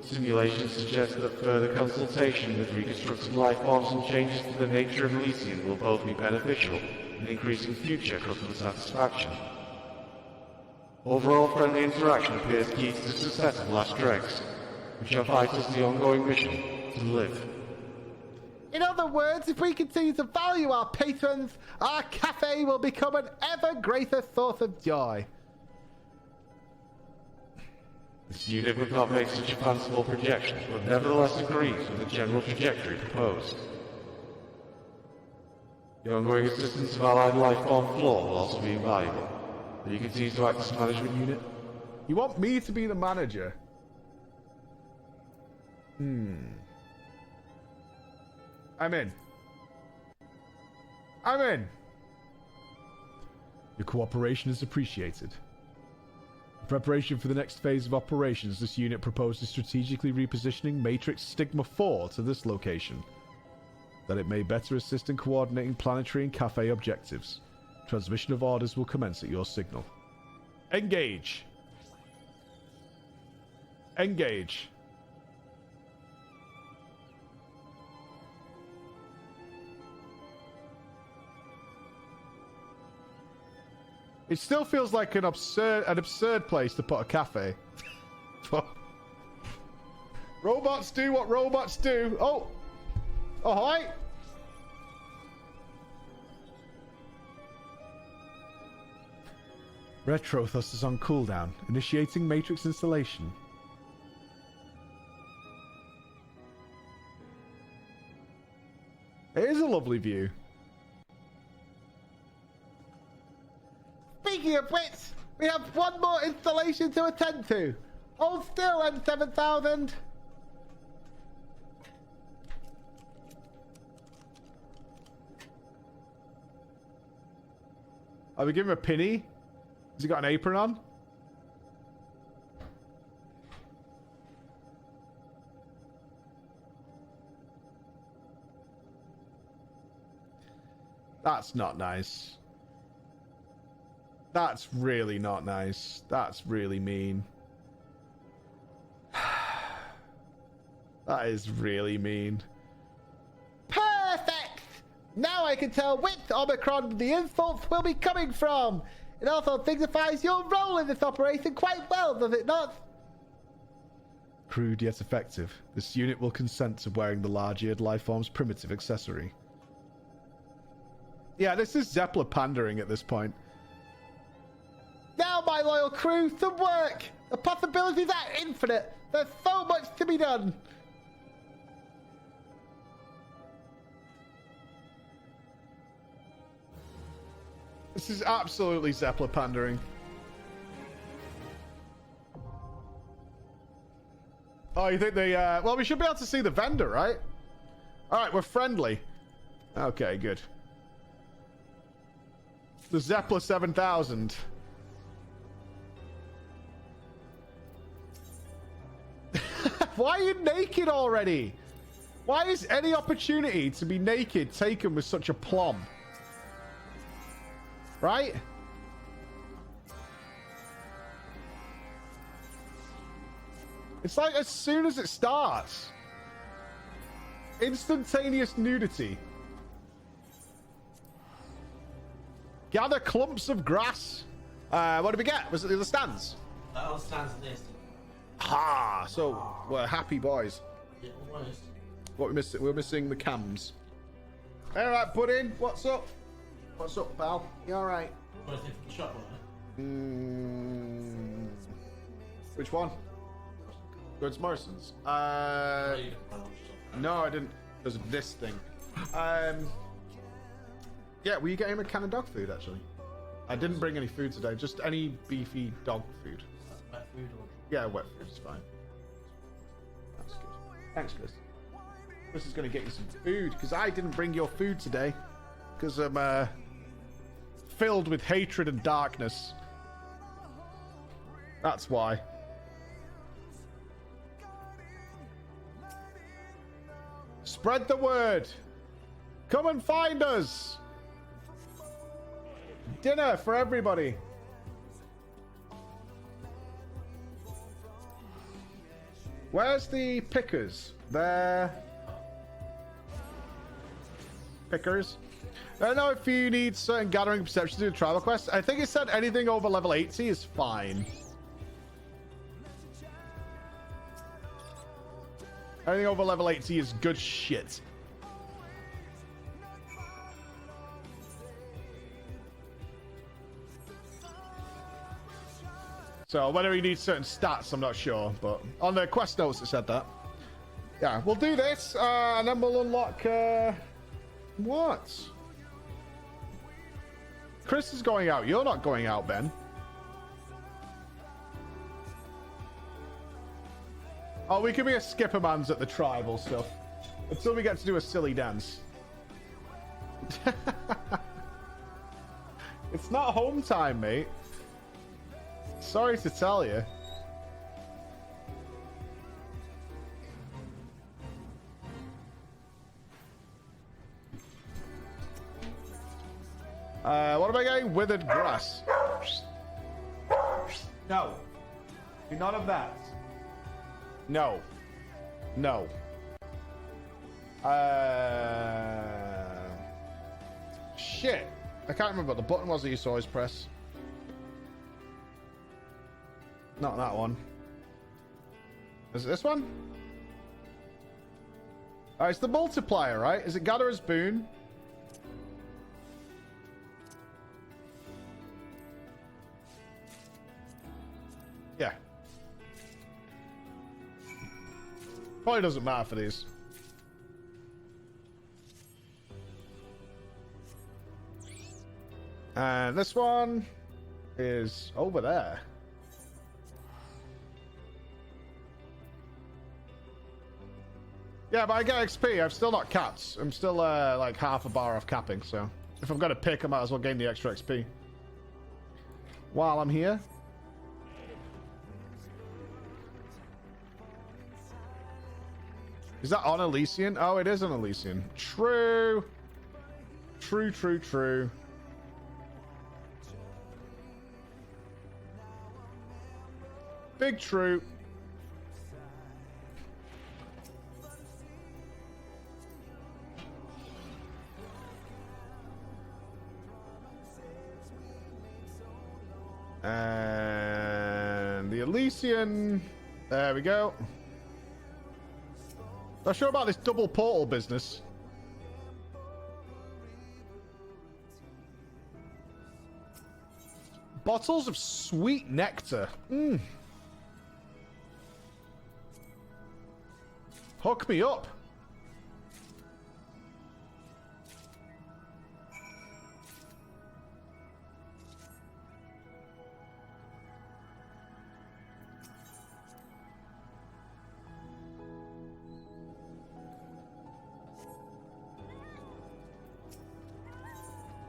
Simulations suggest that further consultation with reconstructed life forms and changes to the nature of Elysium will both be beneficial in increasing future customer satisfaction. Overall friendly interaction appears key to the success of Last Dregs, which are vital to the ongoing mission to live. In other words, if we continue to value our patrons, our cafe will become an ever greater source of joy. This unit would not make such a fanciful projection, but nevertheless agrees with the general trajectory proposed. The ongoing assistance of allied life on floor will also be invaluable. Will you continue to act as management unit? You want me to be the manager? I'm in. I'm in. Your cooperation is appreciated. In preparation for the next phase of operations, this unit proposes strategically repositioning Matrix Stigma 4 to this location, that it may better assist in coordinating planetary and cafe objectives. Transmission of orders will commence at your signal. Engage. Engage. It still feels like an absurd place to put a cafe. Robots do what robots do. Oh, hi. Retro thrust is on cooldown. Initiating matrix installation. It is a lovely view. Speaking of which, we have one more installation to attend to. Hold still, N7000. Are we giving him a penny? Has he got an apron on? That's not nice. That's really not nice. That's really mean. That is really mean. Perfect! Now I can tell which Omicron the insults will be coming from. It also signifies your role in this operation quite well, does it not? Crude yet effective. This unit will consent to wearing the large-eared lifeform's primitive accessory. Yeah, this is Zeppler pandering at this point. Now, my loyal crew, some work! The possibilities are infinite! There's so much to be done! This is absolutely Zeppler pandering. Oh, you think they, well, we should be able to see the vendor, right? Alright, we're friendly. Okay, good. The Zeppler 7000. Why are you naked already? Why is any opportunity to be naked taken with such a plum? Right? It's like as soon as it starts, instantaneous nudity. Gather clumps of grass. What did we get? Was it the other stands? That stands this. Ha! So we're happy boys. Yeah, almost. What we missing? We're missing the cams. All right, Pudding. What's up? What's up, pal? You all right? What do you think from the shop, right? Which one? Goods Morrison's. No, I didn't. Because of this thing. Yeah, were you getting him a can of dog food, actually? I didn't bring any food today, just any beefy dog food. Wet food or... Yeah, wet food is fine. That's good. Thanks, Chris. Chris is going to get you some food, because I didn't bring your food today. Because I'm filled with hatred and darkness. That's why. Spread the word. Come and find us. Dinner for everybody. Where's the pickers? There. Pickers. I don't know if you need certain gathering perceptions to do tribal quests. I think it said anything over level 80 is fine. Anything over level 80 is good shit. So whether he needs certain stats, I'm not sure. But on the quest notes, it said that. Yeah, we'll do this, and then we'll unlock... what? Chris is going out. You're not going out, Ben. Oh, we can be a skippermans at the tribal stuff. Until we get to do a silly dance. It's not home time, mate. Sorry to tell you. What am I getting? Withered grass. No. None of that. No. No. Shit. I can't remember what the button was that you saw always press. Not that one. Is it this one? Alright, it's the multiplier, right? Is it Gatherer's Boon? Yeah. Probably doesn't matter for these. And this one is over there. Yeah, but I get XP. I've still not capped. I'm still like half a bar off capping, so if I'm going to pick, I might as well gain the extra XP. While I'm here. Is that on Elysian? Oh, it is on Elysian. True. True, true, true. Big true. And the Elysian. There we go. Not sure about this double portal business. Bottles of sweet nectar. Mmm. Hook me up.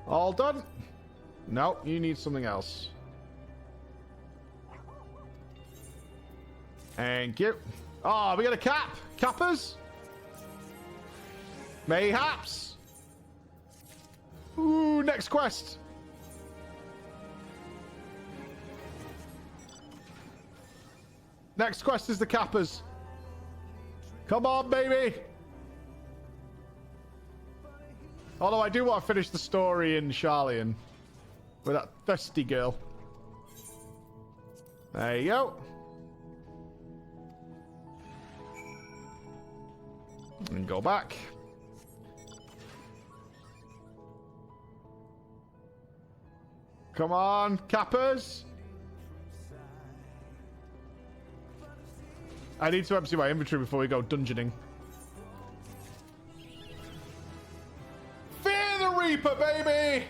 All done? No, you need something else. Thank you. Oh, we got a cap. Cappers? Mayhaps. Ooh, next quest. Next quest is the cappers. Come on, baby. Although I do want to finish the story in Charlian with that thirsty girl. There you go. And go back. Come on, cappers. I need to empty my inventory before we go dungeoning. Fear the Reaper, baby!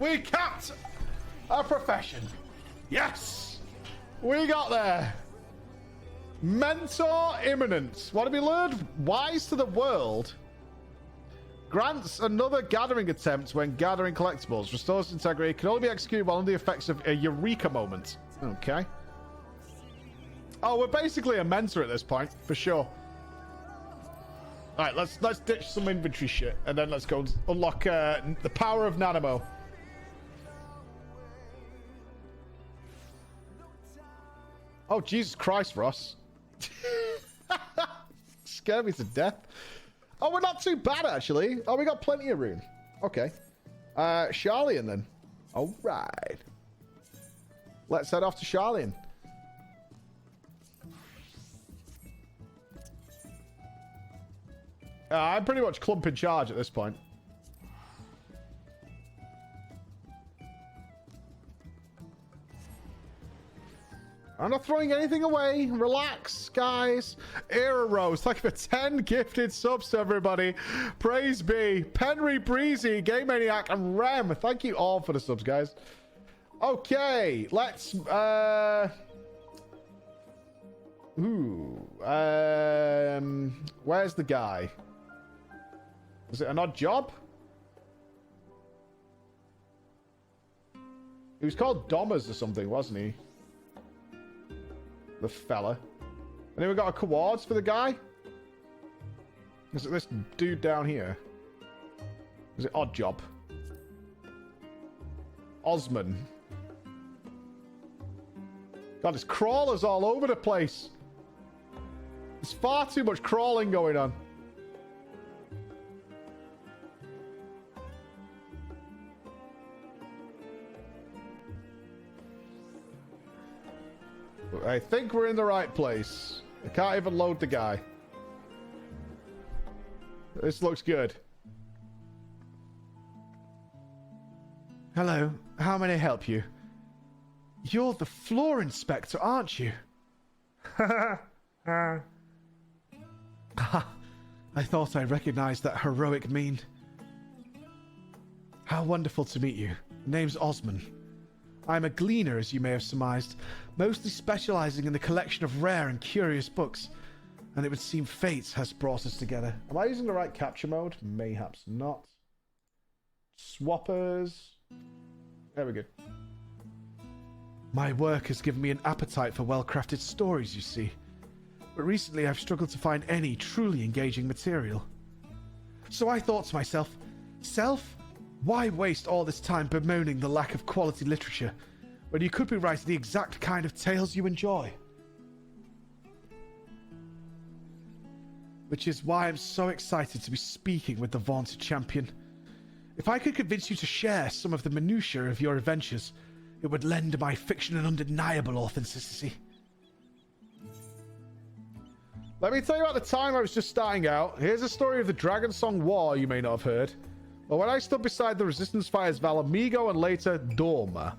We capped our profession. Yes! We got there. Mentor imminent. What have we learned? Wise to the world. Grants another gathering attempt when gathering collectibles. Restores integrity. Can only be executed while under the effects of a eureka moment. Okay. Oh, we're basically a mentor at this point, for sure. Alright, let's ditch some inventory shit, and then let's go unlock the power of Nanimo. Oh, Jesus Christ, Ross. Scared me to death. Oh, we're not too bad, actually. Oh, we got plenty of room. Okay. Charlian, then. All right. Let's head off to Charlian. I'm pretty much clump in charge at this point. I'm not throwing anything away. Relax, guys. Era Rose, thank you for 10 gifted subs to everybody. Praise be. Penry, Breezy, Game Maniac, and Rem. Thank you all for the subs, guys. Okay, let's... where's the guy? Was it an odd job? He was called Dommers or something, wasn't he? The fella. And then we got a cowards for the guy. Is it this dude down here? Is it odd job? Osman. God, there's crawlers all over the place. There's far too much crawling going on. I think we're in the right place. I can't even load the guy. This looks good. Hello, how may I help you? You're the floor inspector, aren't you? I thought I recognized that heroic mien. How wonderful to meet you. Name's Osman. I'm a gleaner, as you may have surmised, mostly specializing in the collection of rare and curious books, and it would seem fate has brought us together. Am I using the right capture mode? Mayhaps not. Swappers. There we go. My work has given me an appetite for well-crafted stories, you see. But recently I've struggled to find any truly engaging material. So I thought to myself, self, why waste all this time bemoaning the lack of quality literature when you could be writing the exact kind of tales you enjoy? Which is why I'm so excited to be speaking with the vaunted champion. If I could convince you to share some of the minutiae of your adventures, it would lend my fiction an undeniable authenticity. Let me tell you about the time I was just starting out. Here's a story of the Dragon Song War you may not have heard. But when I stood beside the Resistance fighters Valamigo and later Dorma,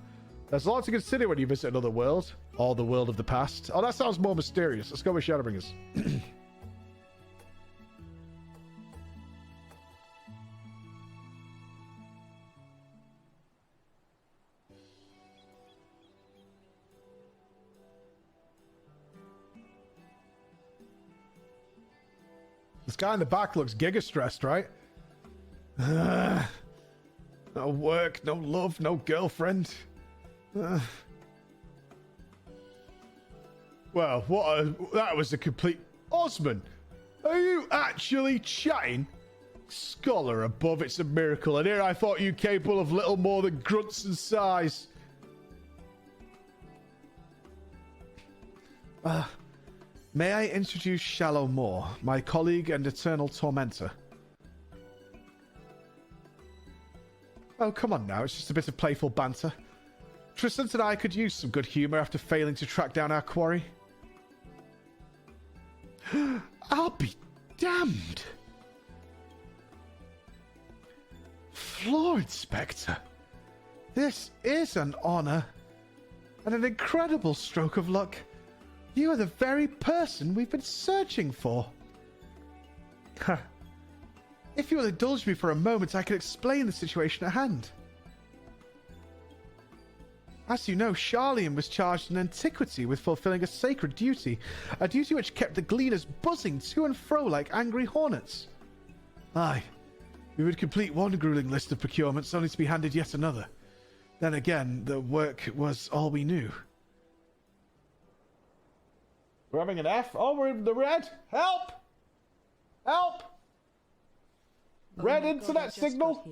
there's a lot to consider when you visit another world, or the world of the past. Oh, that sounds more mysterious. Let's go with Shadowbringers. This guy in the back looks giga stressed, right? No work, no love, no girlfriend. Well, that was a complete... Osman, are you actually chatting? Scholar above, it's a miracle. And here I thought you capable of little more than grunts and sighs. May I introduce Shallow Moore, my colleague and eternal tormentor? Oh, come on now. It's just a bit of playful banter. Tristan and I could use some good humor after failing to track down our quarry. I'll be damned. Floor Inspector. This is an honor and an incredible stroke of luck. You are the very person we've been searching for. If you will indulge me for a moment, I can explain the situation at hand. As you know, Charlian was charged in antiquity with fulfilling a sacred duty, a duty which kept the gleaners buzzing to and fro like angry hornets. Aye, we would complete one grueling list of procurements only to be handed yet another. Then again, the work was all we knew. We're having an F. Oh, we're in the red. Help! Help! Red internet signal.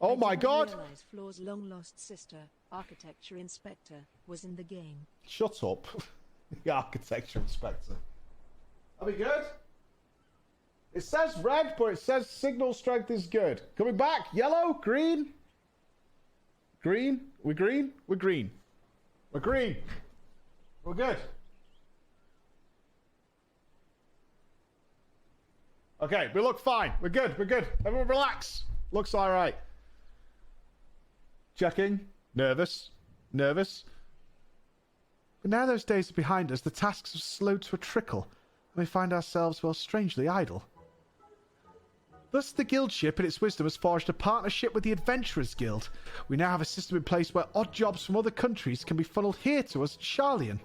Oh my god! Floor's long-lost sister, Architecture Inspector, was in the game. Shut up. The Architecture Inspector. Are we good? It says red, but it says signal strength is good. Coming back. Yellow, green. Green. We're green. We're green. We're green. We're good. Okay, we look fine. We're good. We're good. Everyone relax. Looks all right. Checking. Nervous. Nervous. But now those days are behind us, the tasks have slowed to a trickle, and we find ourselves, well, strangely idle. Thus, the guild ship, in its wisdom, has forged a partnership with the Adventurers Guild. We now have a system in place where odd jobs from other countries can be funneled here to us at Charlian.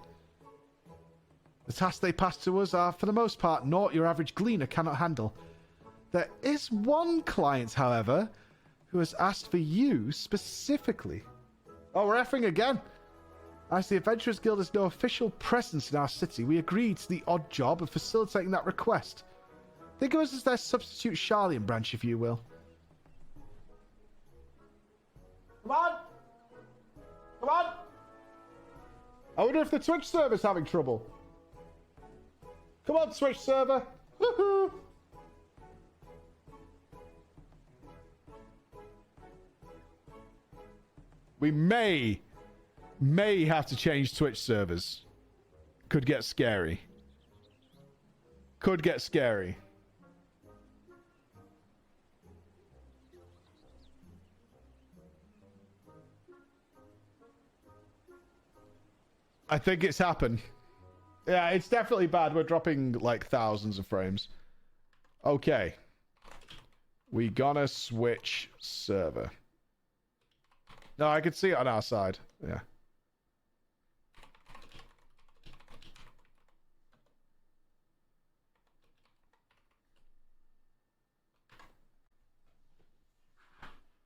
The tasks they pass to us are, for the most part, naught your average gleaner cannot handle. There is one client, however, who has asked for you specifically. Oh, we're effing again. As the Adventurers Guild has no official presence in our city, we agreed to the odd job of facilitating that request. Think of us as their substitute Charlian branch, if you will. Come on! Come on! I wonder if the Twitch server's having trouble. Come on, Twitch server. Woohoo! We may have to change Twitch servers. Could get scary. Could get scary. I think it's happened. Yeah, it's definitely bad. We're dropping like thousands of frames. Okay. We gonna switch server. No, I can see it on our side. Yeah.